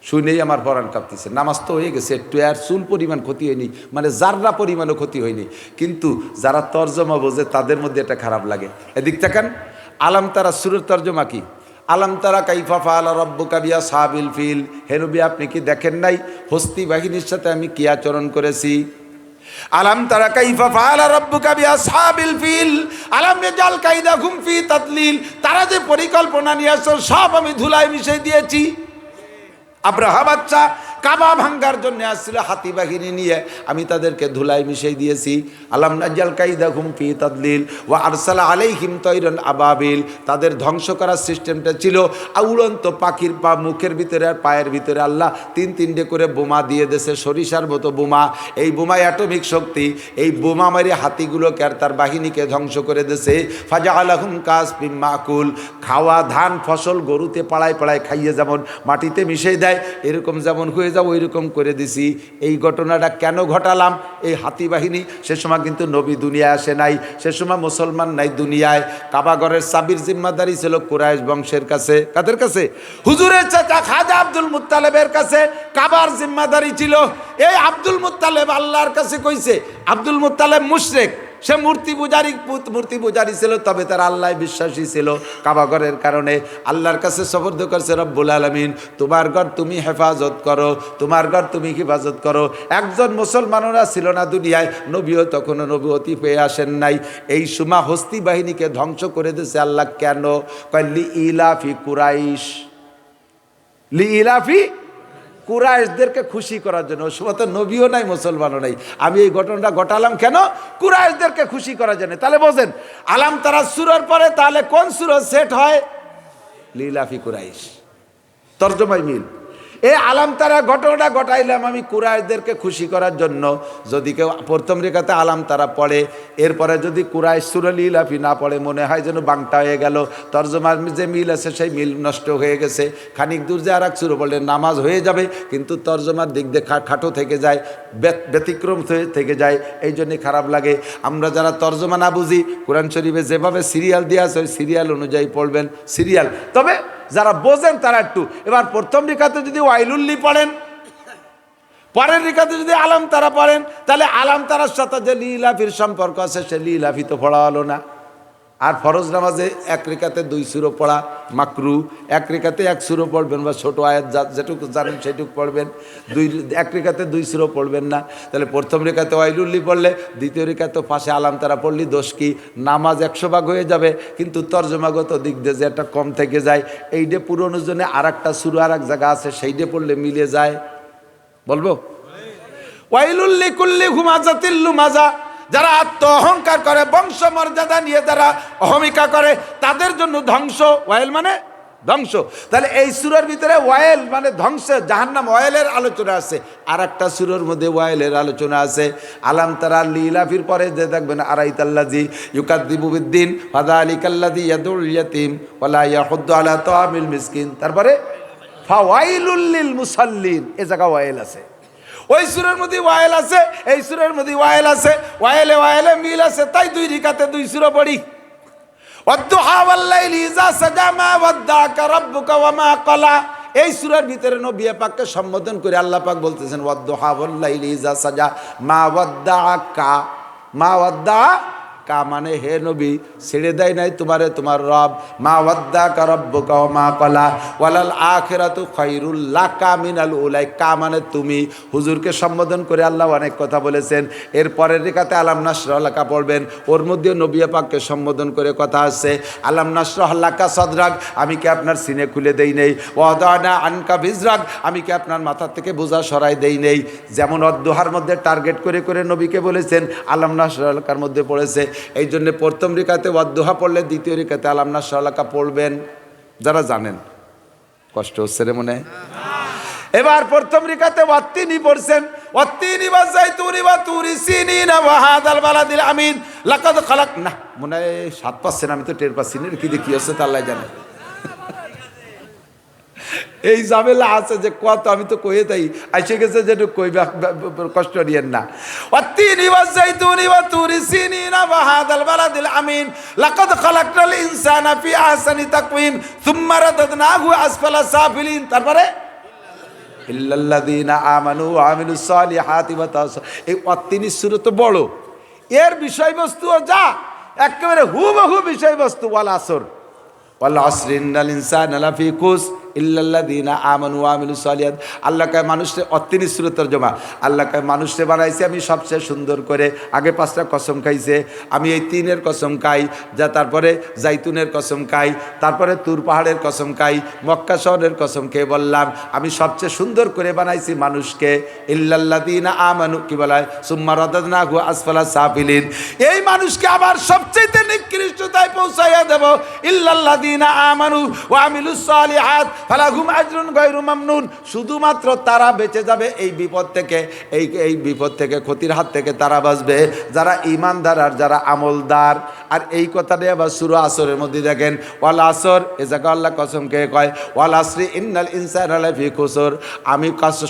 শুনেই আমার পরাণ কাঁপতেছে। নামাজ তো হয়ে গেছে, একটু আর চুল পরিমাণ ক্ষতি হয়নি, মানে জাররা পরিমাণও ক্ষতি হয়নি, কিন্তু যারা তর্জমা বোঝে তাদের মধ্যে এটা খারাপ লাগে। এদিক তাকান, আলাম তারা সূরার তর্জমা কি? আলাম তারা কাইফা ফাআলা রাব্বুকা বিআসহাবিল ফিল। হে নবী, আপনি কি দেখেন নাই হস্তি বাহিনীর সাথে আমি কি আচরণ করেছি? আলাম তারা কাইফা ফাআলা রাব্বুকা বিআসহাবিল ফিল আলাম ইয়াজাল কাইদাহুম ফি তাদলিল। তারা যে পরিকল্পনা নিয়ে আসছে সব আমি ধুলায় মিশিয়ে দিয়েছি। আব্রাহা বাচ্চা কাবা ভাঙ্গার জন্য আসছিল হাতি বাহিনী নিয়ে, আমি তাদেরকে ধুলায় মিশিয়ে দিয়েছি। আলাম নাজাল কাইদাহুম ফি তাদলিল ওয়া আরসালা আলাইহিম তায়রান আবাবিল। তাদের ধ্বংস করার সিস্টেমটা ছিল উড়ন্ত পাখির পা মুখের ভিতরে আর পায়ের ভিতরে আল্লাহ তিনটে করে বোমা দিয়ে দেশে, সরিষার মতো বোমা। এই বোমায় অ্যাটমিক শক্তি, এই বোমা মারি হাতিগুলোকে আর তার বাহিনীকে ধ্বংস করে দেশে। ফাজা আলাহুম কাসবিম মাকুল। খাওয়া ধান ফসল গরুতে পাড়ায় পাড়ায় খাইয়ে যেমন মাটিতে মিশিয়ে দেয়, এরকম যেমন হয়ে যাও ওই রকম করে দিছি। এই ঘটনাটা কেন ঘটালাম? এই হাতি বাহিনী, সে সময় কিন্তু নবী দুনিয়ায় আসে নাই, সে সময় মুসলমান নাই দুনিয়ায়। কাবাগরের চাবির জিম্মাদারি ছিল কুরাইশ বংশের কাছে। কাদের কাছে? হুজুরের চাচা খাজা আব্দুল মুত্তালেবের কাছে কাবার জিম্মাদারি ছিল। এই আব্দুল মুত্তালেব আল্লাহর কাছে কইছে, আব্দুল মুত্তালেব মুশরিক, সে মূর্তি পূজারি ছিল, তবে তার আল্লাহ বিশ্বাসী ছিল। কাবাগরের কারণে আল্লাহর কাছে সফর্দ করছে, রব্বুল আলামিন তোমার ঘর তুমি হেফাজত করো, তোমার ঘর তুমি হেফাজত করো। একজন মুসলমানরা ছিল না দুনিয়ায়, নবীও তখনও নবুয়তি পেয়ে আসেন নাই। এই সময় হস্তি বাহিনীকে ধ্বংস করে দিয়েছে আল্লাহ। কেন? লি ইলাফি কুরাইশ, লি ইলাফি কুরাইশদেরকে খুশি করার জন্য। ওই সময় তো নবীও নাই, মুসলমানও নাই। আমি এই ঘটনাটা ঘটালাম কেন? কুরাইশদেরকে খুশি করার জন্য। তাহলে বোঝেন, আলাম তারা সূরার পরে তাহলে কোন সূরা সেট হয়? লিলাফি কুরাইশ। তর্জমায় মিল। এই আলাম তারা ঘটনাটা ঘটাইলাম আমি কুরাইশদেরকে খুশি করার জন্য। যদি কেউ প্রথম রেখাতে আলাম তারা পড়ে, এরপরে যদি কুরাইশ সূরা লিলাফি না পড়ে, মনে হয় যেন বাংটা হয়ে গেল। তর্জমার যে মিল আছে সেই মিল নষ্ট হয়ে গেছে। খানিক দূর যে আর এক সূরা পড়লে নামাজ হয়ে যাবে, কিন্তু তর্জমার দিক দিয়ে খাটো থেকে যায়, ব্যতিক্রম থেকে যায়, এই জন্যে খারাপ লাগে। আমরা যারা তর্জমা না বুঝি, কোরআন শরীফে যেভাবে সিরিয়াল দেওয়া আছে ওই সিরিয়াল অনুযায়ী পড়বেন, সিরিয়াল। তবে যারা বোঝেন তারা একটু, এবার প্রথম রেখাতে যদি ওয়াইলুল্লি পড়েন, পরের রেখাতে যদি আলাম তারা পড়েন, তাহলে আলাম তারার সাথে যে লিলাফির সম্পর্ক আছে সে লিলাফি তো পড়া হলো না। আর ফরজ নামাজে এক রেখাতে 2 সূরা পড়া মাকরু, এক রেখাতে 1 সূরা পড়বেন বা ছোট আয়াত যেটুকু জানেন সেটুকু পড়বেন। এক রেখাতে 2 সূরা পড়বেন না। তাহলে প্রথম রেখাতে ওয়াইলুল্লি পড়লে, দ্বিতীয় রেখাতে পাশে আলাম তারা পড়লি দোষ কি? নামাজ 100 ভাগ হয়ে যাবে, কিন্তু তর্জমাগত দিক দিয়ে যে একটা কম থেকে যায়, এইটা পুরোনোর জন্য আর একটা সূরা আর এক জায়গা আছে, সেইটা পড়লে মিলে যায়। বলবো ওয়াইলুল্লি কুল্লি হুমাজাতিল লুমাজা। যারা আত্ম অহংকার করে, বংশ মর্যাদা নিয়ে যারা অহমিকা করে, তাদের জন্য ধ্বংস। ওয়াইল মানে ধ্বংস। তাহলে এই সূরার ভিতরে ওয়াইল মানে ধ্বংস, জাহান্নাম, ওয়াইলের আলোচনা আছে। আর একটা সূরার মধ্যে ওয়াইলের আলোচনা আছে। আলাম তারা লিলাফির পরে যে দেখবেন, আরাইতাল্লাযী ইউকাযযিবু বিদ্দিন ফাযালিকাল্লাযী ইয়াদুল ইয়াতীম ওয়ালা ইয়াহুদ্দু আলা তাআমিল মিসকিন। তারপরে ফাওয়াইলুল লিল মুসাল্লিন, এ জায়গা ওয়াইল আছে। ওই সূরার মধ্যে ওয়াইল আছে, এই সূরার মধ্যে ওয়াইল আছে, ওয়াইলে মিল আছে। তাই 2 রেখাতে 2 সূরা পড়ি। ওয়াদ-দুহা ওয়াল-লাইলি ইযা সাজা মা ওয়াদ্দাকা রাব্বুকা ওয়া মা ক্বালা। এই সূরার ভিতরে নবী পাককে সম্বোধন করে আল্লাহ পাক বলতেছেন, ওয়াদ-দুহা ওয়াল-লাইলি ইযা সাজা মা ওয়াদ্দাকা। মা ওয়াদ্দাকা মানে হে নবী, ছেড়ে দেয় নাই তোমারে তোমার রব। মা ওয়াদ্দাকা রাব্বুকা ওয়া মা ক্বালা ওয়ালাল আখিরাতু খায়রুল লাকা মিনাল উলাই। কা মানে তুমি। হুজুরকে সম্বোধন করে আল্লাহ অনেক কথা বলেছেন। এর পরের রেখাতে আলাম নাশরাহ লাকা পড়বেন, ওর মধ্যে নবী পাককে সম্বোধন করে কথা আছে। আলাম নাশরাহ লাকা সাদরাক, আমি কি আপনার সিনে খুলে দেই নেই? ওয়াদানা আনকা বিজরাক, আমি কি আপনার মাথা থেকে বোঝা সরাই দেই নেই? যেমন অদ্দোহার মধ্যে টার্গেট করে করে নবীকে বলেছেন, আলাম নাশরাহ লাকার মধ্যে পড়েছে। এই জন্য প্রথম রেখাতে ওয়াদ্দোহা পড়লে দ্বিতীয় রেখাতে আলাম নাশরাহ লাকা পড়বেন, যারা জানেন। কষ্ট হচ্ছে রে মনে? এবার প্রথম রেখাতে ওয়াত্তিনি পড়ছেন, ওয়াত্তিনি ওয়াযাইতুনি ওয়া তুরি সিনিনা ওয়া হাযাল বালাদিল আমিন লাকাদ খালাক। না মনে হয় 7 পাচ্ছেন, আমি তো টের পাচ্ছি না কি দেখি হচ্ছে তা আল্লাহ জানে। এই ঝামেলা আছে যে কত, আমি তো কয়ে তাই আইসে গেছে যে কই, কষ্ট নিয়েন না। ওয়াত্তিনি ওয়াযাইতুনি ওয়া তুরি সিনিনা ওয়া হাযাল বালাদিল আমিন লাকাদ খালাকনাল ইনসানা ফি আহসানি তাকওয়িম সুম্মা রাদাদনাহু আসফালা সাফিলিন। তারপরে ইল্লাল্লাযীনা আমানু ওয়া আমিলুস সালিহাতি ওয়া তাওয়াসাউ, এই অত্তিনি সূরা তো বড়, এর বিষয়বস্তুও যা একেবারে হুবহু বিষয়বস্তু। ওয়াল আসর ওয়াল আসরি ইন্নাল ইনসানা লাফি খুস ইল্লাল্লাযীনা আমানু ওয়া আমিলুস সালিহাত। আল্লাহ কয় মানুষে অত্তিনি সূরা তরজমা, আল্লাহ কয় মানুষে বানাইছে আমি সবচেয়ে সুন্দর করে। আগে 5টা কসম খাইছে, আমি এই 3-এর কসম খাই, যা তারপরে জাইতুনের কসম খাই, তারপরে তুর পাহাড়ের কসম খাই, মক্কা শহরের কসম খেয়ে বললাম আমি সবচেয়ে সুন্দর করে বানাইছি মানুষকে। ইল্লাল্লাযীনা আমানু কি বলা হয়, সুম্মা রাদাদনাহু আসফালা সাফিলিন, এই মানুষকে আবার সবচেয়ে নিকৃষ্টতায় পৌঁছাইয়া দেব। ইল্লাল্লাযীনা আমানু ওয়া আমিলুস সালিহাত ফালাহুম আজরুন গায়রু মামনুন, শুধুমাত্র তারা বেঁচে যাবে এই বিপদ থেকে, এই বিপদ থেকে, ক্ষতির হাত থেকে তারা বাঁচবে যারা ঈমানদার আর যারা আমলদার। আর এই কথাটা আবার সূরা আসরের মধ্যে দেখেন, ওয়াল আসর, এ জায়গা আল্লাহ কসম খেয়ে কয় ওয়াল আসরি ইন্নাল ইনসানা লাফি খুসর, আমি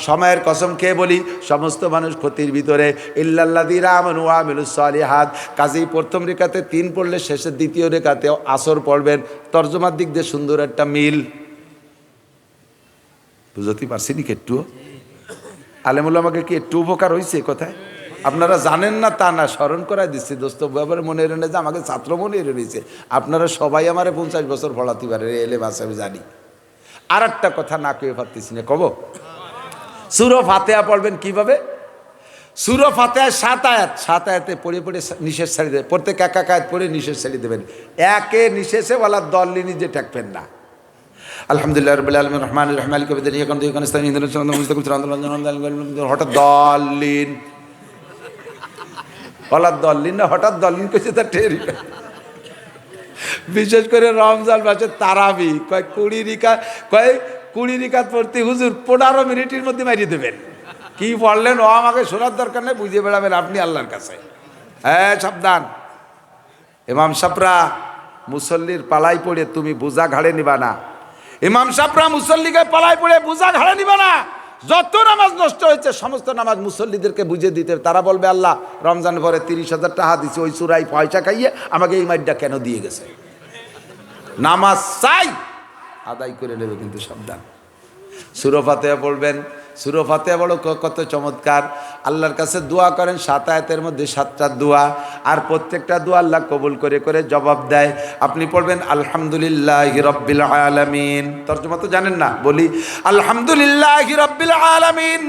সময়ের কসম খেয়ে বলি সমস্ত মানুষ ক্ষতির ভিতরে। ইল্লাল্লাযীনা আমানু ওয়া আমিলুস সালিহাত, কাজেই প্রথম রেখাতে 3 পড়লে শেষের দ্বিতীয় রেখাতেও আসর পড়বেন। তর্জমার দিক দিয়ে সুন্দর একটা মিল, বুঝতে পারছিনি কি একটু? আলেমুল আমাকে কি একটু উপকার হয়েছে কথায়? আপনারা জানেন না তা না, স্মরণ করাই দিচ্ছি দোস্ত, ব্যাপারে মনে এনে যে আমাকে ছাত্র মনে এনে নিয়েছে। আপনারা সবাই আমারে 50 বছর পড়াতে পারে, এলে বাস আমি জানি। আর একটা কথা না কেউ পারতেছি না, কব সূরা ফাতিহা পড়বেন কিভাবে? সূরা ফাতিহায় 7 আয়াত, 7 আয়াতে পড়ে পড়ে নিশেষ ছাড়ি দেবেন, প্রত্যেক এক এক আয়াত পড়ে নিশেষ ছাড়ি দেবেন, একে নিশেষে বলা দললি নিজে ঠেকবেন না। আলহামদুলিল্লাহ রাব্বিল আলামিন রহমানির রহিম মালিকি ইয়াউমিদ্দিন ইয়্যাকা না'বুদু ওয়া ইয়্যাকা নাস্তাঈন ইহদিনাস সিরাতাল মুস্তাকিম। হঠাৎ দলিন বলা দলিন না, হঠাৎ দলিন কইছে তা টেরি। বিশেষ করে রমজান মাসে তারাবি কয় 20 রিকাত পড়তে হুজুর 15 মিনিটের মধ্যে মারিয়ে দেবেন। কি পড়লেন ও আমাকে শোনার দরকার নেই, বুঝিয়ে বেড়াবেন আপনি আল্লাহর কাছে। হ্যাঁ সাবধান, ইমাম সাহেবরা মুসল্লির পালাই পড়ে তুমি বোঝা ঘাড়ে নিবা না। ইমাম সাহেবরা মুসল্লিকে পালাই পড়ে বোঝা ঘাড়ে নিবা না। যত নামাজ নষ্ট হয়েছে সমস্ত নামাজ মুসল্লিদেরকে বুঝিয়ে দিতে, তারা বলবে আল্লাহ রমজান পরে 30,000 টাকা দিচ্ছে, ওই সুরাই পয়সা খাইয়ে আমাকে এই মাইটটা কেন দিয়ে গেছে। নামাজ চাই আদায় করে নেবে, কিন্তু সাবধান। সূরা ফাতিহা পড়বেন, সূরা ফাতিহা বড় কত চমৎকার। আল্লাহর কাছে দোয়া করেন, 7 আয়াতের মধ্যে 7টা দোয়া, আর প্রত্যেকটা দোয়া আল্লাহ কবুল করে করে জবাব দেয়। আপনি পড়বেন আলহামদুলিল্লাহি রাব্বিল আলামিন, তরজমা তো জানেন না, বলি আলহামদুলিল্লাহি রাব্বিল আলামিন,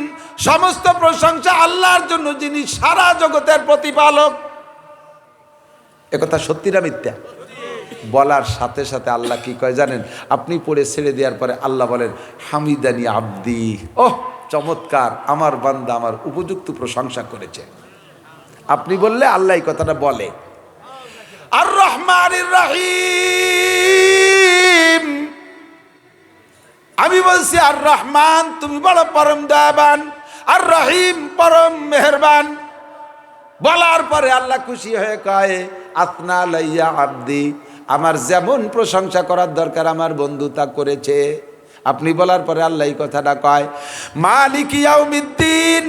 সমস্ত প্রশংসা আল্লাহর জন্য যিনি সারা জগতের প্রতিপালক। একথা সত্যি না মিথ্যা? বলার সাথে সাথে আল্লাহ কি কয় জানেন? আপনি পড়ে ছেড়ে দেওয়ার পরে আল্লাহ বলেন হামিদানি আব্দি, ওহ চমৎকার, আমার বান্দা আমার উপযুক্ত প্রশংসা করেছে। আপনি বললে আল্লাহ এই কথাটা বলে। আর রহমানির রহিম, আমি বলছি আর রহমান তুমি বড় পরম দয়াবান, আর রহিম পরম মেহেরবান। বলার পরে আল্লাহ খুশি হয়ে কয় আতনা লাইয়া আব্দি, আমার যেমন প্রশংসা করার দরকার আমার বন্ধু তা করেছে। আপনি বলার পরে আল্লাহ এই কথাটা কয় মালিক ইয়াউমিদ্দিন,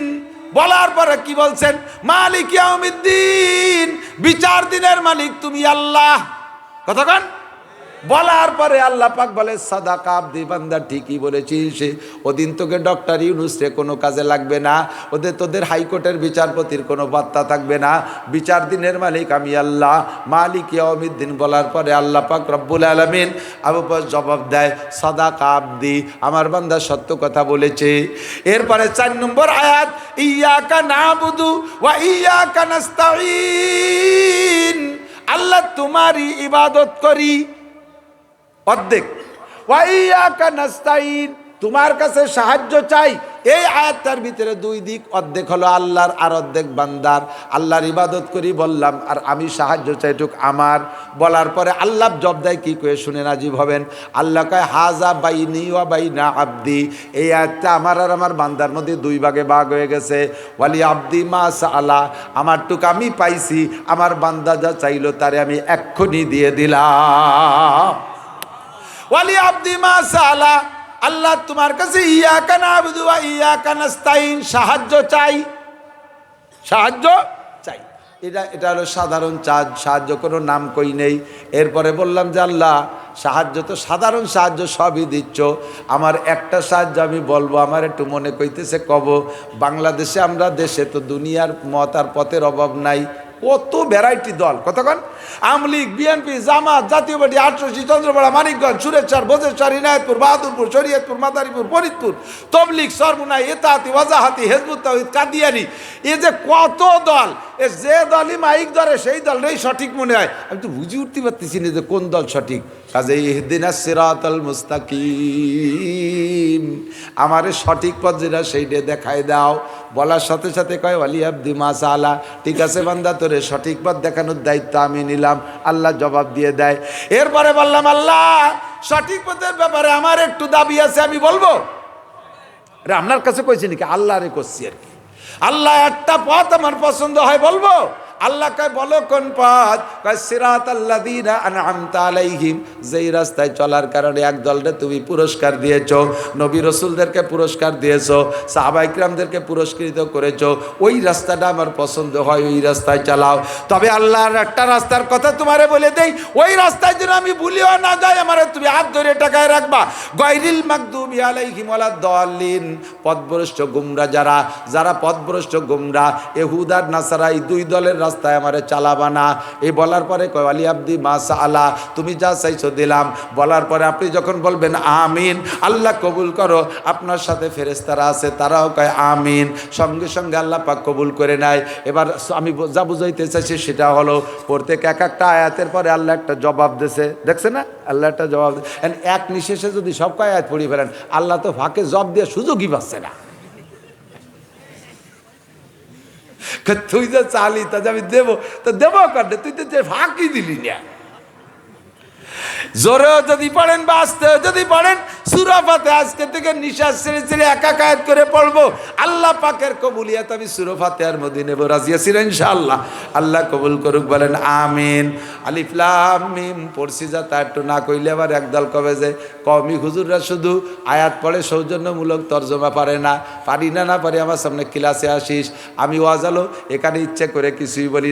বলার পরে কি বলছেন? মালিক ইয়াউমিদ্দিন, বিচার দিনের মালিক তুমি আল্লাহ। কতক্ষণ বলার পরে আল্লাহ পাক বলে সাদাকা আব্দি, বান্দা ঠিকই বলেছিস, ওদিন তোকে ডক্টর ইউনুস রে কোনো কাজে লাগবে না, তোদের হাইকোর্টের বিচারপতির কোনো বার্তা থাকবে না, বিচার দিনের মালিক আমি আল্লাহ, মালিক ইয়াউমিদ্দিন। বলার পরে আল্লাহ পাক রব্বুল আলামিন আবু পাক জবাব দেয় সাদাকা আব্দি, আমার বান্দা সত্য কথা বলেছে। এরপরে 4 নম্বর আয়াত, ইয়াকা নাবুদু ওয়া ইয়াকা নাস্তাঈন, আল্লাহ তোমারই ইবাদত করি অর্ধেক, ওয়া ইয়াকা নাস্তাঈন, তোমার কাছে সাহায্য চাই। এই আয়াতটার ভিতরে 2 দিক, অর্ধেক হলো আল্লাহর আর অর্ধেক বান্দার। আল্লাহর ইবাদত করি বললাম, আর আমি সাহায্য চাই টুক আমার। বলার পরে আল্লাহ জব দেয় কি করে শুনে নাজিব হবেন। আল্লাহ কয় হাজা বাইনি ওয়া বাইনা আব্দি, এই আয়াতটা আমার আর আমার বান্দার মধ্যে 2 ভাগে ভাগ হয়ে গেছে। ওয়ালি আব্দি মা সাআলা, আমার টুক আমি পাইছি, আমার বান্দা যা চাইলো তারে আমি এক্ষুনি দিয়ে দিলাম। ওয়ালি আব্দি মা সাআলা, আল্লাহ তোমার কাছে ইয়াকা নাবুদু ওয়া ইয়াকা নাস্তাঈন, সাহায্য চাই, সাহায্য চাই। এটা হলো সাধারণ চাঁদ, সাহায্য কোনো নাম কই নেই। এরপরে বললাম যে আল্লাহ সাহায্য তো সাধারণ সাহায্য সবই দিচ্ছ, আমার একটা সাহায্য আমি বলবো, আমার একটু মনে কইতেছে কব। বাংলাদেশে আমরা দেশে তো দুনিয়ার মত আর পথের অভাব নাই, কত ভ্যারাইটি দল, কতক্ষণ আওয়ামী লীগ, বিএনপি, জামাত, জাতীয় পার্টি, আটরশি, চন্দ্রপাড়া, মানিকগঞ্জ, সুরেশ্বর, বজেশ্বর, ইনায়তপুর, বাহাদুরপুর, শরীয়তপুর, মাদারীপুর, ফরিদপুর, তবলিগ, সরমুনাই, এতাহাতি, ওয়াজাহাতি, হেজবুত তাওহীদ, কাদিয়ানি, এই যে কত দল, এ যে দলই মাইক ধরে সেই দলটাই সঠিক মনে হয়। আমি তো বুঝে উঠতে পারতেছি না যে কোন দল সঠিক। কাজে ইহদিনাস সিরাতাল মুস্তাকিম, আমারে সঠিক পথ যেটা সেইটা দেখায় দাও। বলার সাথে সাথে কয় ওয়ালি আব্দি মাসালা, ঠিক আছে বান্দা, তোরে সঠিক পথ দেখানোর দায়িত্ব আমি নিলাম। আল্লাহ জবাব দিয়ে দেয়। এরপরে বললাম, আল্লাহ সঠিক পথের ব্যাপারে আমার একটু দাবি আছে, আমি বলবো? আরে আপনার কাছে কইছি নাকি? আল্লাহ রে করছি আর কি। আল্লাহ একটা পথ আমার পছন্দ হয়, বলবো? আল্লাহ কয় বলো কোন পথ? কয় সিরাতাল্লাযীনা আনআমতা আলাইহিম, যেই রাস্তায় চলার কারণে এক দলকে তুমি পুরস্কার দিয়েছো, নবী রাসূলদেরকে পুরস্কার দিয়েছো, সাহাবা ইকরামদেরকে পুরস্কৃত করেছো, ওই রাস্তাটা আমার পছন্দ হয়, ওই রাস্তায় চালাও। তবে আল্লাহর একটা রাস্তার কথা তোমারে বলে দেই, ওই রাস্তায় যেন আমি ভুলিও না যাই, আমারে তুমি হাত ধরে টাকায় রাখবা। গায়রিল মাগদুবি আলাইহিম ওয়ালাদ-দাল্লিন, পথভ্রষ্ট গুমরা, যারা পথভ্রষ্ট গুমরা, ইহুদা আর নাসারা, এই দুই দলের রাস্তায় আমারে চালাবা না। এই বলার পরে কয় ওয়ালি আব্দি মাসাআলা, তুমি যা চাইছো দিলাম। বলার পরে আপনি যখন বলবেন আমিন, আল্লাহ কবুল করো, আপনার সাথে ফেরেশতারা আছে, তারাও কয় আমিন, সঙ্গে সঙ্গে আল্লাহ পাক কবুল করে নেয়। এবার আমি যা বুঝাইতে চাইছি সেটা হলো, প্রত্যেক এক একটা আয়াতের পরে আল্লাহ একটা জবাব দিয়েছে, দেখছে না? আল্লাহ একটা জবাব, এক নিঃশেষে যদি সব কয় আয়াত পড়ি ফেলেন, আল্লাহ তো ফাঁকে জব দিয়ে সুযোগই পাচ্ছে না। তুই যে চালি তা আমি দেবো, তো দেবো কাটে, তুই তো ফাঁকি দিলি না। জোরেও যদি পড়েন বা আস্তেও যদি পড়েন, সূরা ফাতিহা আজকে থেকে নিঃশ্বাস ছেড়ে ছেড়ে এক এক আয়াত করে পড়বো। আল্লাহ পাকের কবুলিয়াত আমি সূরা ফাতিহার মধ্যে নেব, রাজি আছি ইনশাআল্লাহ। আল্লাহ কবুল করুক, বলেন আমিন। আলিফ লাম মিম পড়ছি, যা তা একটু না কইলে আবার একদল কবে যে কওমি হুজুররা শুধু আয়াত পড়ে, সৌজন্যমূলক তর্জমা পারে না। পারি না পারি, আমার সামনে ক্লাসে আসিস, আমি ওয়াজ আলো এখানে ইচ্ছে করে কিছুই বলি